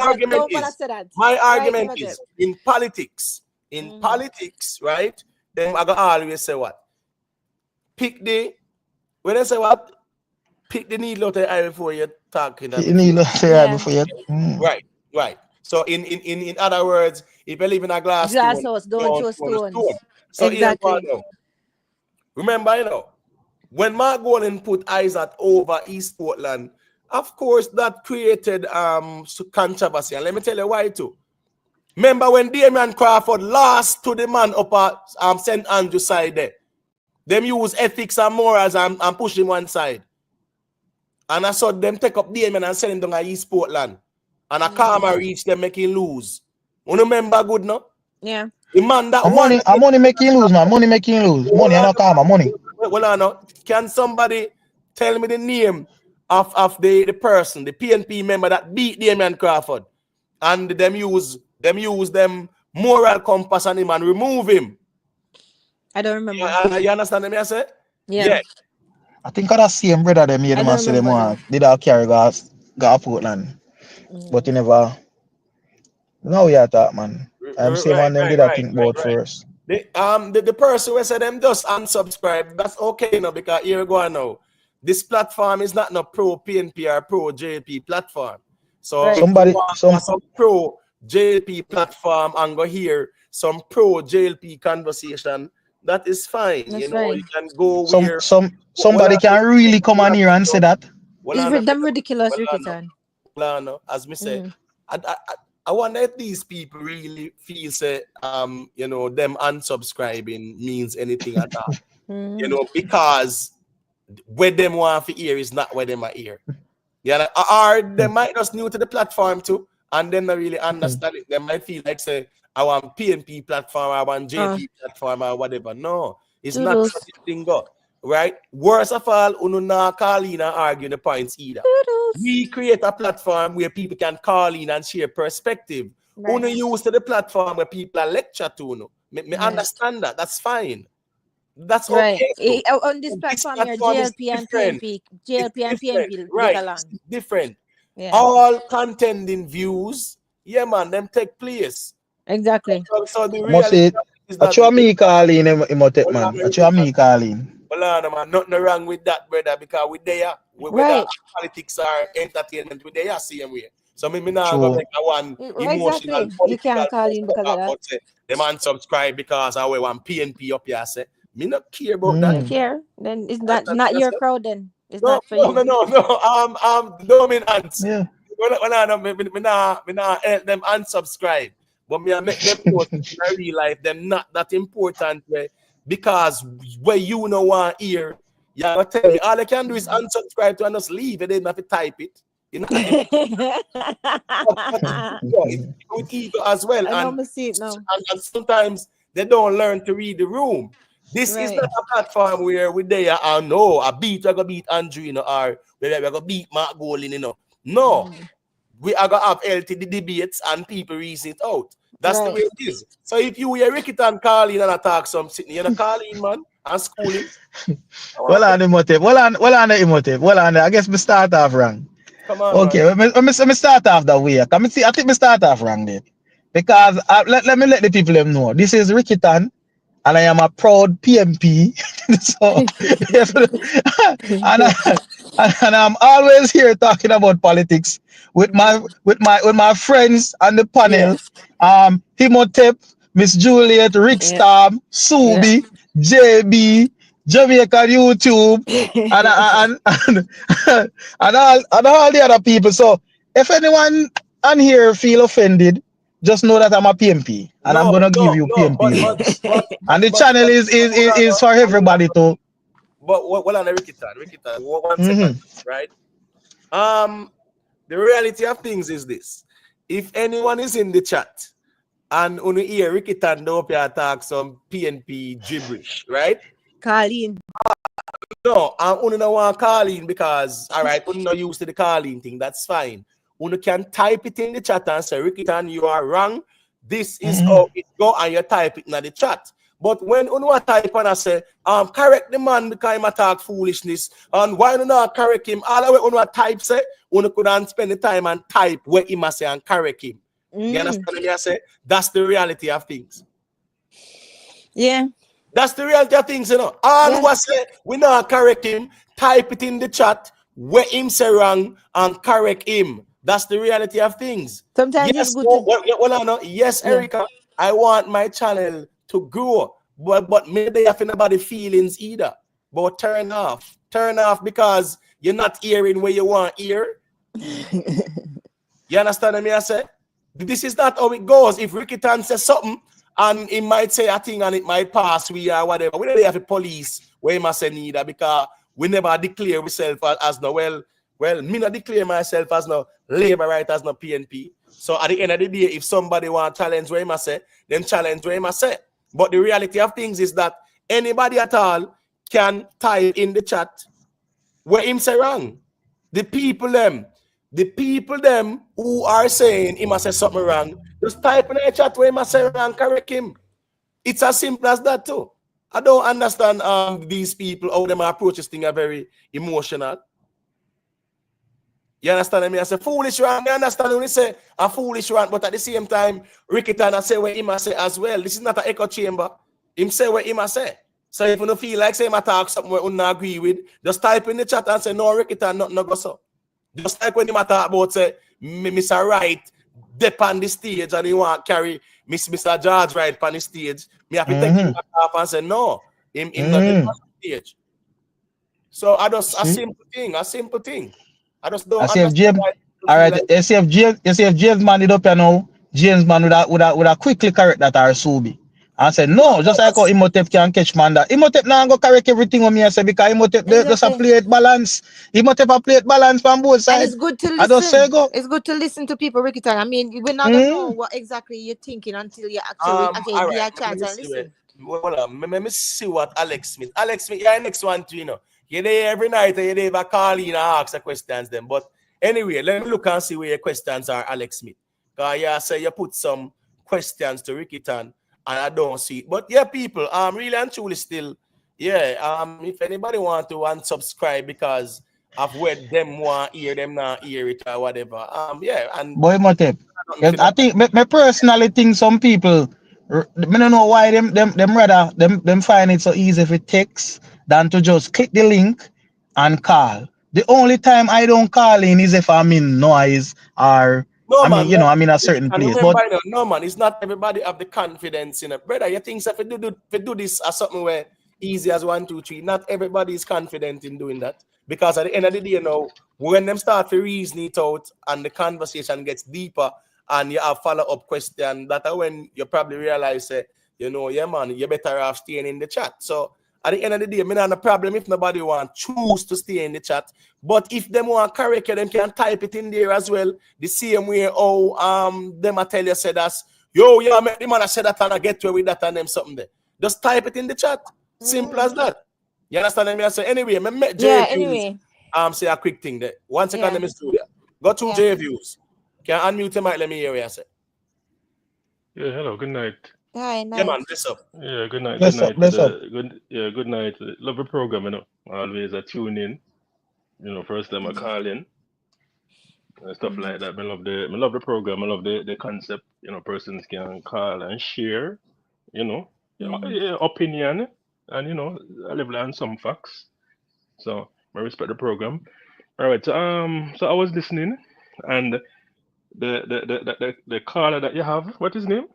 My argument is in politics, right? Then I gotta always say what? Pick the needle out the eye before you're talking. Before you. Right. So in other words, if you live in a glass house, don't throw stones. So exactly. remember, you know, when Mark Golden put Isaac over East Portland, of course that created controversy. And let me tell you why too. Remember when Damian Crawford lost to the man up at St. Andrew side there? Them use ethics and morals and push him one side. And I saw them take up Damian and send him down to East Portland. And a karma reach them make him lose. You remember good, no? Yeah. The man that money making lose, man. Money making lose. Money and no karma, money. Well, I know. Can somebody tell me the name of the person, the PNP member that beat Damian Crawford? And them use them moral compass on him and remove him. I don't remember. You understand me? I say? Yeah. I think I that same brother them here, man, say them did all carry gas Portland. But he never. Now we are that, man. I'm saying one them did I think about first. The person who said them just unsubscribe, that's okay, you know, because here we go now. This platform is not no pro PNP or pro JLP platform. So some pro JLP platform and go here some pro JLP conversation, that is fine. That's you know, right. you can go where somebody can really come on here and say that. It's them ridiculous, Rickerton. As me say, I wonder if these people really feel say you know, them unsubscribing means anything at all. You know, because where them want to hear is not where them are here. Yeah, or they might just new to the platform too, and then they really understand it. They might feel like say, I want PNP platform, I want JP platform or whatever. No, it's not such a thing go. Right? Worst of all, uno na call in and argue the points either. We create a platform where people can call in and share perspective. Right. Uno use to the platform where people are lecture to uno. Me understand that. That's fine. That's okay. On this platform, your JLP and PNP. JLP and PNP right. get along. It's different. Yeah. All contending views, yeah, man, them take place. Exactly. So the reality is that I me calling him take, man. I me calling. Well, man, nothing wrong with that, brother, because we there, whether politics or entertainment, we there same way. So me now go make a one emotional. Exactly. You can't call in because of that. Say, the man subscribe because I want PNP up here. Say, me not care about that. You care? Then it's not your crowd. Then it's no, not for you. No. Dominant. Yeah. Me nah help them unsubscribe. But me I make them know in real life them not that important way, because where you know one here, you gotta tell me all they can do is unsubscribe to and just leave and then have to type it. You know, with ego as well. And sometimes they don't learn to read the room. This is not a platform where we there and no, a beat we're gonna beat Andrew, you know, or we're gonna beat Mark Golden, you know. No. We are gonna have LTD debates and people reason it out. That's the way it is. So if you hear Rickerton calling and attack something, you're not calling, man, and schooling. Well on the motive. Well on the emotive. Well on the, I guess we start off wrong. Come on. Okay, let me start off that way. I think we start off wrong there. Because let me let the people them know. This is Rickerton, and I am a proud PMP. So and I'm always here talking about politics with my friends on the panel. Timotep, Miss Juliet, Rick Storm, Subi, JB, Jamaican YouTube, and all the other people. So if anyone on here feel offended, just know that I'm a PMP, and I'm gonna give you PMP. And the channel is for everybody to. But well on Rickerton, 1 second, right? The reality of things is this: if anyone is in the chat and only hear Rickerton up here talk some PNP gibberish, right? Colleen. No, I only don't want Colleen because all right, only not used to the Colleen thing. That's fine. Only can type it in the chat and say, Rickerton, you are wrong. This is how it go, and you type it in the chat. But when you type and I say, correct the man because he talk foolishness, and why do not correct him? All the way when type say, you couldn't spend the time and type where he must say and correct him. You understand what I say? That's the reality of things. Yeah. That's the reality of things, you know. All who say we not correct him, type it in the chat where him say wrong and correct him. That's the reality of things. Sometimes yes, it's good to... Yes, Erica, I want my channel to grow, but maybe I have nobody feelings either. but turn off. Turn off because you're not hearing where you want to hear. You understand what I say? This is not how it goes. If Ricky Tan says something and he might say a thing and it might pass, we are whatever. We don't have a police where he must say neither because we never declare ourselves as no, well, me not declare myself as no labor right, as no PNP. So at the end of the day, if somebody want to challenge what he must say, then challenge what he must say. But the reality of things is that anybody at all can type in the chat where him say wrong. The people them who are saying he must say something wrong, just type in the chat where he must say wrong, correct him. It's as simple as that too. I don't understand these people, how them approach this thing are very emotional. You understand me? I say foolish rant. I understand when you say a foolish rant, but at the same time, Ricky Tan say what he must say as well. This is not an echo chamber. Him say what he must say. So if you don't feel like saying I talk something where you don't agree with, just type in the chat and say no, Ricky Tan, nothing go so. Just like when you talk about say Mr. Wright dip on the stage and he want to carry Mr. George Wright on the stage. Me have to take him off and say no, him not on the stage. So I just a simple thing. I just don't understand. James, all right, like, you see if James man it up here now, James man would have quickly correct that or Subi. I said no, just like how Imhotep can catch man that. Imhotep now go correct everything when me I say because Imhotep just a play it balance. Imhotep a play it balance from both sides. And it's good to listen. I don't say go. It's good to listen to people, Ricky Tan. I mean, we're not gonna know what exactly you're thinking until you actually get a chance and listen. Hold on, let me see what Alex Smith, you're next one too, you know. You're there every night and you're there by calling and ask the questions them. But anyway, let me look and see where your questions are, Alex Smith. Because yeah, say you put some questions to Ricky Tan and I don't see it. But yeah, people, really and truly still, yeah, if anybody want to unsubscribe because of what them want hear, them not hear it or whatever. Yeah, and boy Imhotep. I think me personally think some people I don't know why them rather them find it so easy for text than to just click the link and call. The only time I don't call in is if I'm in noise or I'm in a certain place. Remember, but no man, it's not everybody have the confidence in it. Brother, you think if you do this as something where easy as 1, 2, 3, not everybody is confident in doing that. Because at the end of the day, you know, when them start to reason it out and the conversation gets deeper and you have follow-up question, that when you probably realize you know, yeah man, you're better off staying in the chat. So at the end of the day, me not a problem if nobody want choose to stay in the chat. But if them want correct you, them can type it in there as well. The same way them I tell you say that's yo, yeah, man, the man I said that and I get to with that and them something there. Just type it in the chat. Simple as that. You understand me? I say anyway, me met J Views. Say a quick thing there. 1 second, let me studio. Go to J Views. Can I unmute your mic? Let me hear what you say. Yeah, hello, good night. Hi, night. Yeah, man, bless up. Yeah, good night. Bless good up, night. bless up. Good night. Love the program, you know. Always I tune in. You know, first time I call in. Stuff like that. I love the program. I love the concept. You know, persons can call and share, you know, opinion and you know, I live on some facts. So I respect the program. All right. So I was listening and the caller that you have, what is his name?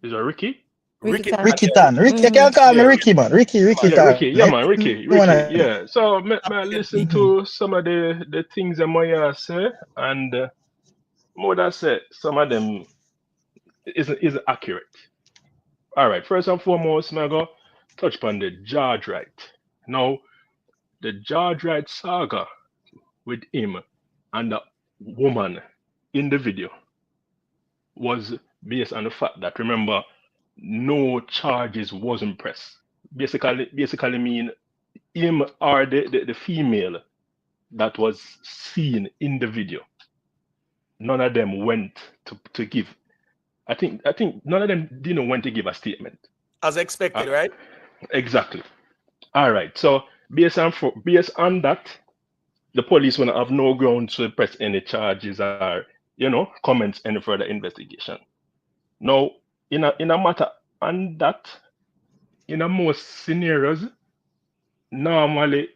Is it Ricky? Ricky Tan. Ricky, you can call me Ricky, man. Ricky Tan. Ricky. Yeah, man, Ricky. Yeah. So I listen to some of the things that Moya say, and more that say some of them isn't accurate. All right. First and foremost, I go touch upon the George Wright. Now, the George Wright saga with him and the woman in the video was based on the fact that, remember, no charges wasn't pressed. Basically mean him or the female that was seen in the video. None of them went to give. I think none of them didn't want to give a statement. As expected, right? Exactly. All right. So based on that, the police will have no ground to press any charges or comments any further investigation. Now, in a matter on that, in most scenarios, normally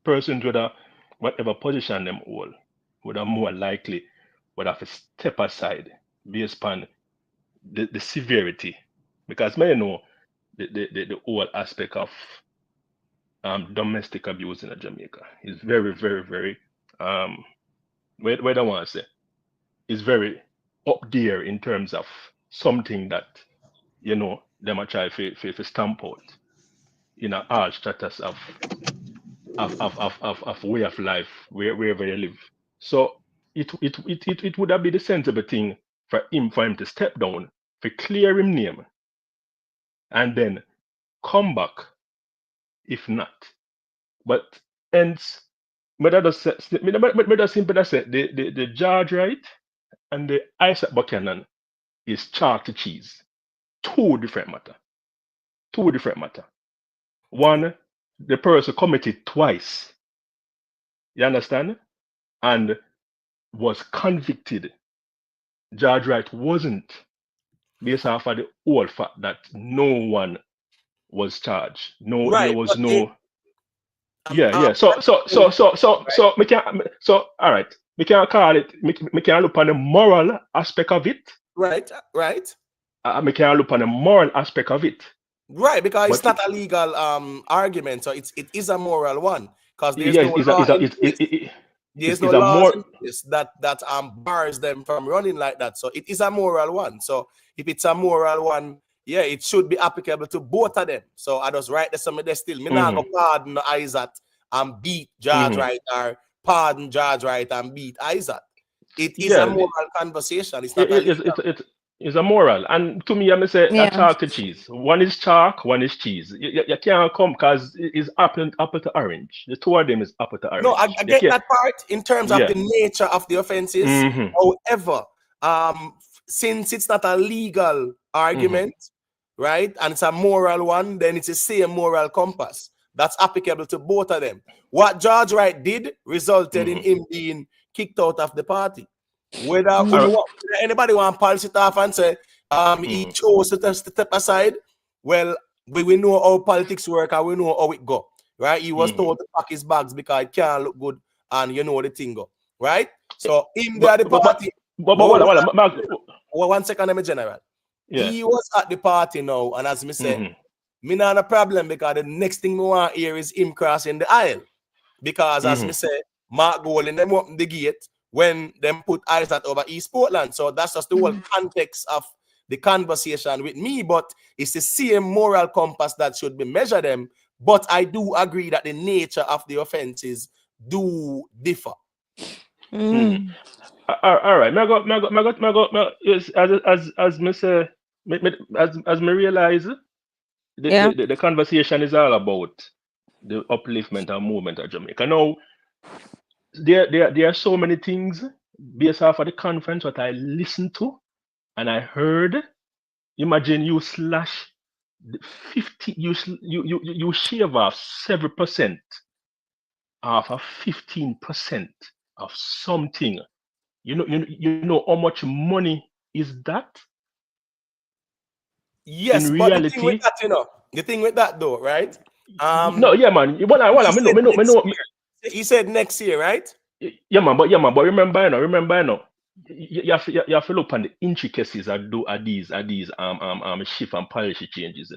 persons with whatever position them hold would have more likely would have to step aside based upon the severity. Because may know the whole aspect of domestic abuse in Jamaica. Is very, very, very where I want to say is very up there in terms of something that them a try to stamp out in a harsh status of way of life wherever you live. So it would have been the sensible thing for him to step down, to clear him name, and then come back if not. But hence, but that does simply say the George Wright and the Isaac Buchanan is chalk to cheese. Two different matter. One, the person committed twice. You understand? And was convicted. George Wright wasn't, based off of the whole fact that no one was charged. No, Right, there was but no. All right. We can call it. We can look on the moral aspect of it. Right. We can look on the moral aspect of it. Right, because it's not a legal argument, so it is a moral one. Because there's no law in place that bars them from running like that. So it is a moral one. So if it's a moral one, yeah, it should be applicable to both of them. So I just write this somewhere there still. Me not go pardon Isaac and beat George Wright, or pardon George Wright and beat Isaac. It is a moral conversation. It's not It's a moral, and to me, I'm say a chalk to cheese. One is chalk, one is cheese. You can't come because it's apple to orange. The two of them is apple to orange. No, I get that part in terms of the nature of the offenses. However, since it's not a legal argument, right, and it's a moral one, then it's the same moral compass that's applicable to both of them. What George Wright did resulted in him being kicked out of the party. Whether anybody want to polish it off and say he chose to step aside, well, we know how politics work and we know how it go, right? He was told to pack his bags because it can't look good, and you know the thing go, right? So him there at the party. One second, I'm a general. Yeah. He was at the party now, and as me say, me not a problem because the next thing we want here is him crossing the aisle, because as me say, Mark Golding them open the gate when them put Isaac over East Portland. So that's just the whole context of the conversation with me, but it's the same moral compass that should be measured them. But I do agree that the nature of the offenses do differ. All right, as me say, as me realize, the conversation is all about the upliftment and movement of Jamaica. Now, there are so many things based off of the conference that I listened to and I heard. Imagine you slash 50, you shave off 7% off of 15% of something. You know how much money is that? Yes, in but reality, the thing with that, the thing with that though, right? No, yeah, man. He said next year, right? Yeah, man. But remember, you have to look on the intricacies of these shift and policy changes,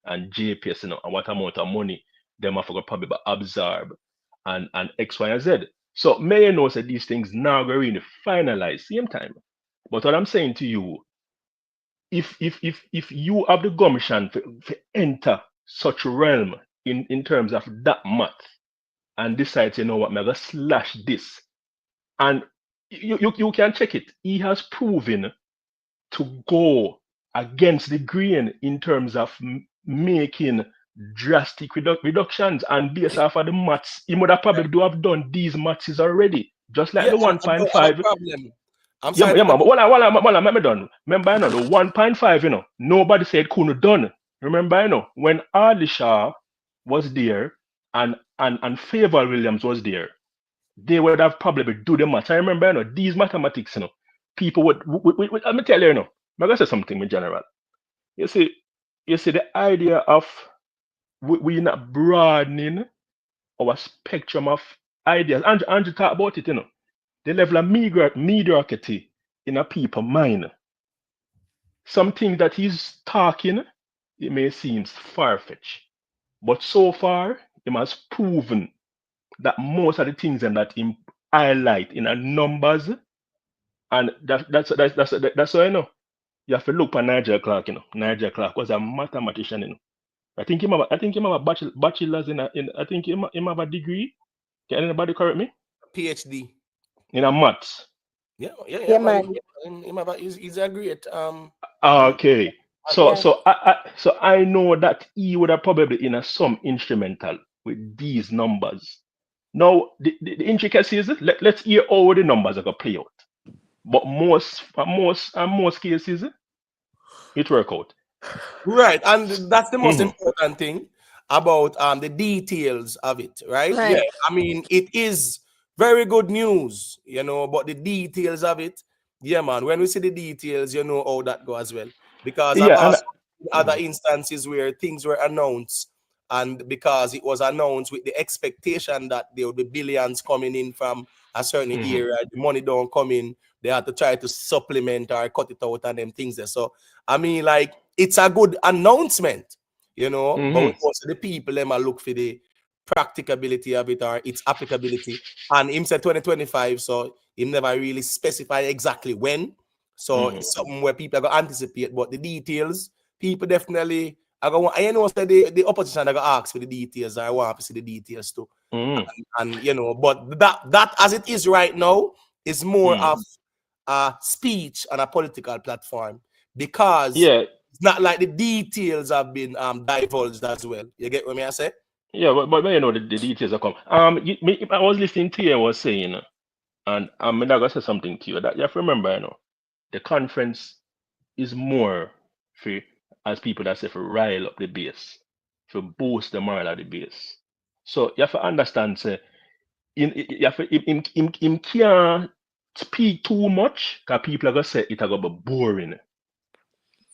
and JPS, and what amount of money them have to probably absorb, and X, Y, and Z. So may know that these things now are really finalized same time. But what I'm saying to you, if you have the gumption to enter such a realm in terms of that math, and decide, you know what, I'm gonna slash this, and you can check it. He has proven to go against the grain in terms of making drastic reductions, and based off of the maths, he would have probably do have done these maths already, just like the 1.5. I'm sorry. But while I'm done, remember, the 1.5, nobody said couldn't done. Remember, when Ardishaw was there and Favor Williams was there, they would have probably do the math. I remember, these mathematics, people would let me tell you, I'm gonna say something in general. You see the idea of we not broadening our spectrum of ideas. Andrew talk about it, the level of mediocrity in a people's mind. Something that he's talking, it may seem far-fetched, but so far, he has proven that most of the things that he highlight in a numbers, and that's why you have to look for Nigel Clark. Nigel Clark was a mathematician. I think him have a bachelor's in I think him have a degree. Can anybody correct me? PhD. In a maths. Yeah, man. He's a great Okay. So Yeah. I know that he would have probably in some instrumental with these numbers. Now the intricacies, let's hear how the numbers are gonna play out. But most cases it work out. Right, and that's the most Mhm. important thing about the details of it, right? Right. Yeah, I mean it is very good news, but the details of it, yeah, man. When we see the details, how that go as well. Because I've Yeah, and also seen other instances where things were announced, and because it was announced with the expectation that there would be billions coming in from a certain area, the money don't come in, they had to try to supplement or cut it out and them things there. So I mean, like, it's a good announcement, but we also the people them are look for the practicability of it or its applicability. And him said 2025, so he never really specify exactly when. So it's something where people are gonna anticipate, but the details, people definitely are gonna. I know that the opposition are gonna ask for the details. I want to see the details too. And but that as it is right now is more of a speech on a political platform, because it's not like the details have been divulged as well. You get what I say? Yeah, but the details are come. I was listening to you. I was saying, and I'm gonna say something to you that you have to remember. The conference is more for as people that say for rile up the base, for boost the moral of the base. So you have to understand, say, you have to, him can't speak too much, because people are gonna say it gonna be boring.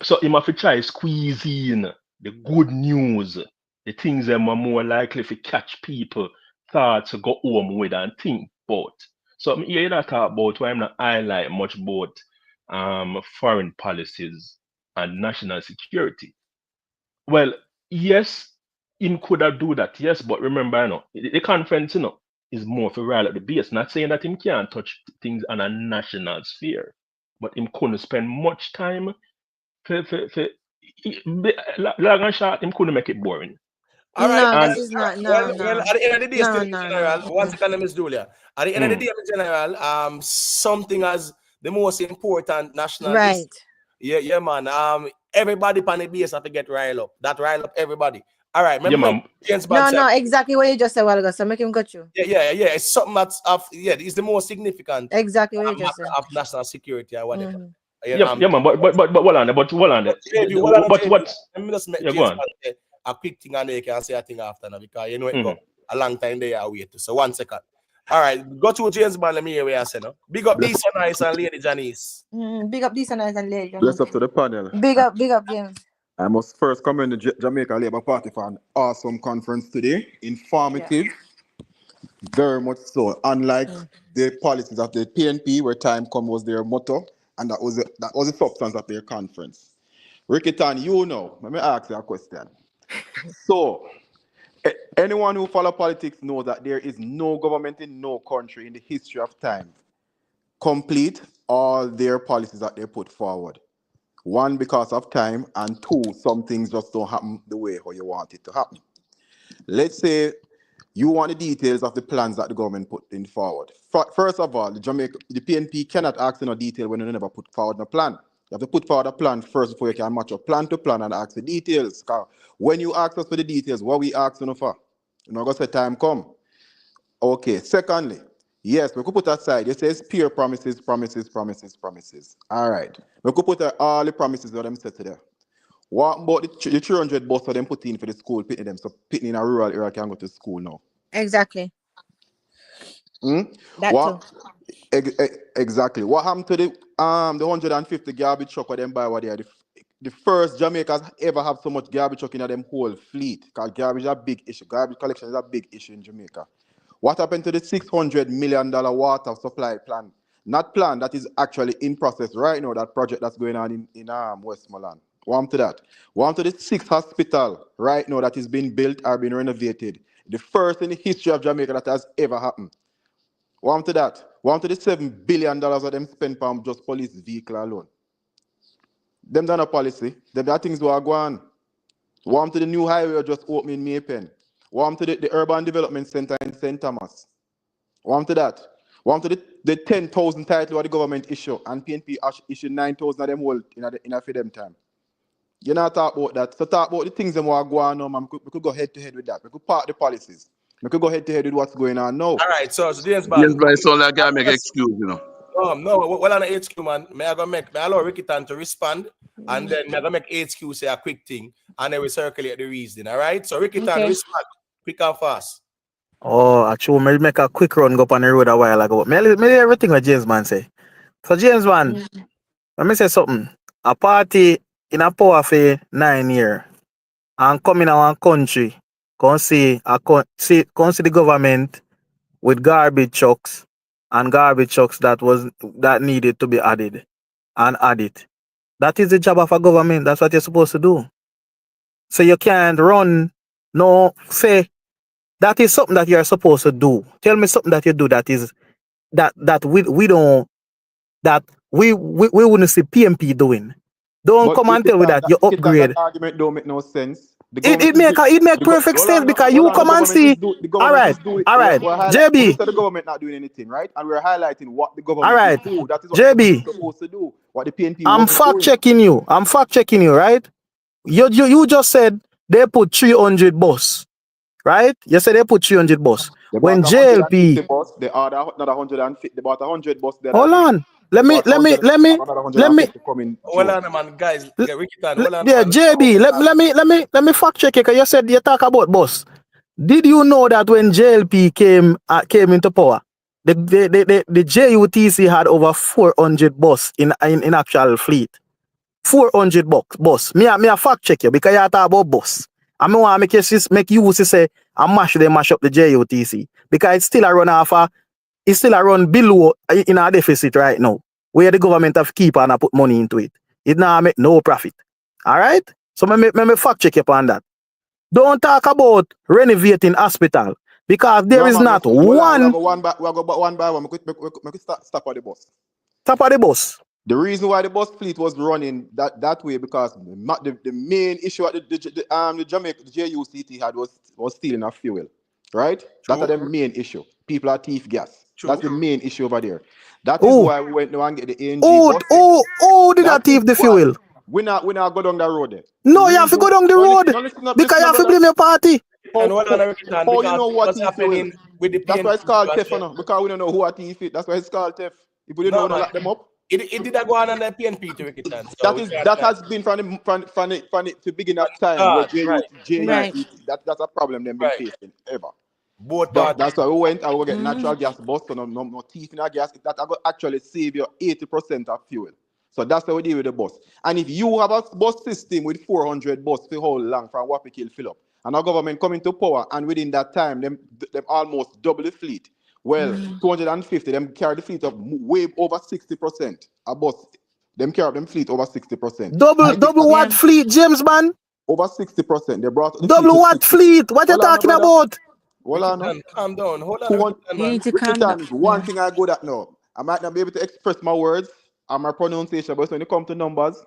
So him have to try squeeze in the good news, the things that are more likely to catch people thoughts to go home with and think about. So me hear that talk about why I'm not highlight much about foreign policies and national security. Well, yes, him could have do that, yes, but remember, the conference, is more for rile at the base. Not saying that him can't touch things on a national sphere, but him couldn't spend much time for long and short, him couldn't make it boring. All right. No, And this is not. Well, No. at the end of the day, still No, in no, no. general, once again, Miss Julia, at the end of the day, in general, something as the most important national issue. Right. Yeah, man. Everybody pan the base have to get riled up. That rile up everybody. All right, yeah, remember man. James Bond said, No, exactly what you just said a while ago. So make him got you. yeah. It's something that's it's the most significant Exactly what you just matter said. of national security or whatever. Yeah, man. But hold on, JB, what on JB? What's Let me just make yeah, go James on. Bond say a quick thing and they can say a thing after now, because it go a long time they are waiting. So 1 second. All right, go to James Bond. Let me hear what I say now. Big up these nice and Lady Janice. Big up this and nice and late. Bless up to the panel. Big up, James. I must first commend the Jamaica Labour Party for an awesome conference today. Informative, very much so. Unlike the policies of the PNP, where time come was their motto, and that was the substance of their conference. Ricketon, let me ask you a question. So, anyone who follow politics knows that there is no government in no country in the history of time complete all their policies that they put forward. One, because of time, and two, some things just don't happen the way how you want it to happen. Let's say you want the details of the plans that the government put in forward. First of all, the PNP cannot ask in a detail when you never put forward a plan. You have to put forward a plan first before you can match up plan to plan and ask the details. Because when you ask us for the details, what we ask for? You're not going to say time come. Okay, secondly, yes, we could put aside, it says peer promises. All right. We could put all the promises that them said to there. What about the 300 bus for them put in for the school, pitting them, so pitting in a rural area can go to school now? Exactly. That What? too. Exactly. What happened to the 150 garbage truck for them by what they are? The first Jamaicans ever have so much garbage truck in them whole fleet. Because garbage is a big issue. Garbage collection is a big issue in Jamaica. What happened to the $600 million water supply plan? Not plan, that is actually in process right now, that project that's going on in Westmoreland. Warm to that. Warm to the 6th hospital right now that is being built or being renovated. The first in the history of Jamaica that has ever happened. Warm to that. Warm to the $7 billion of them spent on just police vehicle alone. Them done a policy. Them that things were going. Warm to the new highway just opening in Maypen. Warm to the Urban Development Center in St. Thomas. Warm to that. Warm to the 10,000 title of the government issue and PNP issue 9,000 of them hold in a for them time. You not talk about that. So talk about the things that are going on, man. We could go head to head with that. We could part the policies. We could go head to head with what's going on now. All right, so James James Bond. Bond sound like I make excuse, you know. No, well on the HQ, man. May I allow Ricky Tan to respond, and then may I go make HQ say a quick thing, and then we circulate the reason. All right. So Ricky Tan, respond quick and fast. Oh, actually, me make a quick run go on the road a while ago. Me everything what James man say. So James man, let me say something. A party in a power for 9 years and come in our country, come see the government with garbage trucks and garbage trucks that needed to be added and added. That is the job of a government. That's what you're supposed to do. So you can't run, say that is something that you're supposed to do. Tell me something that you do that is that we don't, that we wouldn't see PMP doing. Don't But come and tell me that you upgrade. That argument don't make no sense. It make perfect sense because you come and see. All right, JB. The government not doing anything, right? And we're highlighting what the government all right, do. That is what JB. they're supposed to do. What the PNP. I'm fact checking you, right? You just said they put 300 bus, right? You said they put 300 bus. When JLP, they order another 150. They bought 100 bus. Hold on. Let me. Hold on, man, guys. Ricky Tan, hold on. Yeah, JB. Let me fact check it. Cause you said you talk about bus. Did you know that when JLP came into power, the JUTC had over 400 bus in actual fleet. 400 bus. Me a fact check you because you talk about bus. I mean, want to make you say I mash up the JUTC because it's still a run it's still a run below in a deficit right now, where the government have keep and put money into it. It now make no profit. All right? So me fact check you on that. Don't talk about renovating hospital because there is not one. We go one by one. We could stop at the bus. Stop at the bus. The reason why the bus fleet was running that way because the main issue at the Jamaica JUCT had was stealing of fuel, right? True. That's the main issue. People are thief gas. True. That's the main issue over there. That is why we went now and get the ANG. Did that thief the fuel? We not go down that road there. No, you have to go down the road because you have to blame your party. How you know what happening with the PNP? That's why it's called theft, because we don't know who are thief it. That's why it's called theft. If we don't lock them up. It did go on the PNP to Ricky Tan. That has been from the beginning of time. Right. That's a problem they've been facing ever. That's why we went and we get natural gas bus, so no thief in our gas. That will actually save you 80% of fuel. So that's how we deal with the bus. And if you have a bus system with 400 bus for how long from Wapikil fill up, and our government come into power, and within that time, them almost double the fleet. Well, 250, them carry the fleet up way over 60%. A bus, them carry them fleet over 60%. Double what fleet, James man? Over 60%. They brought double what fleet? What you talking about? Hold on. Calm down. Hold on. You need to calm down. One thing I good at now. I might not be able to express my words and my pronunciation, but when it comes to numbers,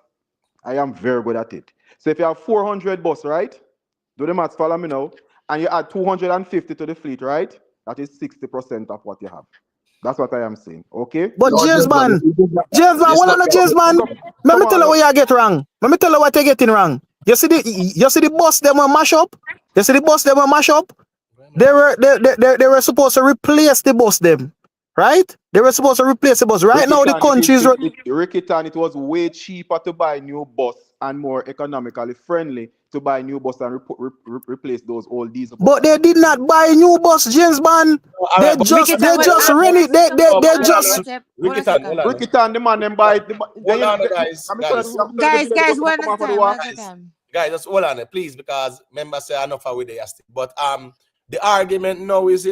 I am very good at it. So if you have 400 bus, right? Do the maths, follow me now. And you add 250 to the fleet, right? That is 60% of what you have. That's what I am saying. Okay? But James man, what on James man? Let me tell you what you get wrong. Let me tell you what you're getting wrong. You see the bus them will mash up? They were supposed to replace the bus them. Right? They were supposed to replace the bus. Right now the country is Ricky Tan, it was way cheaper to buy new bus and more economically friendly to buy new bus and replace those old diesel buses. But they did not buy new bus, James man. They just rent it. They just Ricky Tan, the man them buy. Guys, one time. Guys, just hold on, please, because members say enough of with the stick. But the argument now is,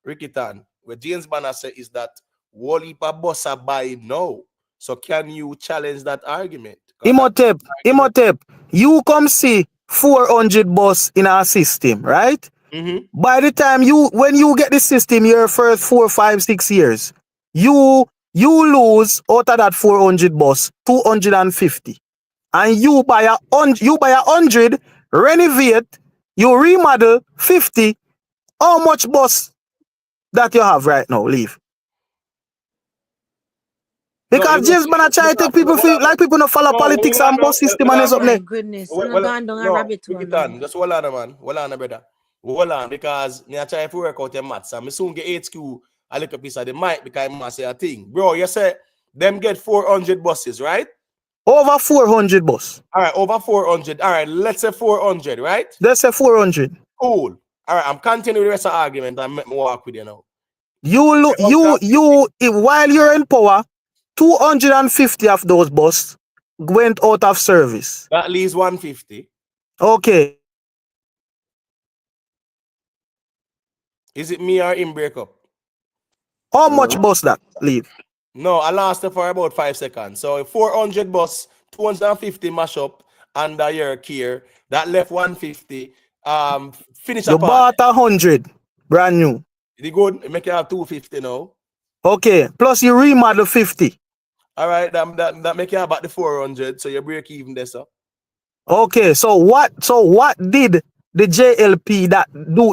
Ricky Tan, what James Banner said is that whole heap of bus are buying now. So can you challenge that argument? Imhotep, you come see 400 bus in our system, right? By the time when you get the system your first 4, 5, 6 years, you lose out of that 400 bus 250, and you buy a 100, renovate, you remodel 50. How much bus that you have right now? Leave. Because James Banner try to take people feel like people not follow politics and bus system and Oh up there. my goodness. I'm not going down a rabbit hole. Just hold on, man. Hold on, brother. Hold on, because me I try to work out your maths. And me soon get HQ a little piece of the mic because I say a thing. Bro, you say them get 400 buses, right? Over 400 bus. All right, over 400. All right, let's say 400, right? Let's say 400. Cool. All right, I'm continuing the rest of the argument and make me walk with you now. While you're in power, 250 of those buses went out of service. That leaves 150. Okay. Is it me or him break up? How much bus that leave? No, I lasted for about 5 seconds. So 400 bus, 250 mash up under your care. That left 150. Finish You bought 100 brand new. You good? Make you have 250 now. Okay. Plus you remodel 50. All right, that make you have about the 400. So you break even there, sir. Okay. So what did the JLP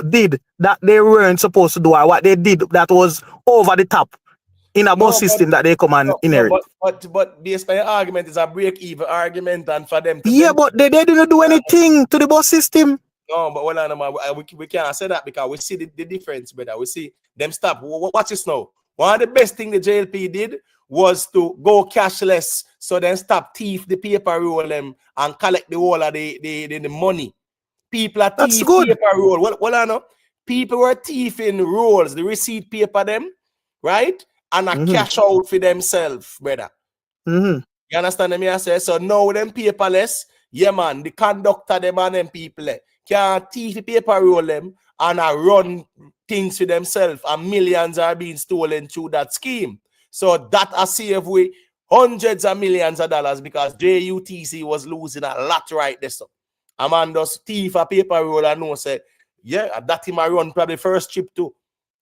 did that they weren't supposed to do, or what they did that was over the top in a bus system that they come and inherit? But based on your argument is a break-even argument, and for them to but they didn't do anything to the bus system. No, but hold on, man. We can't say that because we see the difference, brother. We see them stop. Watch this now. One of the best thing the JLP did was to go cashless, so then stop thief the paper roll them and collect the whole of the money. People are thief paper roll. Well, I know people were thieving rolls, the receipt paper them, right? And a cash out for themselves, brother. You understand me? I say so. Now them paperless, yeah, man. The conductor them and them people can't thief the paper roll them and run things for themselves, and millions are being stolen through that scheme. So that a save we hundreds of millions of dollars because JUTC was losing a lot right there. So a man does thief a paper roll and know say, yeah, that him a run probably first trip too.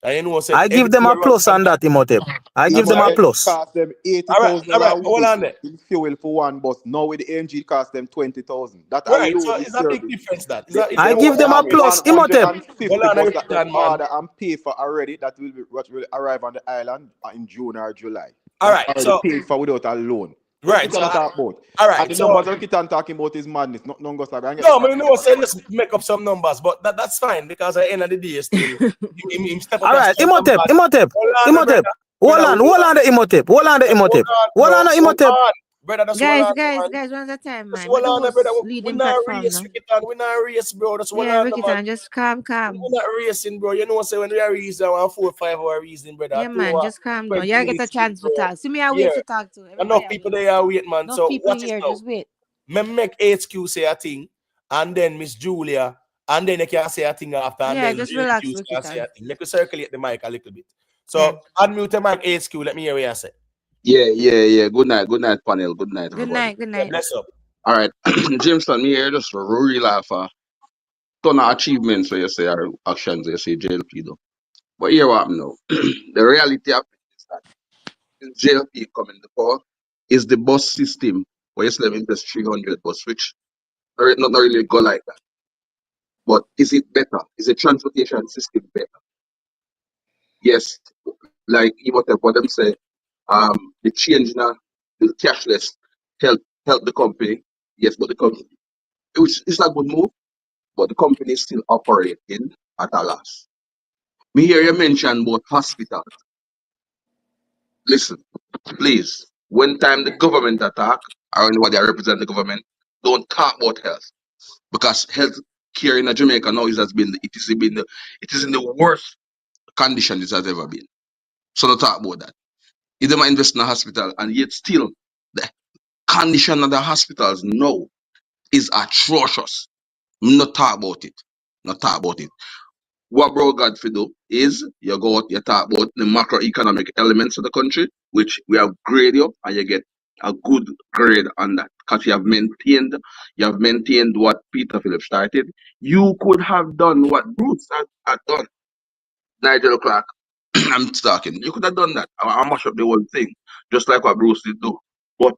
And you know, say, I give them a plus on that, Imhotep. I give them a plus. Cost them $80,000 hold on there. in fuel for one bus. Now with the AMG cost them $20,000. That right, so it's a big difference. That I give them a plus. Imhotep. 50 bus that they order and pay for already. That will arrive on the island in June or July. All right, so paid for without a loan. Right. So talk about. All right. And the numbers that Kitan talking about is madness. Not no, say let's make up some numbers, but that's fine because at the end of the day, still. All right, Imhotep. Hold on the Imhotep. Brother, guys, one at a time, man. We're not race, bro. Just calm. We're not racing, bro. You know, say when we are racing, 4 or 5 hour reason, brother. Yeah, man, just calm down. You get a chance to talk. See me, I wait to talk to. Enough people there are wait, man. So people here, just wait. Me make HQ say a thing, and then Miss Julia, and then you can say a thing after. And then just relax. Say a thing. Make you circulate the mic a little bit. So unmute the mic HQ. Let me hear what you say. Yeah. Good night, panel. Good night, everybody. Good night. Bless up. All right, Jameson, me here just really laugh at ton of achievements where you say or actions where you say JLP though. But here what now? The reality of it is that this JLP coming to power is the bus system where you still invest 300 bus, which not really go like that. But is it better? Is the transportation system better? Yes, like what them say. The change in the cashless help the company. Yes, but the company, it's a good move, but the company is still operating at a loss. Me hear you mention about hospitals. Listen, please, when time the government attack or anybody that represent the government, don't talk about health. Because health care in Jamaica now it is in the worst condition it has ever been. So don't talk about that. If they might invest in a hospital and yet still the condition of the hospitals now is atrocious. Not talk about it. What bro Godfrey do is you go out, you talk about the macroeconomic elements of the country, which we have grade you and you get a good grade on that. because you have maintained what Peter Phillips started. You could have done what Bruce had done. Nigel Clark, I'm talking. You could have done that. I mash up the whole thing, just like what Bruce did do. But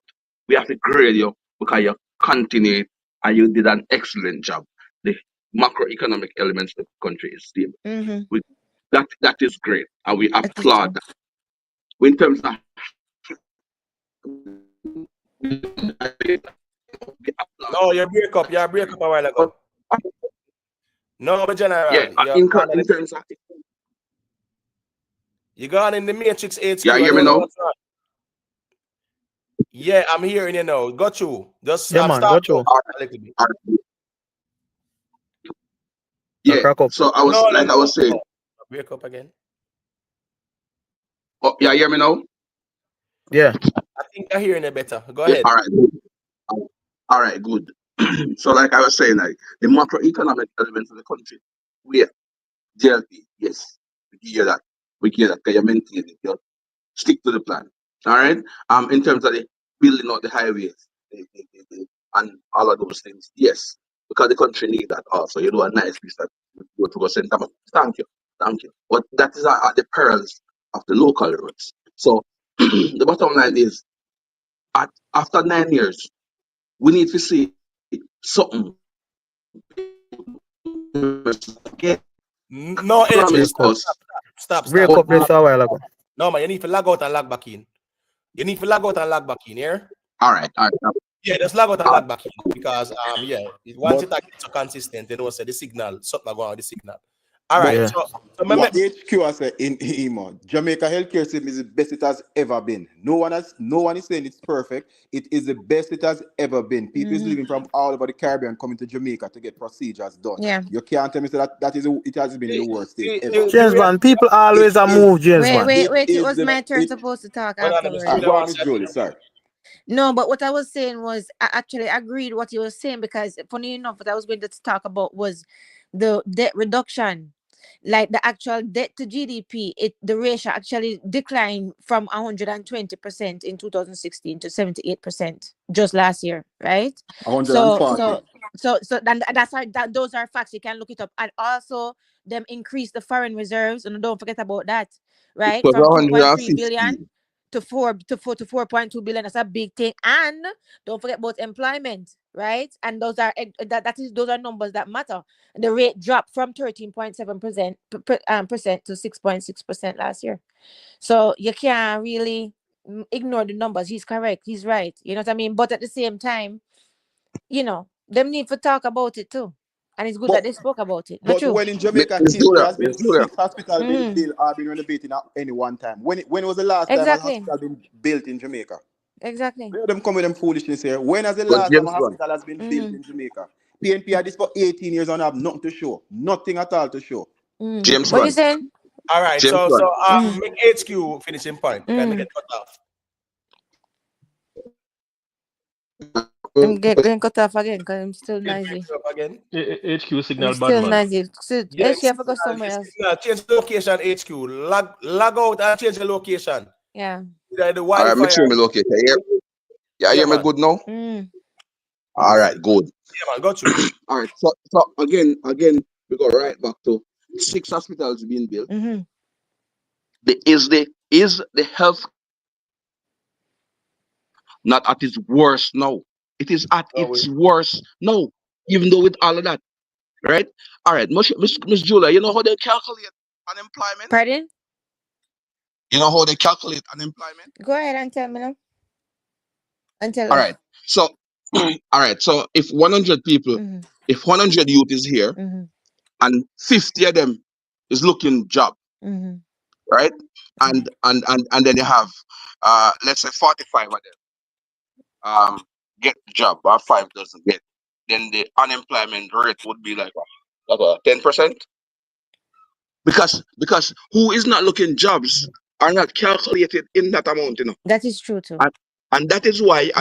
we have to grade you because you continued and you did an excellent job. The macroeconomic elements of the country is stable. Mm-hmm. That is great, and we That is true. applaud that. In terms of No, you break up. You break up a while ago. No, but General, in terms of you gone in the Matrix HQ. Yeah, I hear don't me know now? what's wrong. Yeah, I'm hearing you now. Got you. Just Yeah, man, start got you. over a little bit. Yeah. Crack up. So I was saying. Break up again. Oh, yeah, hear me now? Yeah. I think I'm hearing it better. Go Yeah, ahead. all right. Good. All right, good. So like I was saying, like the macroeconomic elements of the country, we JLP, yes, we hear that. We hear that. Can you maintain it? You stick to the plan. All right. In terms of the building out the highways and all of those things, yes, because the country needs that also. You do a nice piece that you go to St. Thomas. Thank you. But that is at the perils of the local roads. So the bottom line is, after 9 years, we need to see something. No, Promise us. Stop. Break up this a while ago. No, man, you need to log out and log back in. You need to log out and log back in, yeah? All right. Yeah, just log out and log back in because once it gets so consistent, they don't say the signal, something going on with the signal. All right. Yeah. So What HQ has said in email, Jamaica healthcare system is the best it has ever been. No one is saying it's perfect. It is the best it has ever been. People is living from all over the Caribbean coming to Jamaica to get procedures done. Yeah. You can't tell me that it has been in the worst state ever. James man, people always move, James man. Wait. It was my turn supposed to talk afterwards. Go on, Miss Julie, sorry. No, but what I was saying was I actually agreed what you were saying because funny enough, what I was going to talk about was the debt reduction. Like the actual debt to GDP, the ratio actually declined from 120% in 2016 to 78% just last year, right? 140. So then those are facts. You can look it up, and also them increase the foreign reserves, and don't forget about that, right? From 2.3 billion to 4.2 billion. That's a big thing. And don't forget about employment, right? And those are those are numbers that matter. The rate dropped from 13.7% to 6.6% last year. So you can't really ignore the numbers. He's correct. He's right. You know what I mean? But at the same time, them need to talk about it too. And it's good that they spoke about it. But when in Jamaica history has been 6 hospitals been built or been renovated at any one time. When was the last time a hospital been built in Jamaica? Exactly. Let them come with them foolishness here. When has the last time a hospital has been built in Jamaica? PNP had this for 18 years and have nothing to show. Nothing at all to show. James what are you saying? All right, make HQ finishing point. Can I get cut off? I'm getting cut off again because I'm still noisy. HQ signal I'm still noisy. So, yes, HQ, I forgot somewhere else. Change the location, HQ. Log out and change the location. Yeah. All The right, Wi-Fi. make sure me location. Yeah, hear me good now? All right, good. Yeah, man, got you. All right, so again, we go right back to 6 hospitals being built. Is the health not at its worst now? It is at its worst now, even though with all of that, right? All right, Miss Julia, you know how they calculate unemployment? Pardon? You know how they calculate unemployment? Go ahead and tell me now. All right, so if 100 people, if 100 youth is here, and 50 of them is looking job, right? And then you have let's say 45 of them get the job, or 5 doesn't get, then the unemployment rate would be like 10%. Because who is not looking jobs are not calculated in that amount, That is true too. And that is why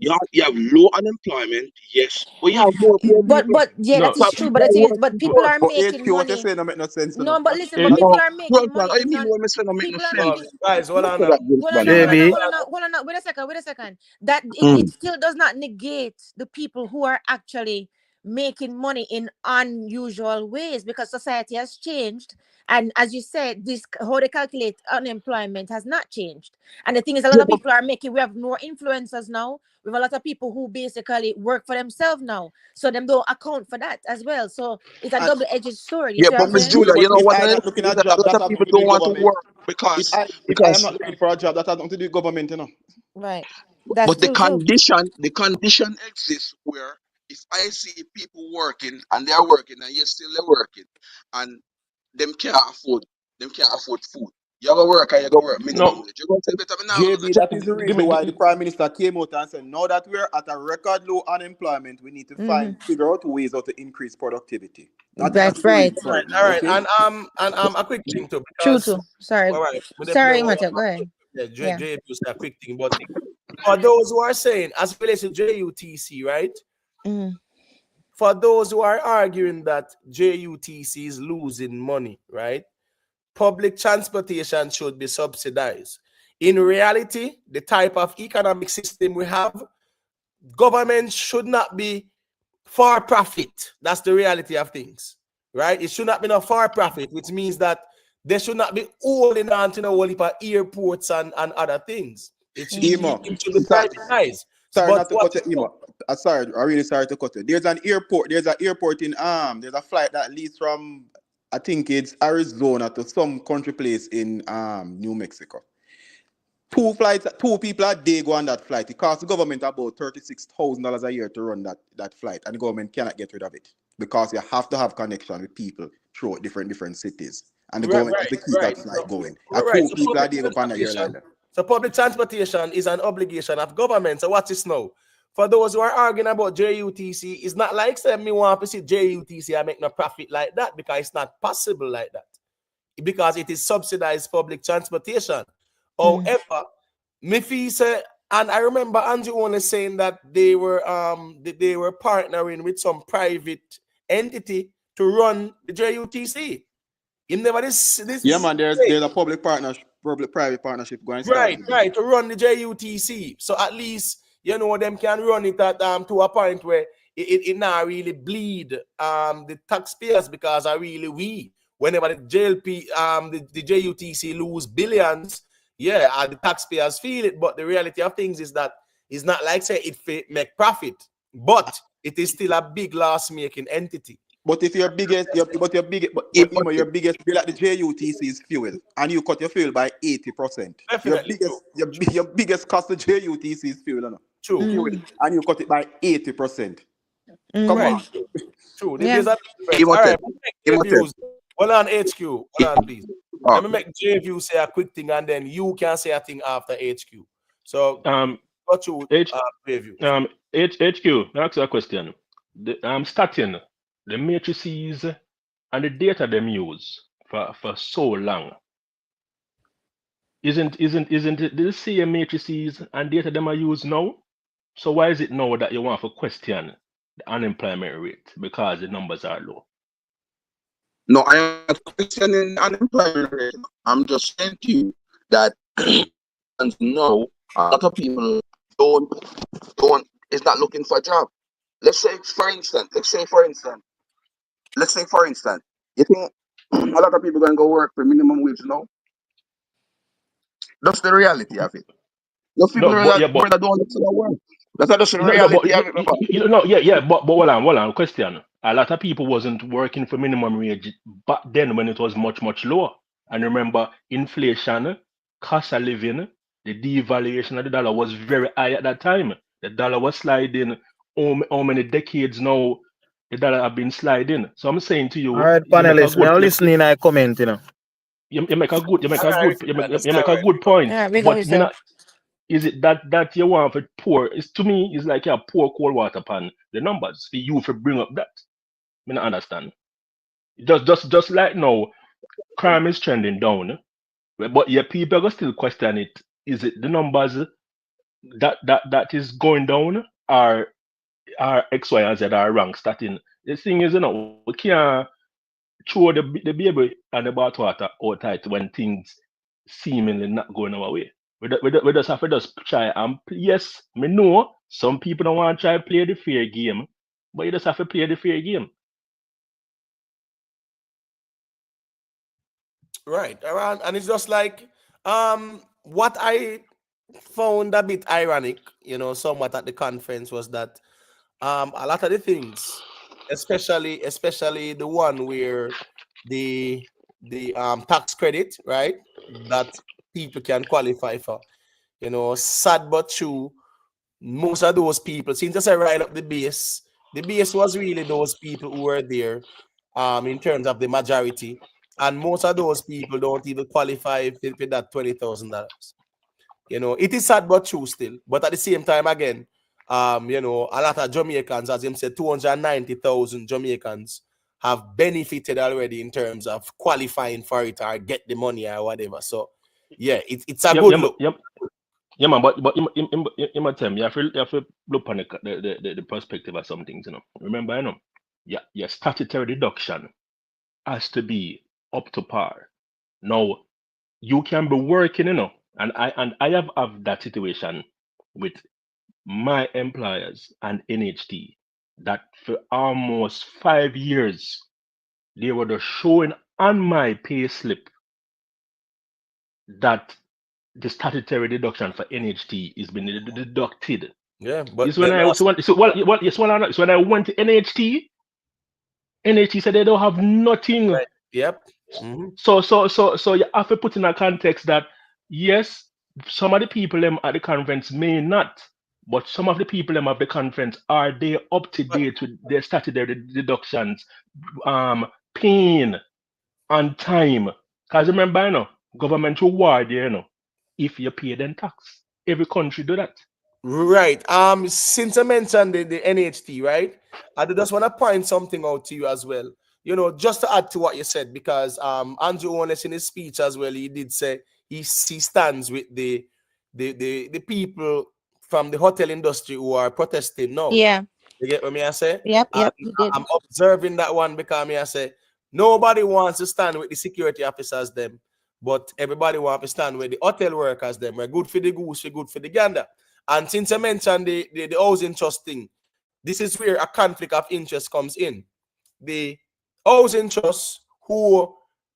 You have low unemployment, yes, but you have more people. But yeah, No, that is But true. But people the are thing is, but working people more. are But making HQ, what you money. say, no make no sense, you know. No, but listen, but H, people No, are making Jonathan, money I in mean non. what I say don't make no People are sense. making. Guys, hold on Look at now. that, this Hold on, man. hold on, JB. hold on. Wait a second. Wait a second. That it Mm. still does not negate the people who are actually making money in unusual ways because society has changed. And as you said, this how they calculate unemployment has not changed. And the thing is, a lot Yeah, of people are making. We have more influencers now. We have a lot of people who basically work for themselves now, so them don't account for that as well. So it's a And, double-edged sword. You yeah, see what but I'm Miss saying? Julia, you but know if what I I not think looking is at that a job lot that of have people nothing to do don't with want to government, work because if I am not looking for a job that has nothing to do with government, you know. Right. That's but the still true. condition exists where if I see people working and they're working and you're still they're working and them can't afford food. You gotta work and you gotta work minimum no. wage. You're gonna say better me now go to JB, job. that is the Give reason me, why the Prime Minister came out and said, now that we're at a record low unemployment, we need to figure out ways how to increase productivity. That's That's the right. reason for All right, it all now, right, okay? and a quick thing too, True, because true. Sorry. all right, we definitely Sorry, hold Matthew. Go on. ahead. Yeah, Yeah. J is a quick thing, but for those who are saying, as it relates to JUTC, right? Mm. For those who are arguing that JUTC is losing money, right? Public transportation should be subsidized. In reality, the type of economic system we have, government should not be for profit. That's the reality of things, right? It should not be no for profit, which means that they should not be holding on to the whole heap of airports and other things. Emo, It should be privatized. sorry But not to what cut you, Emo. Sorry, I'm really sorry to cut you. There's an airport in there's a flight that leaves from I think it's Arizona to some country place in New Mexico. Two people a day go on that flight. It costs the government about $36,000 a year to run that flight, and the government cannot get rid of it because you have to have connection with people through different cities, and the government has to keep that flight going. right. Two So people a day go on the airline. public transportation is an obligation of government. So what's this now? For those who are arguing about JUTC, it's not like saying me want to see JUTC and make no profit like that because it's not possible like that. Because it is subsidized public transportation. However, me feel say, and I remember Andrew only saying that they were partnering with some private entity to run the JUTC. In never this Yeah, man. There's a public-private partnership going to start. right to run the JUTC. So at least you know them can run it at to a point where it not really bleed the taxpayers because I really we whenever the the JUTC lose billions, yeah, the taxpayers feel it. But the reality of things is that it's not like say it make profit, but it is still a big loss-making entity. But if your biggest bill at the JUTC is fuel, and you cut your fuel by 80%, Definitely your biggest cost to JUTC is fuel, no? true. Fuel, and you cut it by 80%. Come Right. on. True. Yeah. There's a difference. All Imhotep, right. Views. Hold on, HQ. Hold on, please. Let me Okay. make J view say a quick thing, and then you can say a thing after HQ. So, go to H, J view. HQ, ask you a question. Starting the matrices and the data them use for so long. Isn't it the same matrices and data them are used now? So why is it now that you want to question the unemployment rate because the numbers are low? No, I am not questioning unemployment rate. I'm just saying to you that no, a lot of people don't is not looking for a job. Let's say for instance, you think a lot of people gonna go work for minimum wage now? That's the reality of it. Those people No, but yeah, that don't look for work. That's just the no, but reality of it. but hold on, question. A lot of people wasn't working for minimum wage back then when it was much lower. And remember, inflation, cost of living, the devaluation of the dollar was very high at that time. The dollar was sliding. How many decades now the dollar have been sliding? So I'm saying to you, All right, you make a panelists, me good are listening. I comment, you know. you make a good point. Yeah, big up But me yourself. not, is it that you want to pour? It's to me, it's like you pour cold water upon the numbers for you to bring up that. Me not understand. Just like now, crime is trending down, but yeah, people are still question it. Is it the numbers that is going down, or X, Y, and Z are wrong starting. The thing is, we can't throw the baby and the bathwater out tight when things seemingly not going our way. We just have to just try and yes, me know some people don't want to try play the fair game, but you just have to play the fair game. Right, around, and it's just like what I found a bit ironic, somewhat at the conference was that a lot of the things, especially the one where the tax credit, right, that people can qualify for, sad but true, most of those people, since I say right up the base was really those people who were there in terms of the majority. And most of those people don't even qualify for that $20,000. It is sad but true still. But at the same time, again, a lot of Jamaicans, as him said, 290,000 Jamaicans have benefited already in terms of qualifying for it or get the money or whatever. So, yeah, it's a good look. Yeah, man, but in my time, you have to look on the perspective of some things, Remember, your statutory deduction has to be up to par. Now, you can be working, and I have that situation with my employers and NHT that for almost 5 years they were just showing on my pay slip that the statutory deduction for NHT is being deducted. Yeah, but it's when I went to NHT said they don't have nothing. Right. Yep. Mm-hmm. So you have to put in a context that yes, some of the people them at the conference may not, but some of the people them at the conference are they up to date with their statutory deductions, paying on time. Because remember, government reward you, if you pay them tax. Every country do that. Right. Since I mentioned the NHT, right? I just want to point something out to you as well. Just to add to what you said, because Andrew Honest in his speech as well, he did say he stands with the people from the hotel industry who are protesting now. Yeah. You get what me I say? Yep, he did. I'm observing that one because I say nobody wants to stand with the security officers them, but everybody wants to stand with the hotel workers them. We're good for the goose, we're good for the gander. And since I mentioned the housing trust thing, this is where a conflict of interest comes in. The housing trust, who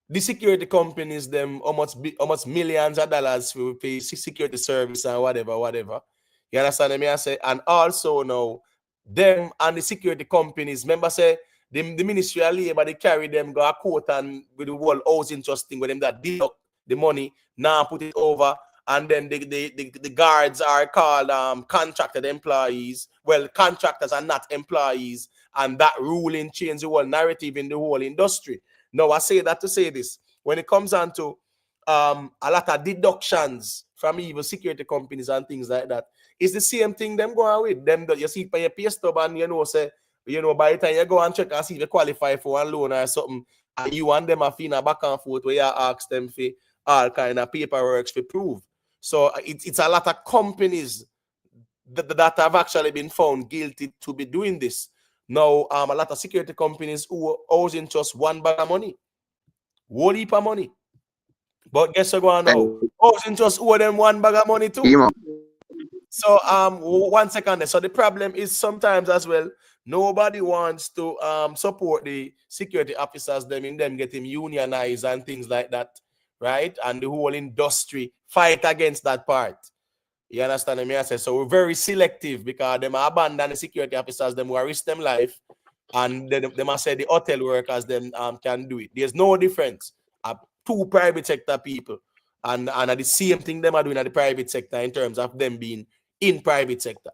the security companies them almost millions of dollars for pay security service and whatever. You understand me? I say, and also now them and the security companies, remember say the Ministry of Labor, they carry them go a court and with the whole housing trust thing with them that deduct the money, now put it over. And then the guards are called contracted employees. Well, contractors are not employees. And that ruling changed the whole narrative in the whole industry. Now, I say that to say this. When it comes on to a lot of deductions from even security companies and things like that, it's the same thing them going with. Them that you see by your pay stub and say, by the time you go and check and see if you qualify for one loan or something, and you and them are feeling back and forth where you ask them for all kind of paperwork to prove. So it's a lot of companies that have actually been found guilty to be doing this. Now, a lot of security companies who owes in just one bag of money, whole heap of money. But guess what going on now? Owes in just owe them one bag of money too. Yeah. So 1 second there. So the problem is sometimes as well, nobody wants to support the security officers them getting unionized and things like that. Right? And the whole industry fight against that part. You understand me? I say so we're very selective because them abandon the security officers, them will risk them life, and then they must say the hotel workers them can do it. There's no difference. Two private sector people, and the same thing them are doing at the private sector in terms of them being in private sector.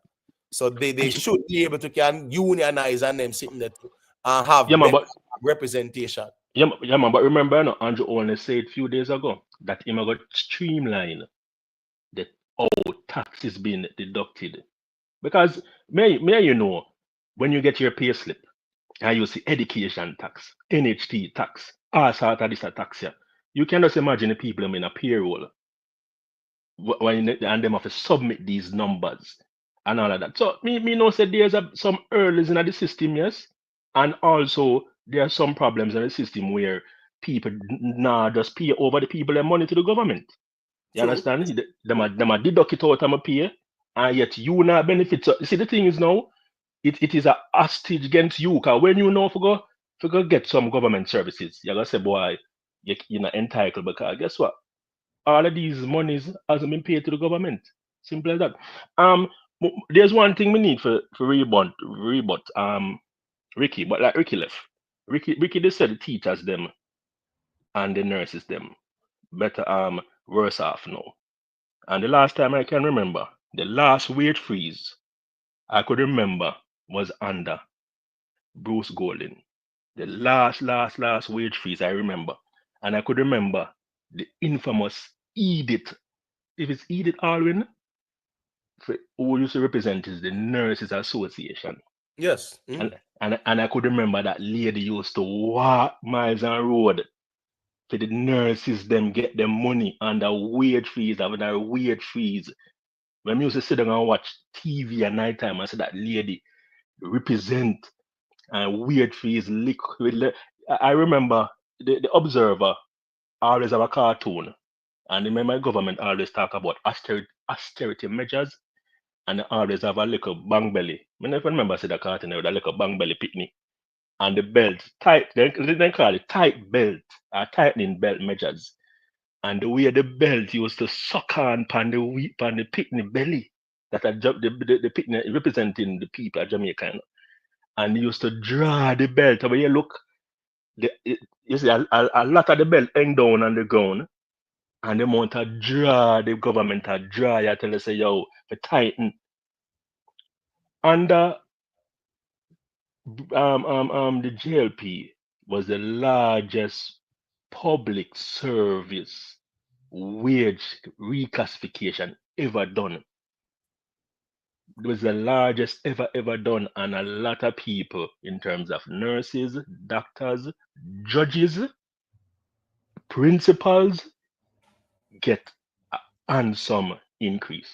So they should be able to can unionize and them sitting there to have representation. Yeah, man, but remember, Andrew only said a few days ago that he got streamline the tax is being deducted. Because may when you get your pay slip and you see education tax, NHT tax, all sort of this tax here, you can just imagine the people in a payroll and them have to submit these numbers and all of that. So me know say there's some earlers in the system, yes, and also there are some problems in the system where people just pay over the people their money to the government. You True. understand? Them a deduct it out of my pay, and yet you not benefit. So see the thing is now, it is a hostage against you. Cause when you know for go get some government services, you're gonna say, boy, you're not entitled, because guess what? All of these monies hasn't been paid to the government. Simple as that. There's one thing we need for rebut Ricky, but like Ricky left. Ricky they said the teachers them and the nurses them better worse off now. And the last time I can remember, the last wage freeze I could remember was under Bruce Golding. The last wage freeze I remember. And I could remember the infamous Edith. If it's Edith Alwyn, who used to represent is the Nurses Association. Yes. And I could remember that lady used to walk miles on road for the nurses them get them money under wage freeze, having a wage freeze. When we used to sit down and watch TV at night time, I said that lady represent wage freeze liquid. I remember the Observer always have a cartoon, and remember government always talk about austerity measures, and they always have a little bang belly. I never remember I said a cartoon with a little bang belly picnic. And the belt, tight, they call it tight belt, tightening belt measures. And the way the belt used to suck on the picnic belly, that the picnic representing the people of Jamaica. And used to draw the belt. When you look, you see a lot of the belt hang down on the ground. And the amount of draw, the government had draw, you tell us, say, yo, to tighten. And the JLP was the largest public service wage reclassification ever done. It was the largest ever done, and a lot of people in terms of nurses, doctors, judges, principals get a handsome increase.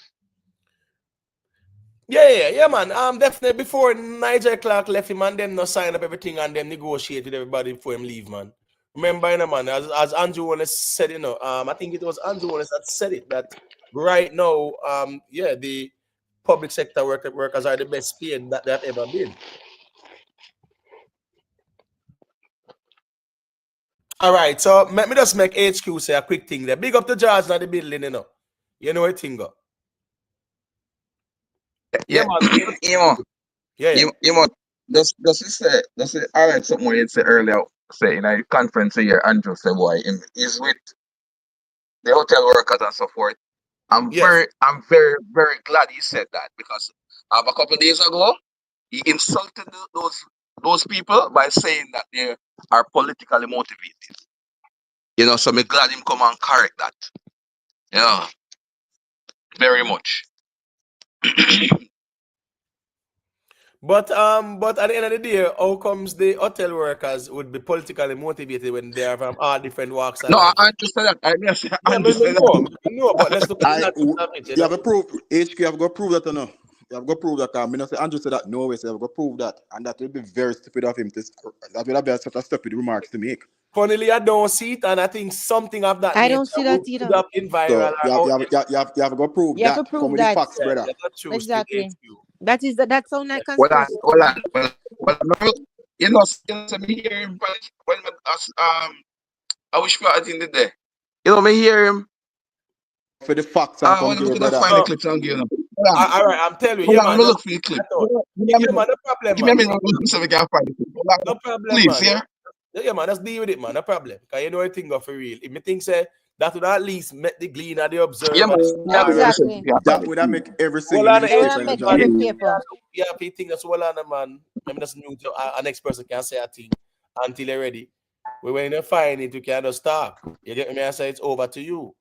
Yeah, man. Definitely before Nigel Clark left him and them not sign up everything and them negotiate with everybody before him leave, man. Remember, you know, man, as Andrew Wallace said, you know, I think it was Andrew Wallace that said it, that right now, the public sector workers are the best paid that they have ever been. All right, so let me just make HQ say a quick thing there. Big up the George now the building, you know. You know what thing go? Yeah, man. You know, just say, all right, something you said earlier, say in a conference here, Andrew said, boy, he's with the hotel workers and so forth. I'm very, very glad he said that, because a couple of days ago, he insulted those people by saying that they are politically motivated. You know, so I'm glad him come and correct that. Yeah, very much. But at the end of the day, how comes the hotel workers would be politically motivated when they are from all different walks of life? I just said that. No, but let's look at it. You have a proof. HQ, you have got to prove that or no? You have got to prove that. I mean, Andrew said that no way, so you have got to prove that. And that would be very stupid of him. That would have been such a stupid remarks to make. Funnily, I don't see it, and I think something of that I don't see that either. Could have been viral. So you have to go prove you that. have to prove Come with that. the facts, brother. Exactly. That's so nice. Well, you know, me hear him when I wish I think the day. You know, me hear him for the facts and come here, brother. Find the clips and give them. All right, I'm telling you, yeah, man. Look for the clip. Yeah, man, no problem, Give me a man. minute so we can find the clip. No problem, Please, man. Yeah, man, let's deal with it, man. No problem. Because you know I think of for real. If me think say that would at least make the Glean or the Observer. Exactly. That would have make every single Yeah, if you think that's well on, man. Let me just mute you. Our next person can say a thing until you're ready. When you find it, you can just talk. You get me? I say it's over to you.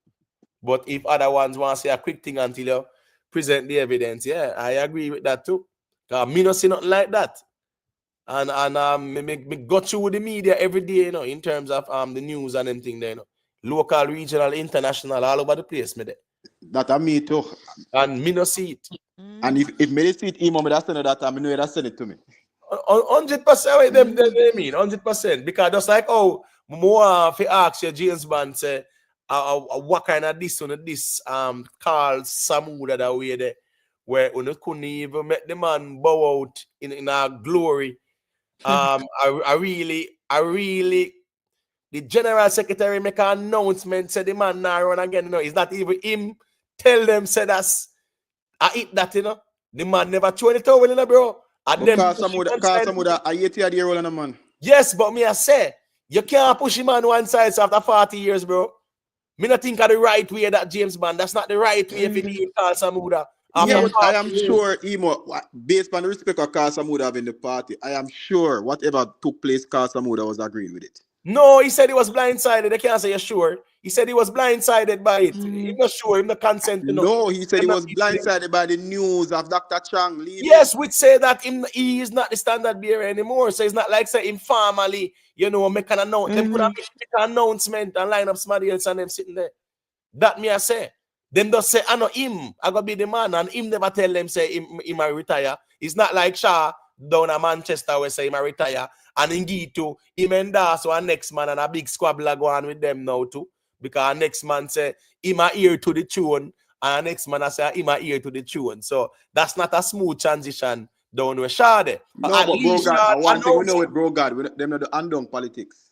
But if other ones want to say a quick thing until you present the evidence, yeah, I agree with that too. Because me not see nothing like that. And me go through the media every day, you know, in terms of the news and anything there, you know. Local, regional, international, all over the place, me there. That I me too. And me no see it. And if me see it, him, that send it that time, I know that send it to me. 100% them mean 100%, because just like more if you ask your James Bond say what kind of this called Samuda that way there where you couldn't even make the man bow out in our glory. I really the general secretary make an announcement say the man now run again. It's not even him tell them say that's I eat that, the man never throw it over, bro. And then Samuda, I 80-year-old and a man. Yes, but me I say you can't push him on one side after 40 years, bro. Me not think of the right way that James Bond. That's not the right way if you need Carl Samuda. Yeah, I am sure, based on the respect of Carl Samuda having the party, I am sure whatever took place, Carl Samuda was agreeing with it. No, he said he was blindsided. They can't say you're sure. He said he was blindsided by it. He's not sure. He's not consent. No, he said he was blindsided by the news of Dr. Chang leaving. Yes, which say that he is not the standard bearer anymore. So it's not like say informally, make an announcement. Them could have make an announcement and line up somebody else and them sitting there. That me I say. Them just say, I know him, I gotta be the man, and him never tell them say him I retire. It's not like Shaw down at Manchester where say him I retire. And indeed too, him and Das so next man and a big squabble go on with them now too. Because next man say him a ear to the tune, and next man I say him a ear to the tune. So that's not a smooth transition down with Shaw there. No, but bro God, one thing we know with bro God, them not the undone politics.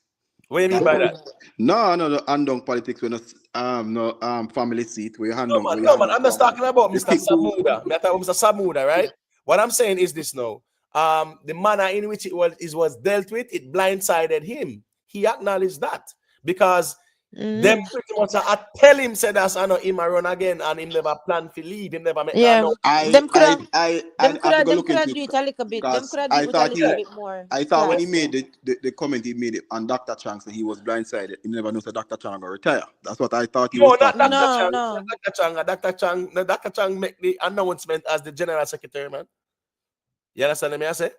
What do you mean by that? No, the undone politics when no family seat where you hand no, man, I'm just talking about Mr. Samuda. I'm talking about Mr. Samuda, right? What I'm saying is this now. The manner in which it was dealt with, it blindsided him. He acknowledged that because them pretty much tell him said that's I know him a run again and him never plan to leave. Him never make them could have do it a little bit. Them could have do it a little bit more. I thought when he made the comment he made it and Dr. Chang said he was blindsided. He never knows that Dr. Chang will retire. That's what I thought he was talking about. No. Dr. Chang make the announcement as the general secretary, man. You understand me? I say,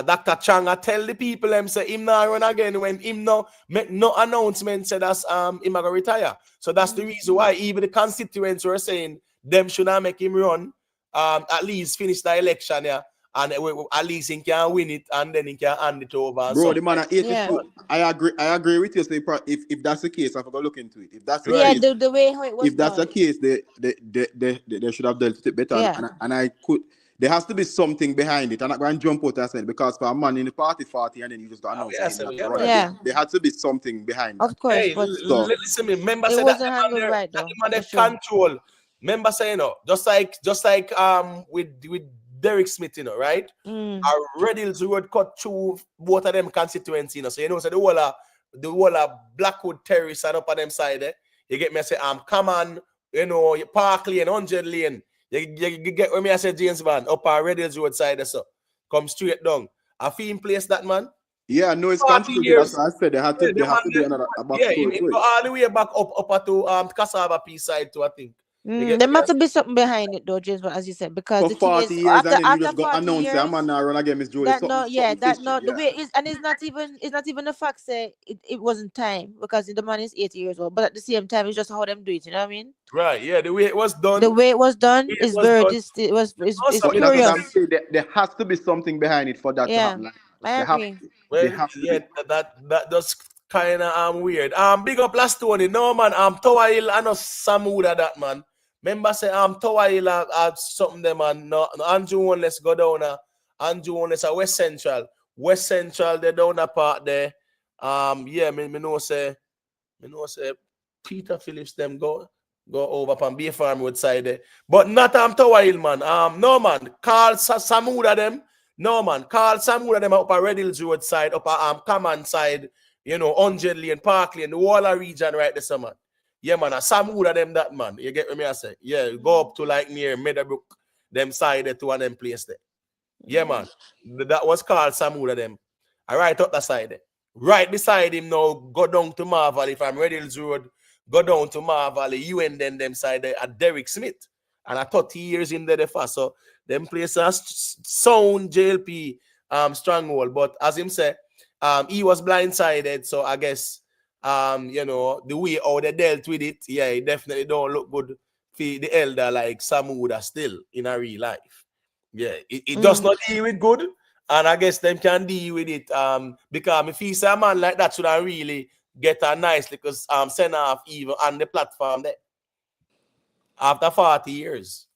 Dr. Chang, I tell the people him say him now run again when him no make no announcement say that's him gonna retire. So that's the reason why even the constituents were saying them should not make him run. At least finish the election, yeah, and at least he can win it and then he can hand it over. Bro, the man at 82. Yeah. I agree with you. So if that's the case, I forgot to look into it. If that's the case, the way how it was if that's the case, they should have dealt with it better. Yeah. And I could. There has to be something behind it. I'm not going to jump out and say because for a man in the party and then you just got announced. There had to be something behind it. Of course. Hey, listen, me. Remember say wasn't handled right though. Control. Remember saying, just like with Derek Smith, right? A Reddil's road cut through both of them constituency, So so the whole of Blackwood Terrace and up on them side there. You get me? I say come on, Park Lane, 100 Lane. You get when me I say James Bond up on Reddil's road side so come straight down. I feel in place that man. Yeah, no, it's contributed. That's what I said. They have to be another back all the way back up to Cassava P side too, I think. There must be something behind it though, James, as you said, because for the 40 thing is, years after, and then you just after got 40 announced years, I'm gonna run again, Miss Julie. The way it is, and it's not even the fact say it wasn't time because the man is 80 years old, but at the same time it's just how them do it, you know what I mean? Right, yeah, the way it was done. The way it was done is very it's curious. There has to be something behind it for that to happen. I agree. That does kind of weird. Big up last Tony. No man, Tower Hill and Samuda that man. Remember say Tower Hill something them man. No Andrew one let's go down. Andrew one let's West Central. West Central they down the part there. Me know say Peter Phillips them go over upon Bay Farm Road side there. But not Tower Hill man. No man. Carl Samuda them. No man, Carl Samuel them up at Reddil's Road side, up at Common side, 100 Lane, Park Lane, the Waller region right there, so man. Yeah, man, Samuel them that man. You get what me I say? Yeah, go up to like near Meadowbrook, them side there to one them place there. Yeah, man. That was Carl Samuel them. I right up that side there. Right beside him now, go down to Mar Valley from Reddil's Road, go down to Mar Valley, you and then them side there at Derek Smith. And I 30 years in there for so them places sound JLP stronghold, but as him said, he was blindsided. So I guess the way how they dealt with it, it definitely don't look good the elder like Samuda still in a real life. Yeah, it does not deal with good, and I guess them can deal with it. Because if he's a man like that, should I really get a nice because send off even on the platform there after 40 years.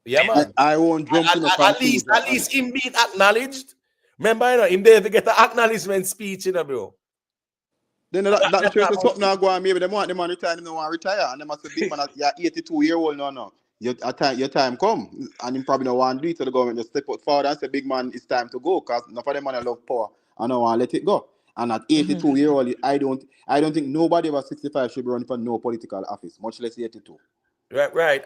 Yeah, man. I won't jump to no conclusion. At least him being acknowledged. Remember, you know, him there to get an acknowledgement speech, you know, bro. Then that shows something now go on. Maybe they want the man retire, they don't want to retire, and they must be big man. You're 82-year-old now. Your time come, and him probably don't want to do it. So the government just step out forward and say, "Big man, it's time to go." Because enough of them man love power, and don't want to let it go. And at 82-year-old, I don't think nobody over 65 should be running for no political office, much less 82. Right.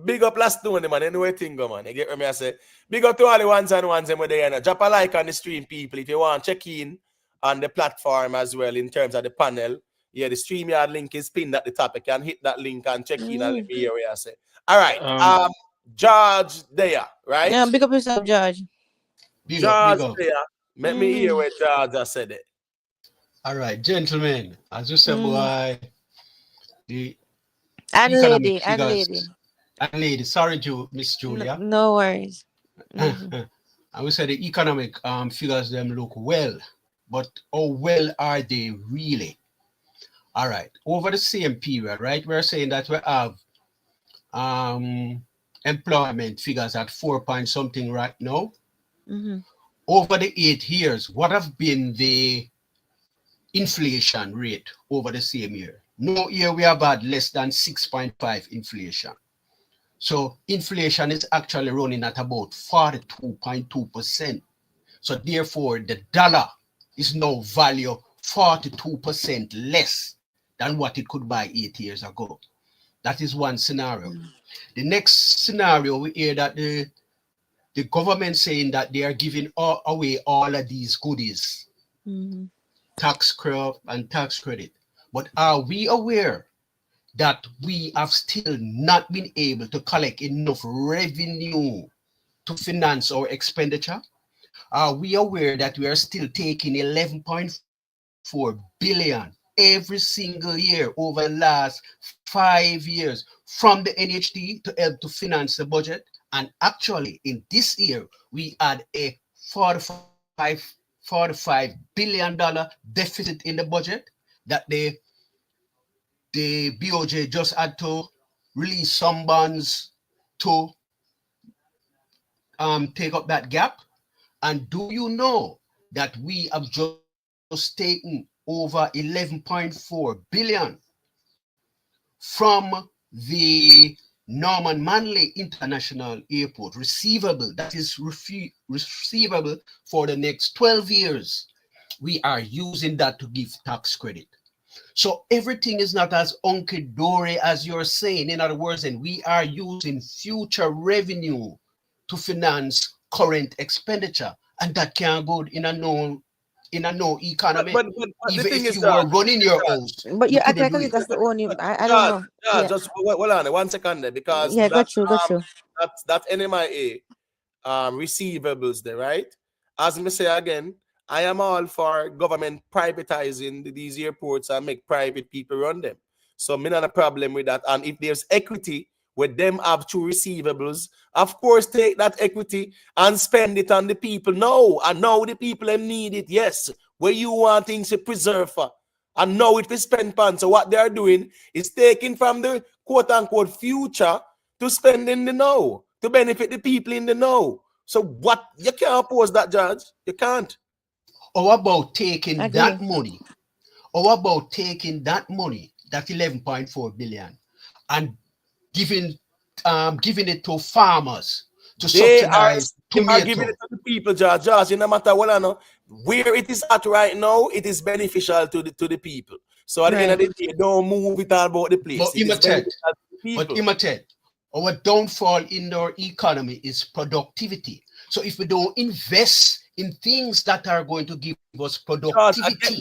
Big up last one, man. Anyway, thing go, man. You get what I say? Big up to all the ones and ones where they are. Drop a like on the stream, people. If you want, check in on the platform as well in terms of the panel. Yeah, the StreamYard link is pinned at the top. You can hit that link and check in and let me hear what I say. All right. George there, right? Yeah, big up yourself, George. George there. Let me hear what George has said it. All right, gentlemen. As you said, boy, the and lady. Sorry, Miss Julia. No worries. I would say the economic figures them look well, but how well are they really? All right, over the same period, right? We're saying that we have employment figures at 4 point something right now. Over the 8 years, what have been the inflation rate over the same year? No year we have had less than 6.5 inflation. So inflation is actually running at about 42.2%. So therefore, the dollar is now value 42% less than what it could buy 8 years ago. That is one scenario. The next scenario, we hear that the government saying that they are giving away all of these goodies, tax credit and tax credit. But are we aware that we have still not been able to collect enough revenue to finance our expenditure? Are we aware that we are still taking 11.4 billion every single year over the last 5 years from the NHT to help to finance the budget? And actually, in this year, we had a $45 billion deficit in the budget that the BOJ just had to release some bonds to take up that gap. And do you know that we have just taken over 11.4 billion from the Norman Manley International Airport receivable, that is receivable for the next 12 years. We are using that to give tax credit. So everything is not as hunky-dory as you're saying. In other words, and we are using future revenue to finance current expenditure, and that can't go in a no economy. But even if you were running your house. But you act like that's the only. I don't know. Yeah. Just hold on 1 second there, because got you. That NMIA receivables there, right? As me say again, I am all for government privatizing these airports and make private people run them. So me not a problem with that. And if there's equity with them have true receivables, of course take that equity and spend it on the people. No, I know the people them need it. Yes, where you want things to preserve for. And know it to spend pan. So what they are doing is taking from the quote unquote future to spend in the now, to benefit the people in the now. So what, you can't oppose that, Judge. You can't. Or about taking that money? Or about taking that money, that 11.4 billion, and giving it to farmers to subsidize tomato? They are giving it to the people, Judge. No matter what I know, where it is at right now, it is beneficial to the people. So at the end of the day, don't move it all about the place. But imitate. Our downfall in our economy is productivity. So if we don't invest in things that are going to give us productivity,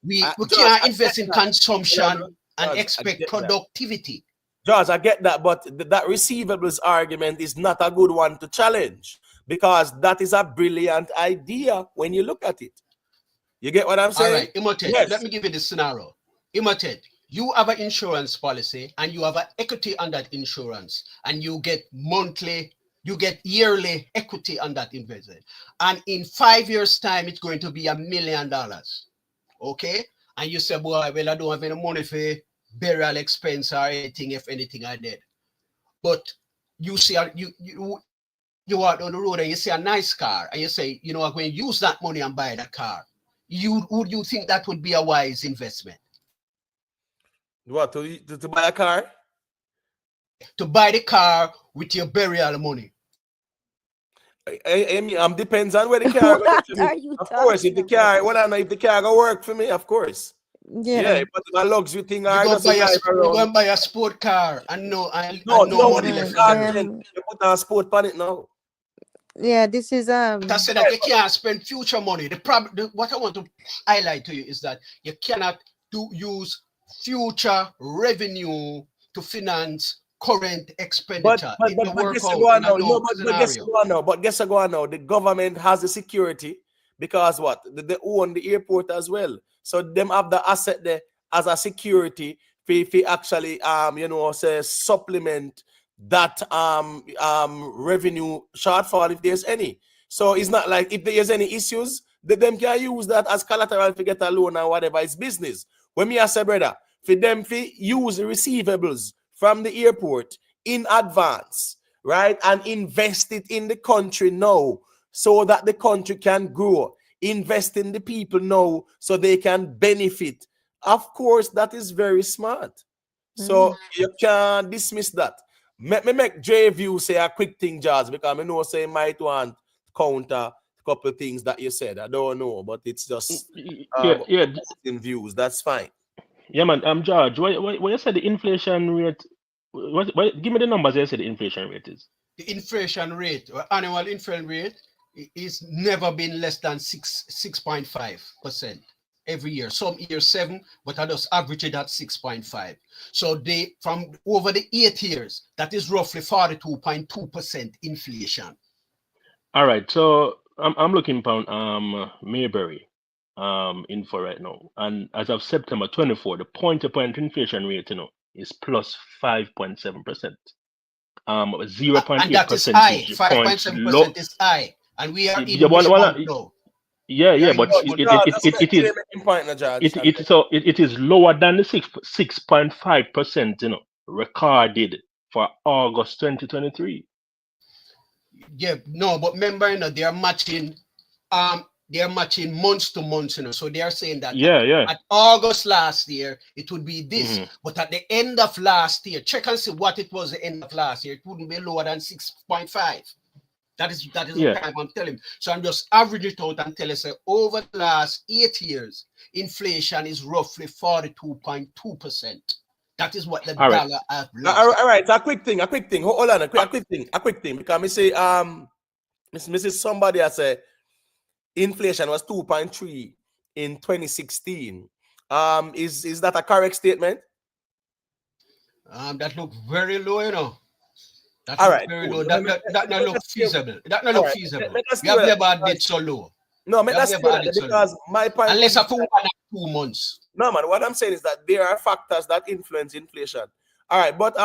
we can't invest in consumption and expect productivity. George, I get that, but that receivables argument is not a good one to challenge, because that is a brilliant idea when you look at it. You get what I'm saying? All right, Imhotep, let me give you the scenario. Imhotep, You have an insurance policy and you have an equity on that insurance, and you get monthly, you get yearly equity on that investment. And in 5 years' time, it's going to be $1 million. Okay? And you say, boy, well, I don't have any money for burial expense or anything, if anything I did. But you see, you out on the road and you see a nice car and you say, you know, I'm going to use that money and buy that car. Would you think that would be a wise investment? What, to buy a car? To buy the car with your burial money. I mean, depends on where the car What go are you Of course, if the talking car, about? well, I know if the car go work for me, of course. Yeah. But my luxury thing, You I go just buy drive you go around. buy a sport car and no No, money what left is for burial. You put on sport on it now. Yeah, this is But I said that you can't spend future money. The problem, what I want to highlight to you is that you cannot use future revenue to finance current expenditure. It will work guess out what in a now? no Guess scenario. what now? But guess what now? The government has the security because what? They own the airport as well. So them have the asset there as a security if actually say supplement that revenue shortfall if there's any. So it's not like if there's any issues, them can use that as collateral to get a loan or whatever. It's business. When me I say, brother, for them to use the receivables from the airport in advance, right, and invest it in the country now so that the country can grow. Invest in the people now so they can benefit. Of course, that is very smart. So you can't dismiss that. Me make J View say a quick thing, Jazz, because I know say might want to counter a couple of things that you said. I don't know, but it's just Yeah. in views. That's fine. Yeah, man. George, what you said the inflation rate? What? Give me the numbers. You said the inflation rate is. The inflation rate, or annual inflation rate, is never been less than 6.5% every year. Some years 7, but I just average it at 6.5. So they from over the 8 years, that is roughly 42.2% inflation. All right. So I'm looking upon Mayberry info right now, and as of September 24, the point-to-point inflation rate, is plus 5.7%. 0.8 and that is high. percentage points 5.7% is high, and we are Yeah, in which month now? Yeah, but it is it is lower than the 6.5%, recorded for August 2023. Yeah, no, but remember, they are matching months to months, so they are saying that at August last year it would be this, but at the end of last year, check and see what it was the end of last year. It wouldn't be lower than 6.5. That is the time I'm telling. So I'm just averaging it out and tell you, say, over the last 8 years, inflation is roughly 42.2%. That is what the dollar has lost. All right. A quick thing. Hold on. A quick thing. Because me say Mrs. Somebody has said inflation was 2.3 in 2016. Is that a correct statement? That look very low, That all look right, very cool. low. That not look feasible. That not look feasible. We have never had it so low. No, that's because my point. Unless for 1 or 2 months. No, man. What I'm saying is that there are factors that influence inflation. All right, but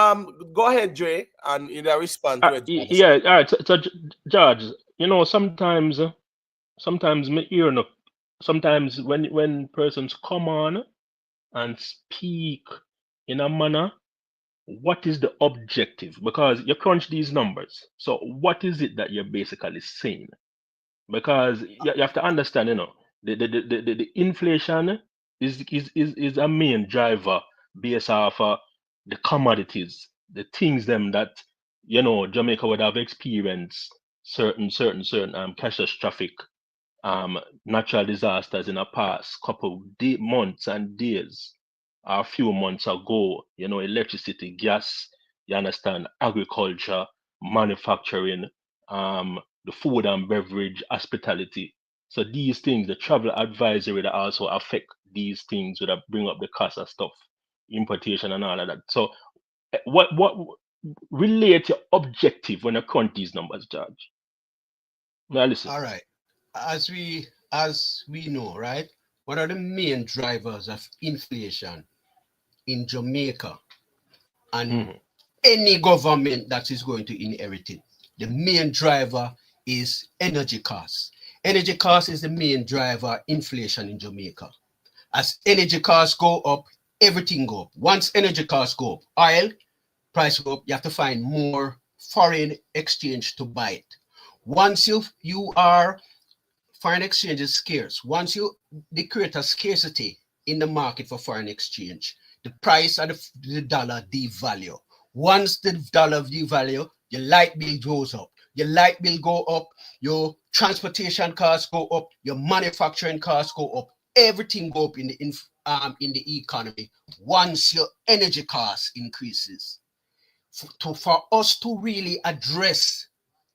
go ahead, Dre, and respond to it. Yeah, all right. So George, sometimes me hear sometimes when persons come on and speak in a manner, what is the objective? Because you crunch these numbers. So what is it that you're basically saying? Because you have to understand, the inflation is a main driver based off the commodities, the things them that Jamaica would have experienced certain catastrophic natural disasters in the past couple months and days, or a few months ago. Electricity, gas, you understand, agriculture, manufacturing, the food and beverage, hospitality. So these things, the travel advisory that also affect these things, that bring up the cost of stuff, importation and all of that. So what relate your objective when you count these numbers, George? Now listen. All right. As we know, right? What are the main drivers of inflation? in Jamaica and any government that is going to inherit it, the main driver is energy costs. Energy costs is the main driver inflation in Jamaica. As energy costs go up, everything go up. Once energy costs go up, oil price go up, you have to find more foreign exchange to buy it. Once you are foreign exchange is scarce. Once they create a scarcity in the market for foreign exchange, the price of the dollar devalue. Once the dollar devalue, your light bill goes up. Your light bill go up, your transportation costs go up, your manufacturing costs go up. Everything go up in the economy once your energy costs increases. For us to really address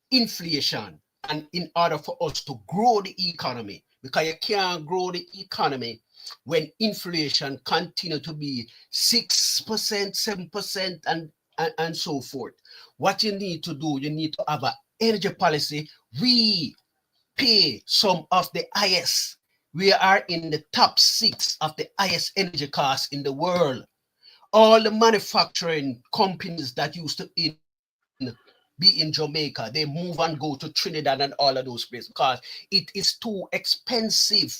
inflation, and in order for us to grow the economy, because you can't grow the economy when inflation continue to be 6%, 7%, and so forth. What you need to do, you need to have an energy policy. We pay some of the highest. We are in the top 6 of the highest energy costs in the world. All the manufacturing companies that used to be in Jamaica, they move and go to Trinidad and all of those places because it is too expensive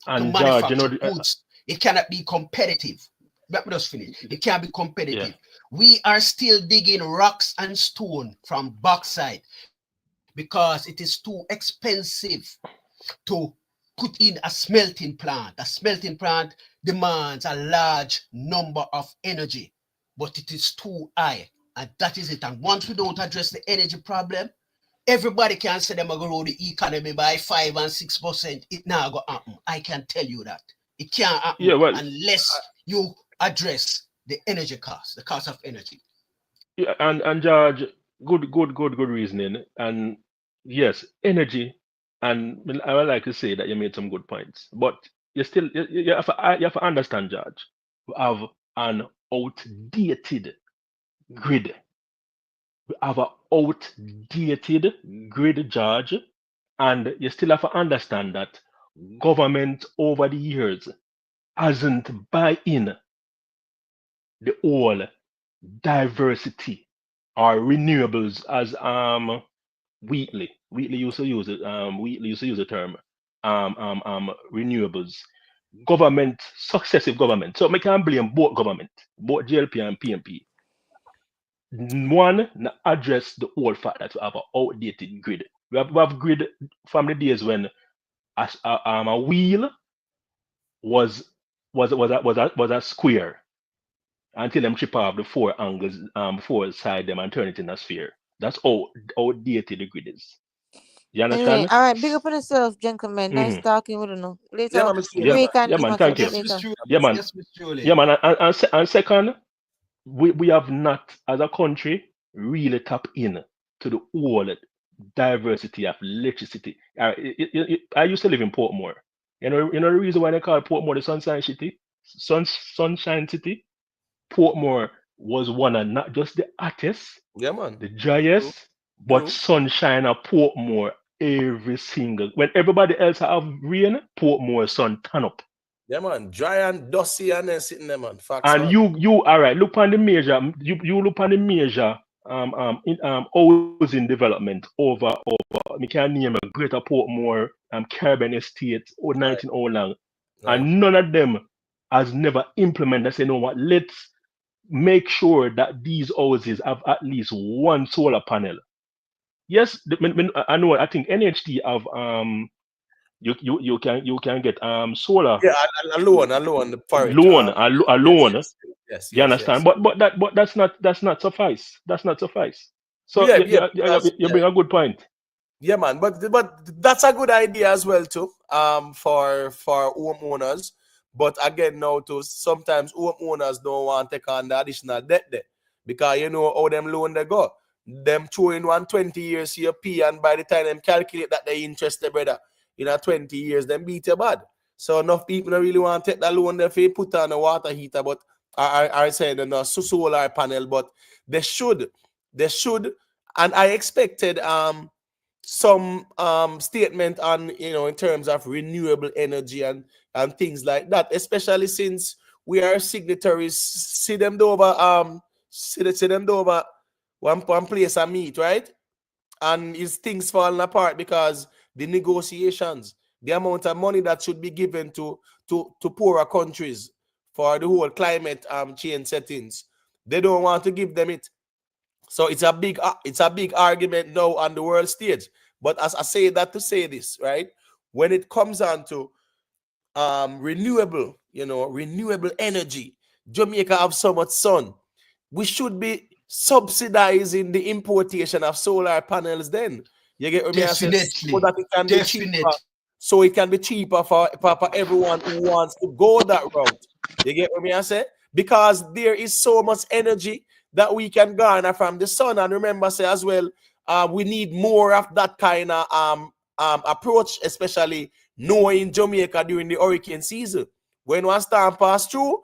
to manufacture goods. It cannot be competitive. Let me just finish. It can't be competitive. We are still digging rocks and stone from bauxite because it is too expensive to put in a smelting plant. A smelting plant demands a large number of energy, but it is too high. And that is it. And once we don't address the energy problem, everybody can say them are going to grow the economy by 5 and 6%. It now go happen. I can tell you that. It can't happen unless you address the energy cost, the cost of energy. Yeah, and George, good reasoning. And yes, energy, and I would like to say that you made some good points. But you still you have to understand, George, we have an outdated grid. We have an outdated grid, George, and you still have to understand that government over the years hasn't buy in the whole diversity or renewables as Wheatley used to use it. Wheatley used to use the term renewables. Government, successive government. So we can blame both government, both GLP and PNP. One address the old fact that we have an outdated grid. We have grid from the days when a wheel was a square until them chip off the 4 angles, 4 side them and turn it in a sphere. That's how outdated the grid is. You understand? Anyway, all right, big up on yourself, gentlemen. Nice talking with you. Later, man, thank you. Yeah, man. Yeah, man. And second, we have not, as a country, really tap in to the whole diversity of electricity. I used to live in Portmore. You know the reason why they call Portmore the Sunshine City? Sunshine City? Portmore was one of not just the hottest, the driest, but sunshine at Portmore every single. When everybody else have rain, Portmore sun turn up. Yeah, man, dry and dusty and then sitting there, man. Facts and you all right, look on the major, you look on the major housing development over me can name a Greater Portmore, Caribbean Estate, or 19 and none of them has never implemented. Say, you know what, let's make sure that these houses have at least one solar panel. Yes, I know. I think NHT have you can get solar. Yeah, a loan for it. Loan. Yes. You understand? Yes. But that's not suffice. That's not suffice. So you bring a good point. Yeah, man. But that's a good idea as well too. For homeowners. But again, now too, sometimes homeowners don't want to take on the additional debt there. Because you know how them loan they go. Them throw in 120 years CP, and by the time them calculate that they interest, brother, in a 20 years, them beat you bad. So enough people don't really want to take that loan there for put on a water heater, but I saying no solar panel, but they should, and I expected some statement on in terms of renewable energy and things like that, especially since we are signatories. See them over see them over one place and meet, right? And is things falling apart because the negotiations, the amount of money that should be given to poorer countries for the whole climate change settings, they don't want to give them it. So it's a big argument now on the world stage. But as I say that to say this, right? When it comes on to renewable energy, Jamaica have so much sun. We should be subsidizing the importation of solar panels then. You get what I mean? So that it can be cheaper. So it can be cheaper for everyone who wants to go that route. You get what I say? Because there is so much energy that we can garner from the sun. And remember, say as well, we need more of that kind of approach, especially knowing Jamaica during the hurricane season. When one storm pass through,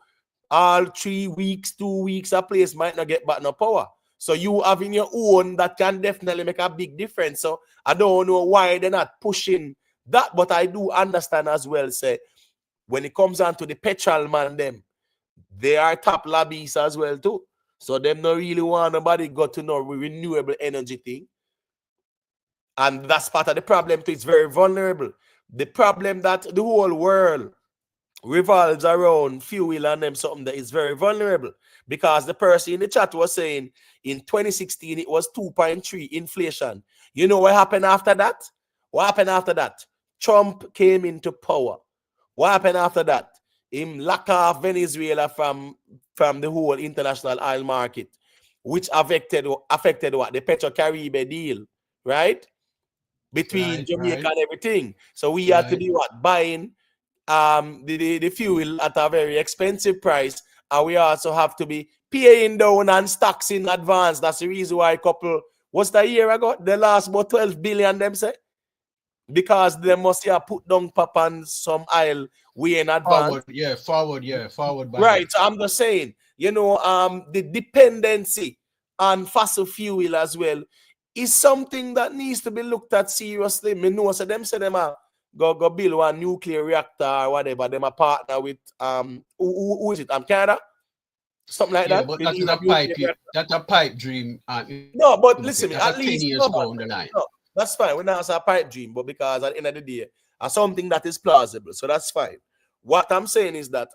all 3 weeks, 2 weeks, a place might not get back no power. So you having your own that can definitely make a big difference. So I don't know why they're not pushing that, but I do understand as well, say, when it comes down to the petrol man, them, they are top lobbies as well too. So them not really want nobody got to know renewable energy thing. And that's part of the problem too. It's very vulnerable. The problem that the whole world revolves around fuel and them something that is very vulnerable, because the person in the chat was saying in 2016 it was 2.3 inflation. You know what happened after that? What happened after that? Trump came into power. What happened after that? Him lock off Venezuela from the whole international oil market, which affected what? The Petro-Caribbean deal, right? Between Jamaica and everything. So we had to be what? Buying the fuel at a very expensive price, and we also have to be paying down and stocks in advance. That's the reason why a couple, what's the year ago? They lost about 12 billion, them say, because they must have put down and some oil way in advance. Forward. Right. So I'm just saying, the dependency on fossil fuel as well is something that needs to be looked at seriously. Me know, so them say them are go build one nuclear reactor or whatever. Them a partner with who is it? Canada, something like that. But that's a pipe dream. No, but listen, at least down the line. No, that's fine. We're not a pipe dream, but because at the end of the day, something that is plausible, so that's fine. What I'm saying is that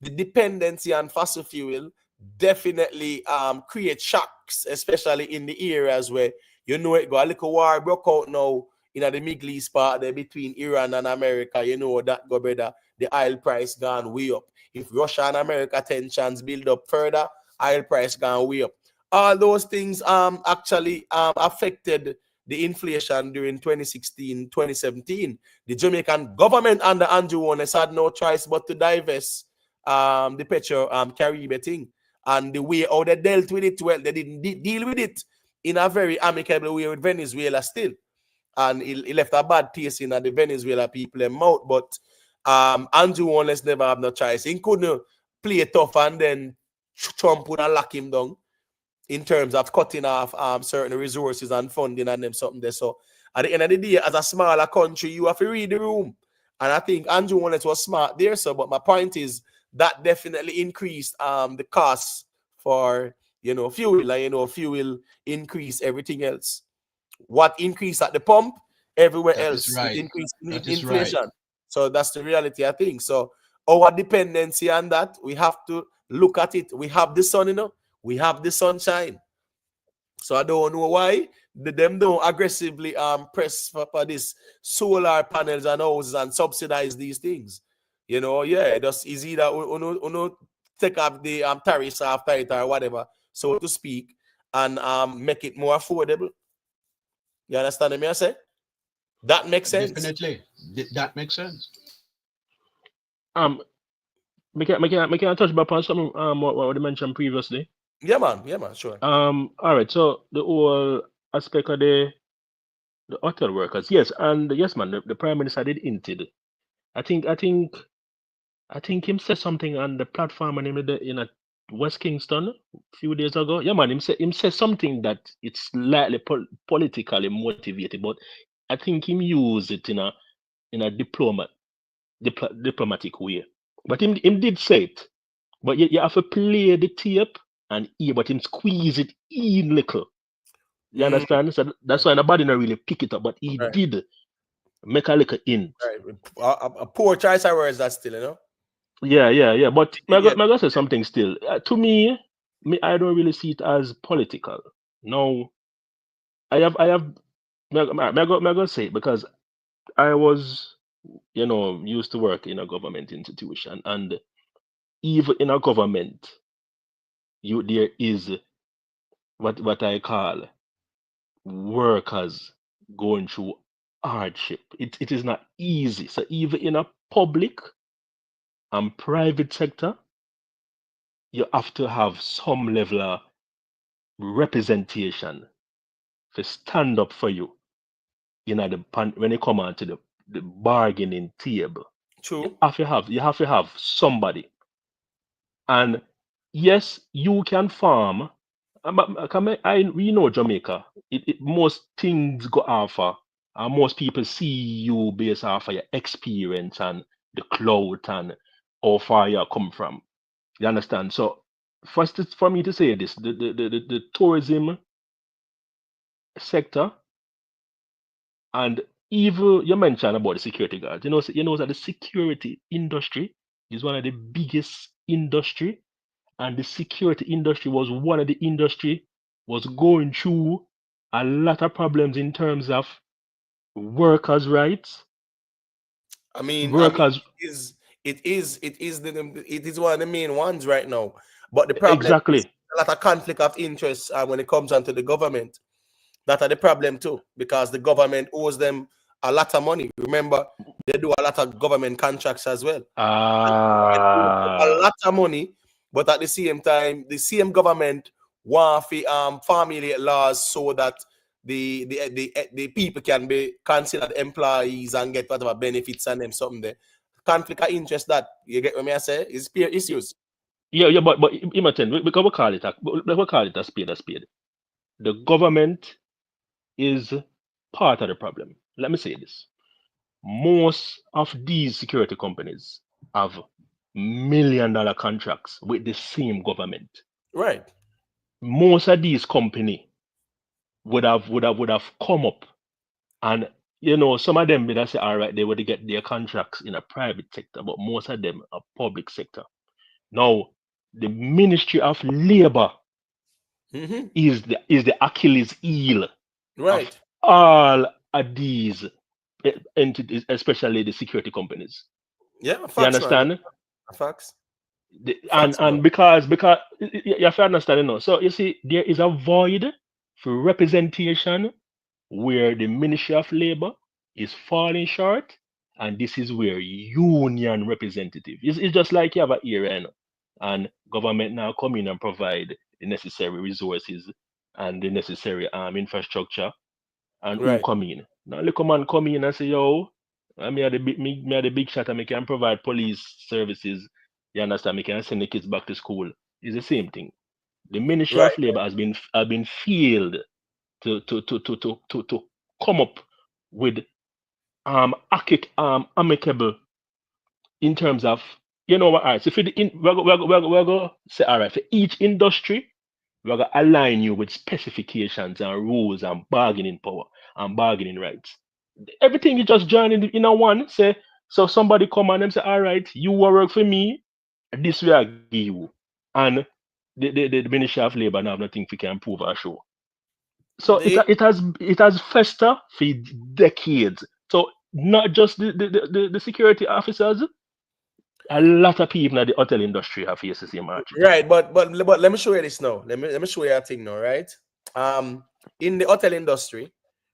the dependency on fossil fuel definitely create shocks, especially in the areas where it go a little war broke out now in the Middle East part there between Iran and America. That go better. The oil price gone way up. If Russia and America tensions build up further, oil price gone way up. All those things actually affected the inflation during 2016, 2017. The Jamaican government under Andrew Warnes had no choice but to divest the Petro-Caribbean thing. And the way how they dealt with it, well, they didn't deal with it in a very amicable way with Venezuela still. And he left a bad taste in the Venezuela people in mouth. But Andrew Warnes never have no choice. He couldn't play tough and then Trump would have locked him down in terms of cutting off certain resources and funding and them something there. So at the end of the day, as a smaller country, you have to read the room. And I think Andrew Warnes was smart there. So, but my point is that definitely increased the cost for fuel. And fuel increase everything else. What increased at the pump, everywhere else it increased inflation. Right. So that's the reality, I think. So our dependency on that, we have to look at it. We have the sun, we have the sunshine. So I don't know why them don't aggressively press for this solar panels and houses and subsidize these things. Just is either take up the tariffs after it or whatever, so to speak, and make it more affordable. You understand me? I say that makes sense. Definitely, that makes sense. We can touch back on something what we mentioned previously. Yeah, man, sure. All right. So the whole aspect of the hotel workers, yes, and yes, man, the Prime Minister did hinted. I think him said something on the platform and in West Kingston a few days ago. Yeah, man, him said something that it's slightly politically motivated, but I think him use it in a diplomatic way. But him did say it. But you have to play the tape and hear, but him squeeze it in little. You understand? So that's why nobody not really pick it up, but he did make a little in. Right. A poor choice of words that still, you know? Yeah. But may I go say something still. To me, I don't really see it as political. No. May I go say it because I was, used to work in a government institution, and even in a government, there is what I call workers going through hardship. It is not easy. So even in a public and private sector, you have to have some level of representation to stand up for you. When you come on to the bargaining table. True. You have to have somebody. And yes, you can farm. We know Jamaica. Most things go off, and most people see you based off of your experience and the clout and how far you come from. You understand? So, for me to say this, the tourism sector, and even you mentioned about the security guards. You know that the security industry is one of the biggest industry, and the security industry was one of the industry was going through a lot of problems in terms of workers' rights. Workers it is one of the main ones right now. But the problem is exactly a lot of conflict of interest when it comes onto the government. That are the problem too, because the government owes them a lot of money. Remember, they do a lot of government contracts as well. A lot of money, but at the same time, the same government want to formulate laws so that the people can be considered employees and get whatever benefits and them something there. Conflict of interest that you get what I say is peer issues. Yeah, but imagine because we call it a spade a spade. The government is part of the problem. Let me say this. Most of these security companies have $1 million contracts with the same government. Right. Most of these companies would have come up, and some of them would say, all right, they would get their contracts in a private sector, but most of them are public sector. Now, the Ministry of Labor is the Achilles heel right. of all of these entities, especially the security companies. Yeah, facts, you understand? Man. Facts. And because you have to understand, so you see, there is a void for representation where the Ministry of Labor is falling short, and this is where union representative. It's just like you have an area, and government now come in and provide the necessary resources and the necessary infrastructure, and who come in. Now look, man come in and say, yo, me are the big shot, and me can provide police services. You understand? Me can send the kids back to school. It's the same thing. The Ministry of Labor has been failed to come up with amicable in terms of what. All right, so for we're going to say, all right, for each industry, we're going to align you with specifications and rules and bargaining power and bargaining rights. Everything you just join in a one. Say, so somebody come and say, all right, you will work for me, this way I give you. And the Ministry of Labor now have nothing we can prove or show. So it has festered for decades. So not just the security officers, a lot of people in the hotel industry have faced the same hardship. Right, but let me show you this now. Let me show you a thing now, right? In the hotel industry,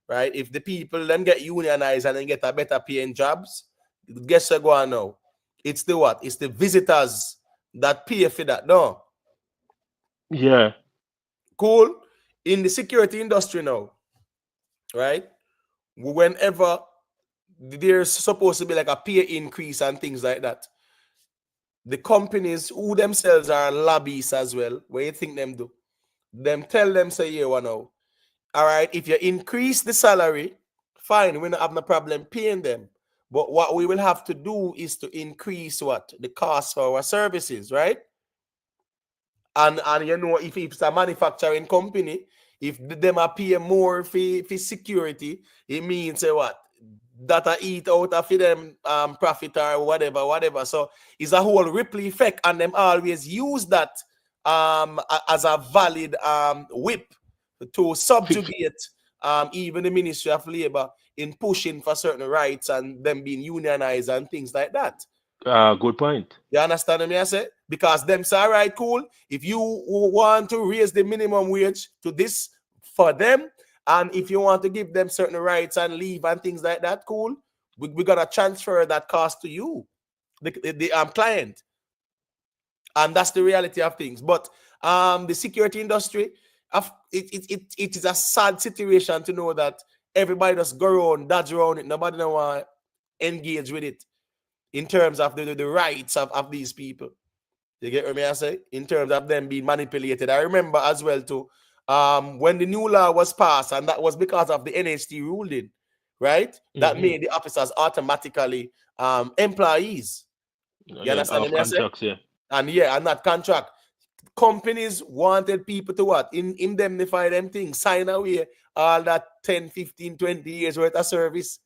right? If the people then get unionized and then get a better paying jobs, guess what go on now? It's the what? It's the visitors that pay for that, no? Yeah. Cool. In the security industry now, right? Whenever there's supposed to be like a pay increase and things like that, the companies who themselves are lobbyists as well, what you think them do? Them tell them, say, yeah, now. All right, if you increase the salary, fine, we don't have no problem paying them. But what we will have to do is to increase what? The cost for our services, right? And you know, if it's a manufacturing company, if them are pay more for security, it means what? That I eat out of them profit or whatever. So it's a whole ripple effect, and them always use that as a valid whip to subjugate even the Ministry of Labor in pushing for certain rights and them being unionized and things like that. Good point. You understand me? I say? Because them say, all right, cool. If you want to raise the minimum wage to this for them, and if you want to give them certain rights and leave and things like that, cool. We're going to transfer that cost to you, the client. And that's the reality of things. But the security industry, it is a sad situation to know that everybody just go around, dodge around it. Nobody don't want to engage with it in terms of the rights of these people. You get what I say? In terms of them being manipulated. I remember as well too, when the new law was passed, and that was because of the NHT ruling, right? That made the officers automatically employees. You understand what I say? Yeah. And that contract. Companies wanted people to what? Indemnify them things, sign away all that 10, 15, 20 years worth of service.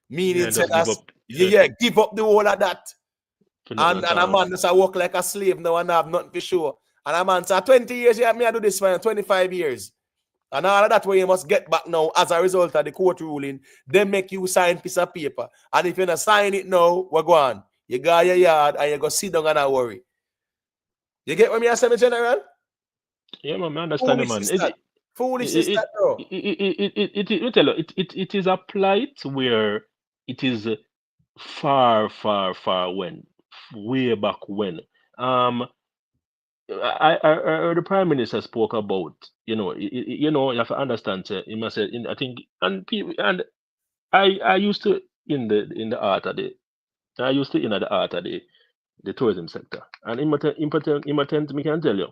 Meaning give up. Give up the whole of that. And a man just work like a slave now and have nothing for sure. And a man say 20 years, yeah, me I do this for 25 years. And all of that way you must get back now as a result of the court ruling. They make you sign piece of paper. And if you don't sign it now, we're going. You go your yard and you go sit down and not worry. You get what me I say, General? Yeah, man, I understand, man. Foolish is that, bro. It is a plight where it is far when, way back when. The Prime Minister spoke about, you have to understand. He must say, I think, and people, and I used to in the art of the tourism sector, and important, me can tell you,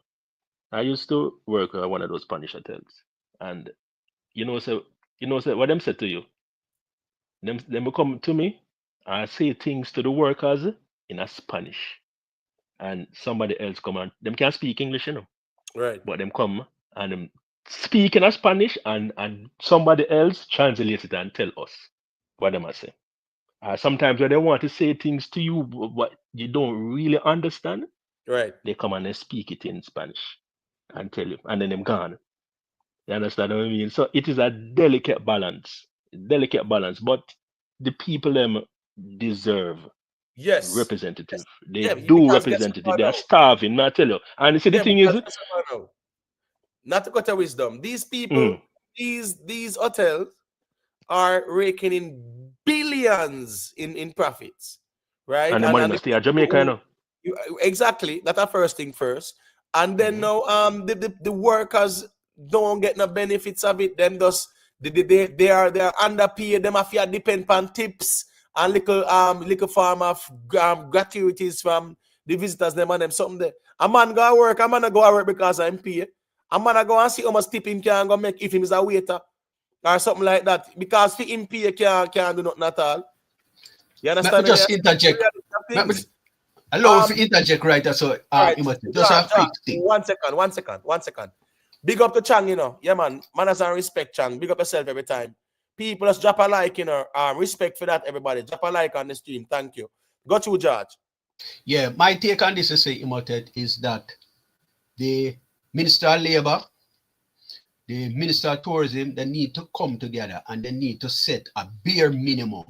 I used to work at one of those Spanish hotels, and so what them said to you, them will come to me and say things to the workers in a Spanish, and somebody else come and them can't speak English, right? But them come and them speak in a Spanish, and somebody else translates it and tell us what them are saying. Sometimes when they want to say things to you what you don't really understand, right? They come and they speak it in Spanish and tell you, and then them gone. You understand what I mean? So it is a delicate balance, but the people them deserve representative. They do representative. They are starving, I tell you. And you see, the thing is, not to cut a wisdom, these people, these hotels are raking in billions in profits, right? And the money must stay at Jamaica, exactly. That's the first thing first. And then now the workers don't get no benefits of it. Them just they are underpaid. Them have to depend on tips and little form of gratuities from the visitors. Them and them something there. A man go to work. A man go to work because I'm paid. A man go and see how much tip him can go make if him is a waiter or something like that. Because for him pay can't do nothing at all. You understand? Let me just interject. Allow if interject right. So just a quick thing. One second. Big up to Chang, Yeah, man. Manners and respect, Chang. Big up yourself every time. People just drop a like, respect for that, everybody. Drop a like on the stream. Thank you. Go to George. Yeah, my take on this is that the Minister of Labour, the Minister of Tourism, they need to come together and they need to set a bare minimum.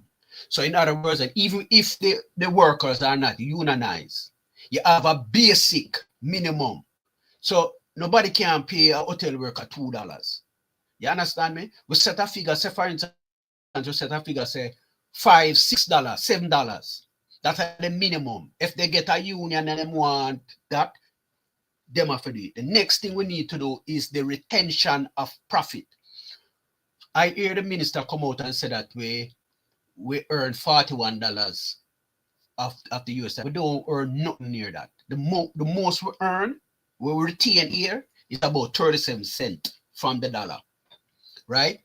So in other words, even if the workers are not unionized, you have a basic minimum. So nobody can pay a hotel worker $2. You understand me? We set a figure, say for instance, we set a figure, say $5, $6, $7. That's the minimum. If they get a union and they want that, them have to do it. The next thing we need to do is the retention of profit. I hear the minister come out and say that we earn $41 of the US. We don't earn nothing near that. The most we earn, we retain here, is about 37 cents from the dollar, right?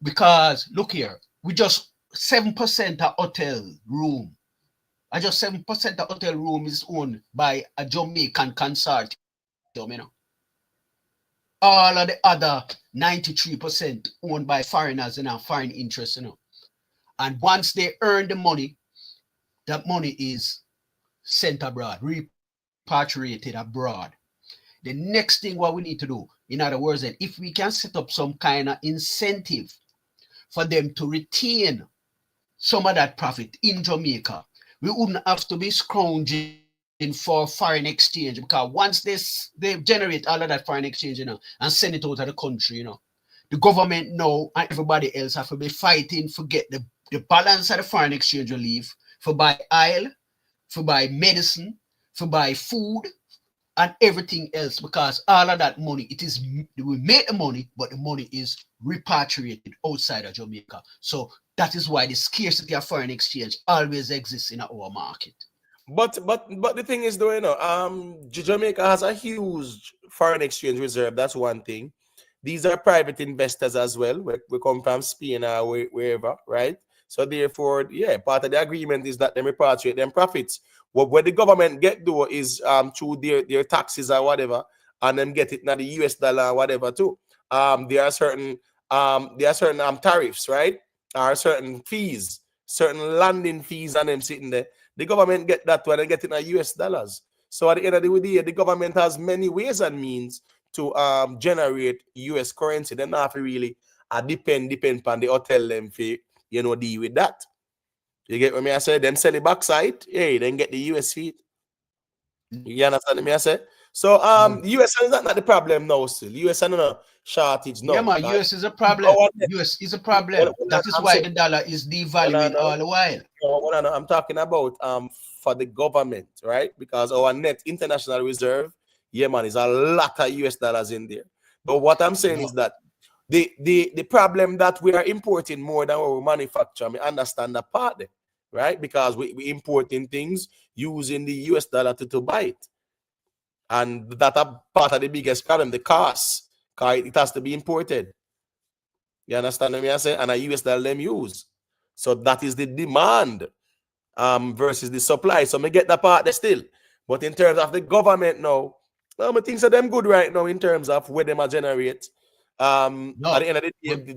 Because look here, we just 7% of hotel room. Just 7% of hotel room is owned by a Jamaican consortium, all of the other 93% owned by foreigners and foreign interests, And once they earn the money, that money is sent abroad, repatriated abroad. The next thing what we need to do, in other words, that if we can set up some kind of incentive for them to retain some of that profit in Jamaica, we wouldn't have to be scrounging for foreign exchange, because once they generate all of that foreign exchange, and send it out of the country, the government now and everybody else have to be fighting for get the balance of the foreign exchange will leave, for buy oil, for buy medicine, for buy food, and everything else, because all of that money, we make the money, but the money is repatriated outside of Jamaica. So that is why the scarcity of foreign exchange always exists in our market. But the thing is, though, Jamaica has a huge foreign exchange reserve. That's one thing. These are private investors as well. We come from Spain or wherever, right? So therefore, yeah, part of the agreement is that they repatriate them profits. What the government get though is through their taxes or whatever, and then get it in the US dollar or whatever too. There are certain tariffs, right? Or certain fees, certain landing fees, and them sitting there. The government get that one and get it in US dollars. So at the end of the day, the government has many ways and means to generate US currency. They don't have to really depend on the hotel them for deal with that. You get what me I say? Then sell the backside, hey, then get the US feet. You understand me I say? So US is not the problem now still. US is not shortage now. Yeah, man, US is a problem. US is a problem. That is why the dollar is devaluing all the while. No, I'm talking about for the government, right? Because our net international reserve, yeah, man, is a lot of US dollars in there. But what I'm saying is that the problem that we are importing more than what we manufacture, I understand that part there, right? Because we importing things using the US dollar to buy it. And that's a part of the biggest problem, the cost. Because it has to be imported. You understand what I say? And a US dollar them use. So that is the demand versus the supply. So me get that part there still. But in terms of the government now, I think so them good right now in terms of where they generate. At the end of the day,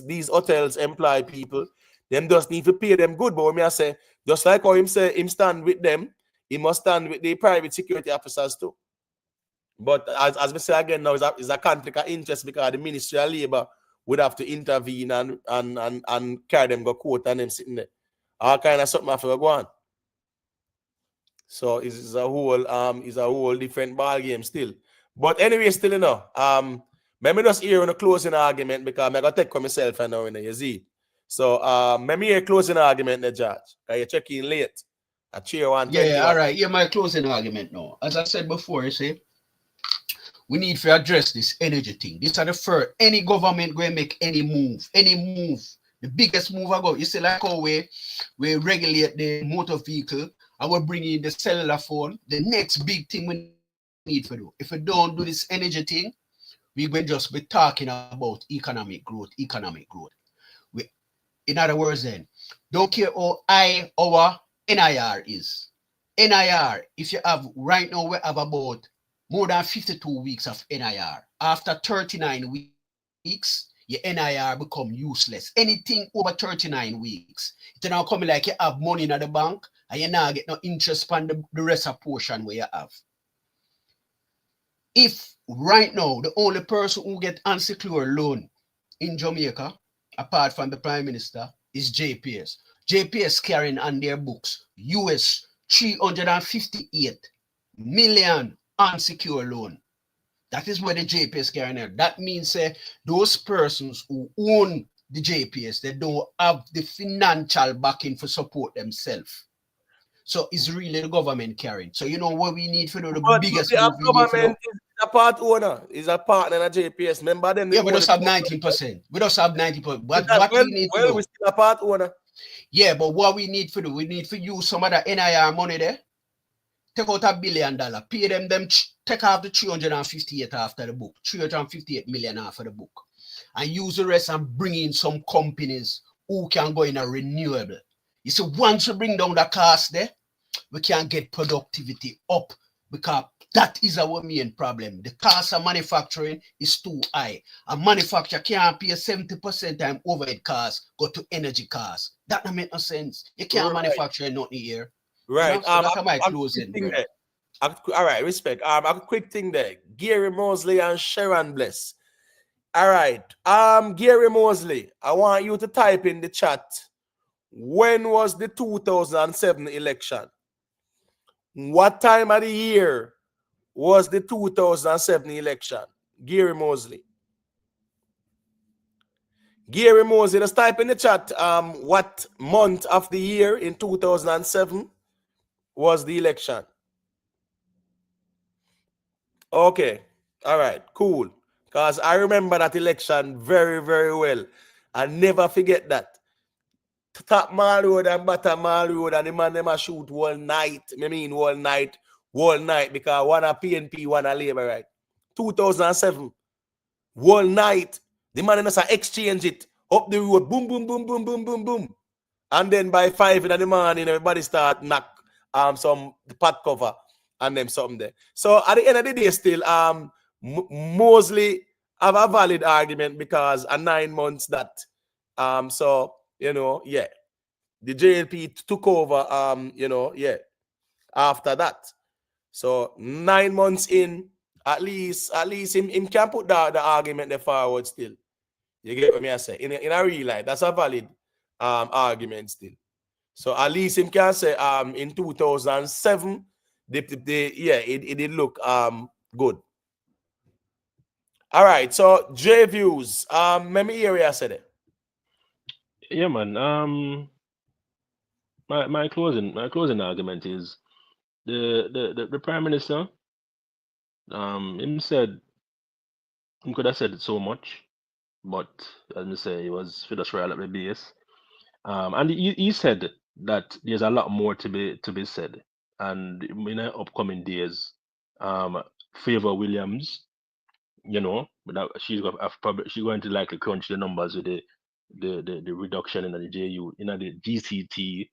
these hotels employ people. Them just need to pay them good. But when I say, just like how him stand with them, he must stand with the private security officers too. But as we say again now, is a conflict of interest, because the Ministry of Labour would have to intervene and carry them go court and them sitting there. All kind of something have to go on. So it's a whole different ball game still. But anyway, still let me just hear on a closing argument, because I'm gonna take for myself and now, you see. So let me hear closing argument, the judge. You check in late. A chair 120. Yeah, all right. Yeah, my closing argument now. As I said before, you see, we need to address this energy thing. This is the first. Any government going to make any move. The biggest move I go. You see, like how we regulate the motor vehicle, and we bring in the cellular phone. The next big thing we need to do. If we don't do this energy thing, we will just be talking about economic growth. In other words, then, don't care how high our NIR is. NIR, if you have right now, we have about more than 52 weeks of NIR. After 39 weeks, your NIR become useless. Anything over 39 weeks, it now come like you have money in the bank and you now get no interest on the rest of portion where you have. If right now the only person who get unsecured loan in Jamaica, apart from the Prime Minister, is JPS. JPS carrying on their books US 358 million unsecured loan. That is where the JPS carrying out. That means those persons who own the JPS, they don't have the financial backing for support themselves. So it's really the government carrying. So you know what we need for the biggest move we need for. Is a part owner, is a partner in a JPS. Remember them? Yeah, we just have 19%. We just have 90%. What we need to do? We still a part owner. Yeah, but what we need to do, we need to use some of the NIR money there. Take out $1 billion, pay them, take off the 358 after the book, 358 million after the book, and use the rest and bring in some companies who can go in a renewable. You see, once we bring down the cost there, we can get productivity up, because That is our main problem. The cost of manufacturing is too high. A manufacturer can't pay 70% time overhead costs go to energy costs. That don't make no sense. You can't manufacture nothing here. Right. You know? So that's my closing. All right, respect. A quick thing there. Gary Mosley and Sharon Bless. All right. Gary Mosley, I want you to type in the chat. When was the 2007 election? What time of the year was the 2007 election? Gary Mosley. Gary Mosley, just type in the chat what month of the year in 2007 was the election. Okay. All right. Cool. Because I remember that election very, very well. I never forget that. Top Mall Road and bottom Mall Road, and the man them a shoot all night. I mean all night, because one a PNP, one a Labour, right? 2007. All night. The man them a exchange it up the road. Boom, boom, boom, boom, boom, boom, boom. And then by 5 in the morning, everybody start knock some pot cover and them something there. So at the end of the day, still Mosley have a valid argument because a 9 months that so you know, yeah, the JLP took over after that. So 9 months in, at least him can put the argument there forward still. You get what me I say? In a real life, that's a valid argument still. So at least him can say in 2007 it did look good. All right, so J views. Let me hear what I said it. Yeah, man. My closing argument is the Prime Minister. Him said he could have said so much, but as I say, he was for just right at the base. And he said that there's a lot more to be said, and in the upcoming days, Favor Williams, you know, but she's going to likely crunch the numbers with the reduction in the JU, in the GCT,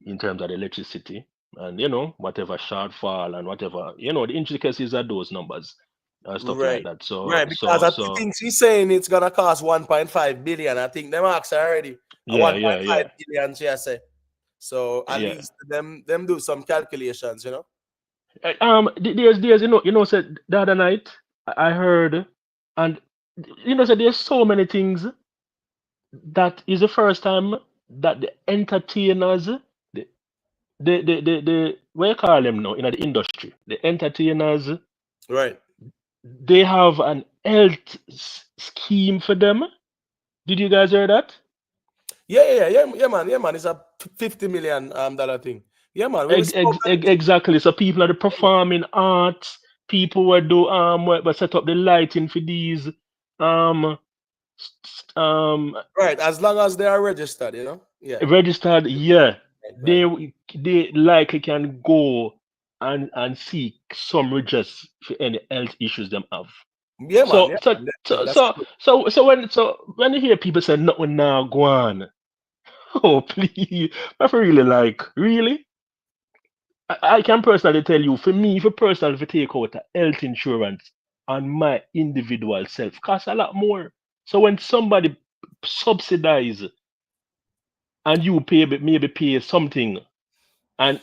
in terms of the electricity, and you know, whatever shortfall and whatever, you know, the intricacies of those numbers and stuff like that. So right, because I think she's saying it's gonna cost 1.5 billion. I think them asked already. 1.5 billion, she has said. So at least them do some calculations, you know. There's you know said the other night I heard, and you know, said there's so many things that is the first time that the entertainers, the what you call them now in the industry, the entertainers, right? They have an health scheme for them. Did you guys hear that? Yeah, man. It's a $50 million dollar thing. Yeah, man. Exactly. So people are the performing arts. People were do were set up the lighting for these right, as long as they are registered, you know. Yeah. Registered, yeah. Right. They likely can go and seek some redress for any health issues them have. Yeah, man. So when you hear people say nothing now go on, oh please, I really like really. I can personally tell you, for me, for personal to take out a health insurance on my individual self costs a lot more. So when somebody subsidize and you maybe pay something, and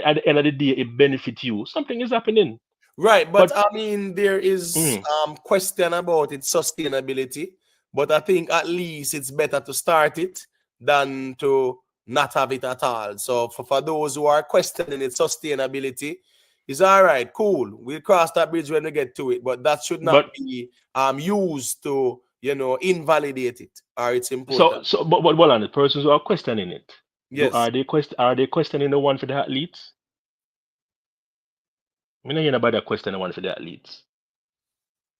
at the end of the day it benefits you, something is happening. Right, but I mean there is question about its sustainability, but I think at least it's better to start it than to not have it at all. So for those who are questioning its sustainability, it's all right, cool. We'll cross that bridge when we get to it, but that should not be used to, you know, invalidate it, or it's important. But on the persons who are questioning it, yes, are they questioning the one for the athletes? I mean, I hear about that question the one for the athletes.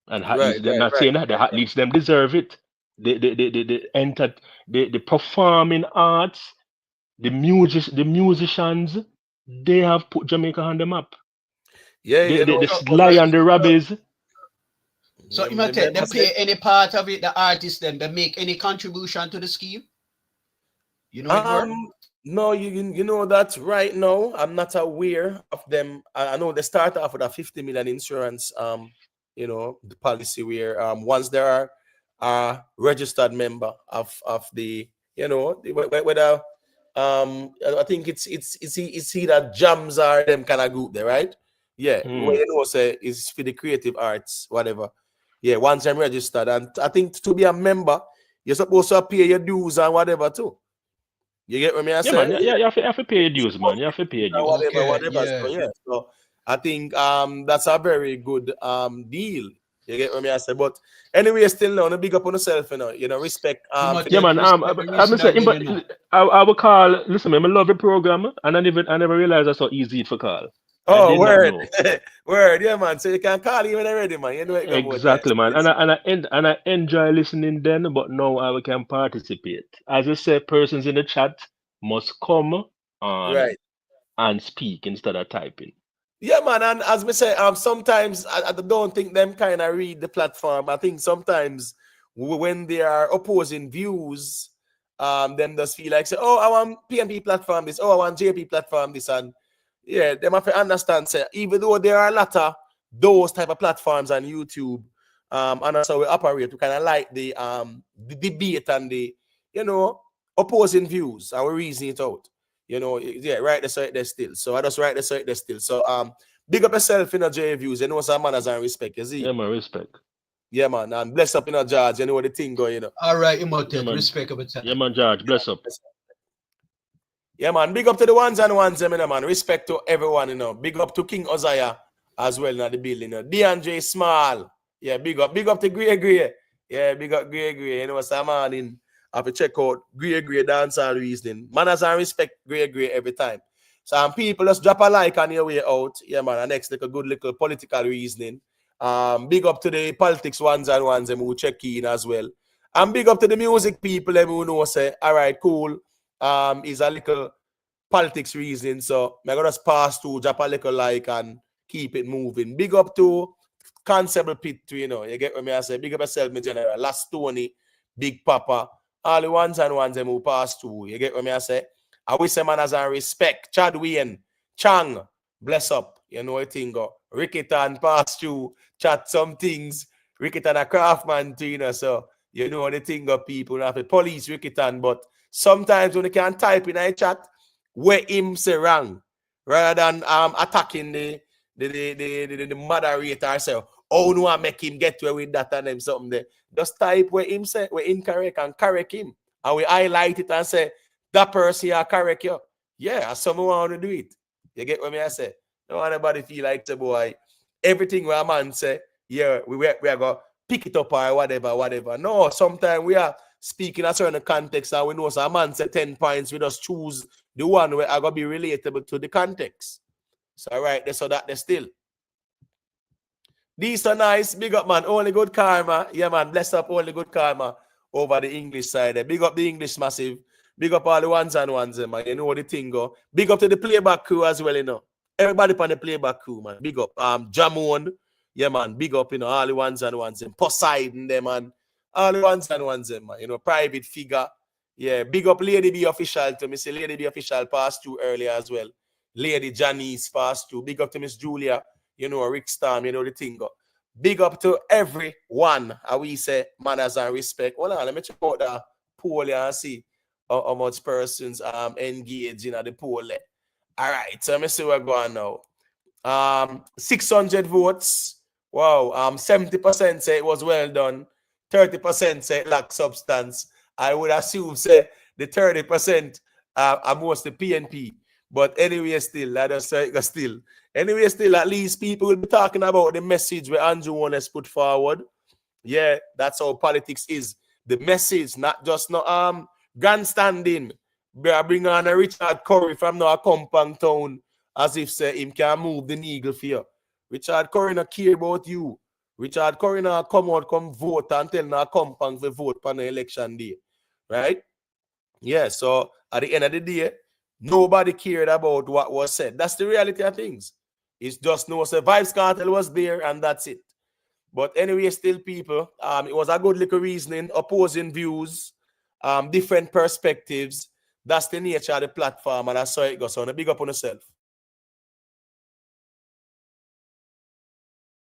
And athletes, they're not saying that the athletes them deserve it. The performing arts, the musicians, they have put Jamaica on the map. Yeah, the Sly and the Rabbies. So you might them pay any part of it, the artists them, they make any contribution to the scheme? You know No, you know that right now I'm not aware of them. I know they start off with a 50 million insurance the policy where once there are a registered member of the whether I think it's either jams or them kind of group there, right? Yeah, where say is for the creative arts, whatever. Yeah, once I'm registered, and I think to be a member, you're supposed to pay your dues and whatever too. You get what me I Yeah, say? man. Yeah, you have to pay your dues, man. You have to pay your dues. Whatever. So yeah. So I think that's a very good deal. You get what me I say? But anyway, still now, big up on yourself, respect Yeah, man. I'm saying, but I will call. Listen, man, I love the program, and I never realized that's so easy for call. I Oh, did not word. know. Word, yeah, man. So you can call even already, man. You know it come out Exactly, man. And I enjoy listening then, but now I can participate. As I said, persons in the chat must come on right. and speak instead of typing. Yeah, man, and as we say, sometimes I don't think them kind of read the platform. I think sometimes when they are opposing views, them just feel like say, oh, I want PNP platform this, oh, I want JP platform this, and yeah, them have to understand, say, even though there are a lot of those type of platforms on YouTube, and that's how we operate. We kind of like the debate and the opposing views, and we reason it out. Right there still. So I just write the there still. So big up yourself in J views. You know some manners and respect, you see? Yeah, man, respect. Yeah, man. And bless up in George. You know what the thing going, All right, Yeah, man. respect of time. Yeah, man, George, bless up. Yeah, man. Big up to the ones and ones, man. Respect to everyone, Big up to King Uzziah as well in the building. DeAndre Small. Yeah, big up to Grey. Yeah, big up Grey. You know what's man in. I have to check out Grey dancehall reasoning. Manners and respect Grey every time. So people just drop a like on your way out. Yeah, man. And next, like a good little political reasoning. Big up to the politics ones and ones who check in as well. And big up to the music people who know say, all right, cool. Is a little politics reason. So I'm gonna just pass to drop a little like and keep it moving. Big up to Constable Pit too, you get what me I say. Big up yourself, my general. Last Tony, Big Papa, all the ones and ones them who pass through. You get what me I say? I wish them manners and respect. Chad Wayne, Chang, bless up. You know what thing go. Ricketon pass through, chat some things. Ricketon a craftman too, so you know the thing go people have to police Ricketon, but sometimes when you can type in a chat where him say wrong, rather than attacking the moderator, say, oh no, I make him get away with that and them something there. Just type where him say we're incorrect and correct him. And we highlight it and say, that person here correct you. Yeah, someone want to do it. You get what I say? No anybody feel like the boy. Everything where a man say, yeah, we are going to pick it up or whatever. No, sometimes we are speaking a certain context and we know some man say 10 points, we just choose the one where I going to be relatable to the context. So all right, so that they still. These are nice. Big up, man. Only good karma. Yeah, man. Bless up only good karma over the English side. Big up the English massive. Big up all the ones and ones, man. You know what the thing go. Big up to the playback crew as well, Everybody on the playback crew, man. Big up. Jamon. Yeah, man. Big up, all the ones and ones. Poseidon, them, man. All the ones and ones, man. Private figure. Yeah, big up Lady B official to me. Say Lady B official passed through earlier as well. Lady Janice passed through. Big up to Miss Julia. Rick Storm, the thing go. Big up to everyone. How we say manners and respect. Hold on, let me check out the poll here and see how much persons engage in the poll. All right, so let me see where we're going now. 600 votes. Wow. 70% say it was well done. 30% say it lacked substance. I would assume say the 30% are mostly PNP. But anyway, still, let us say it still. Anyway, still, at least people will be talking about the message where Andrew Warnes put forward. Yeah, that's how politics is. The message, not just no grandstanding. Bring on a Richard Curry from no Accompong town as if say him can move the needle for you. Richard Curry not care about you. Richard Curry not come out, come vote and tell no Accompong to vote on the election day. Right? Yeah, so at the end of the day, nobody cared about what was said. That's the reality of things. It's just no Vibes Cartel was there and that's it. But anyway, still people, it was a good little reasoning, opposing views, different perspectives. That's the nature of the platform, and that's how it goes. So, big up on yourself.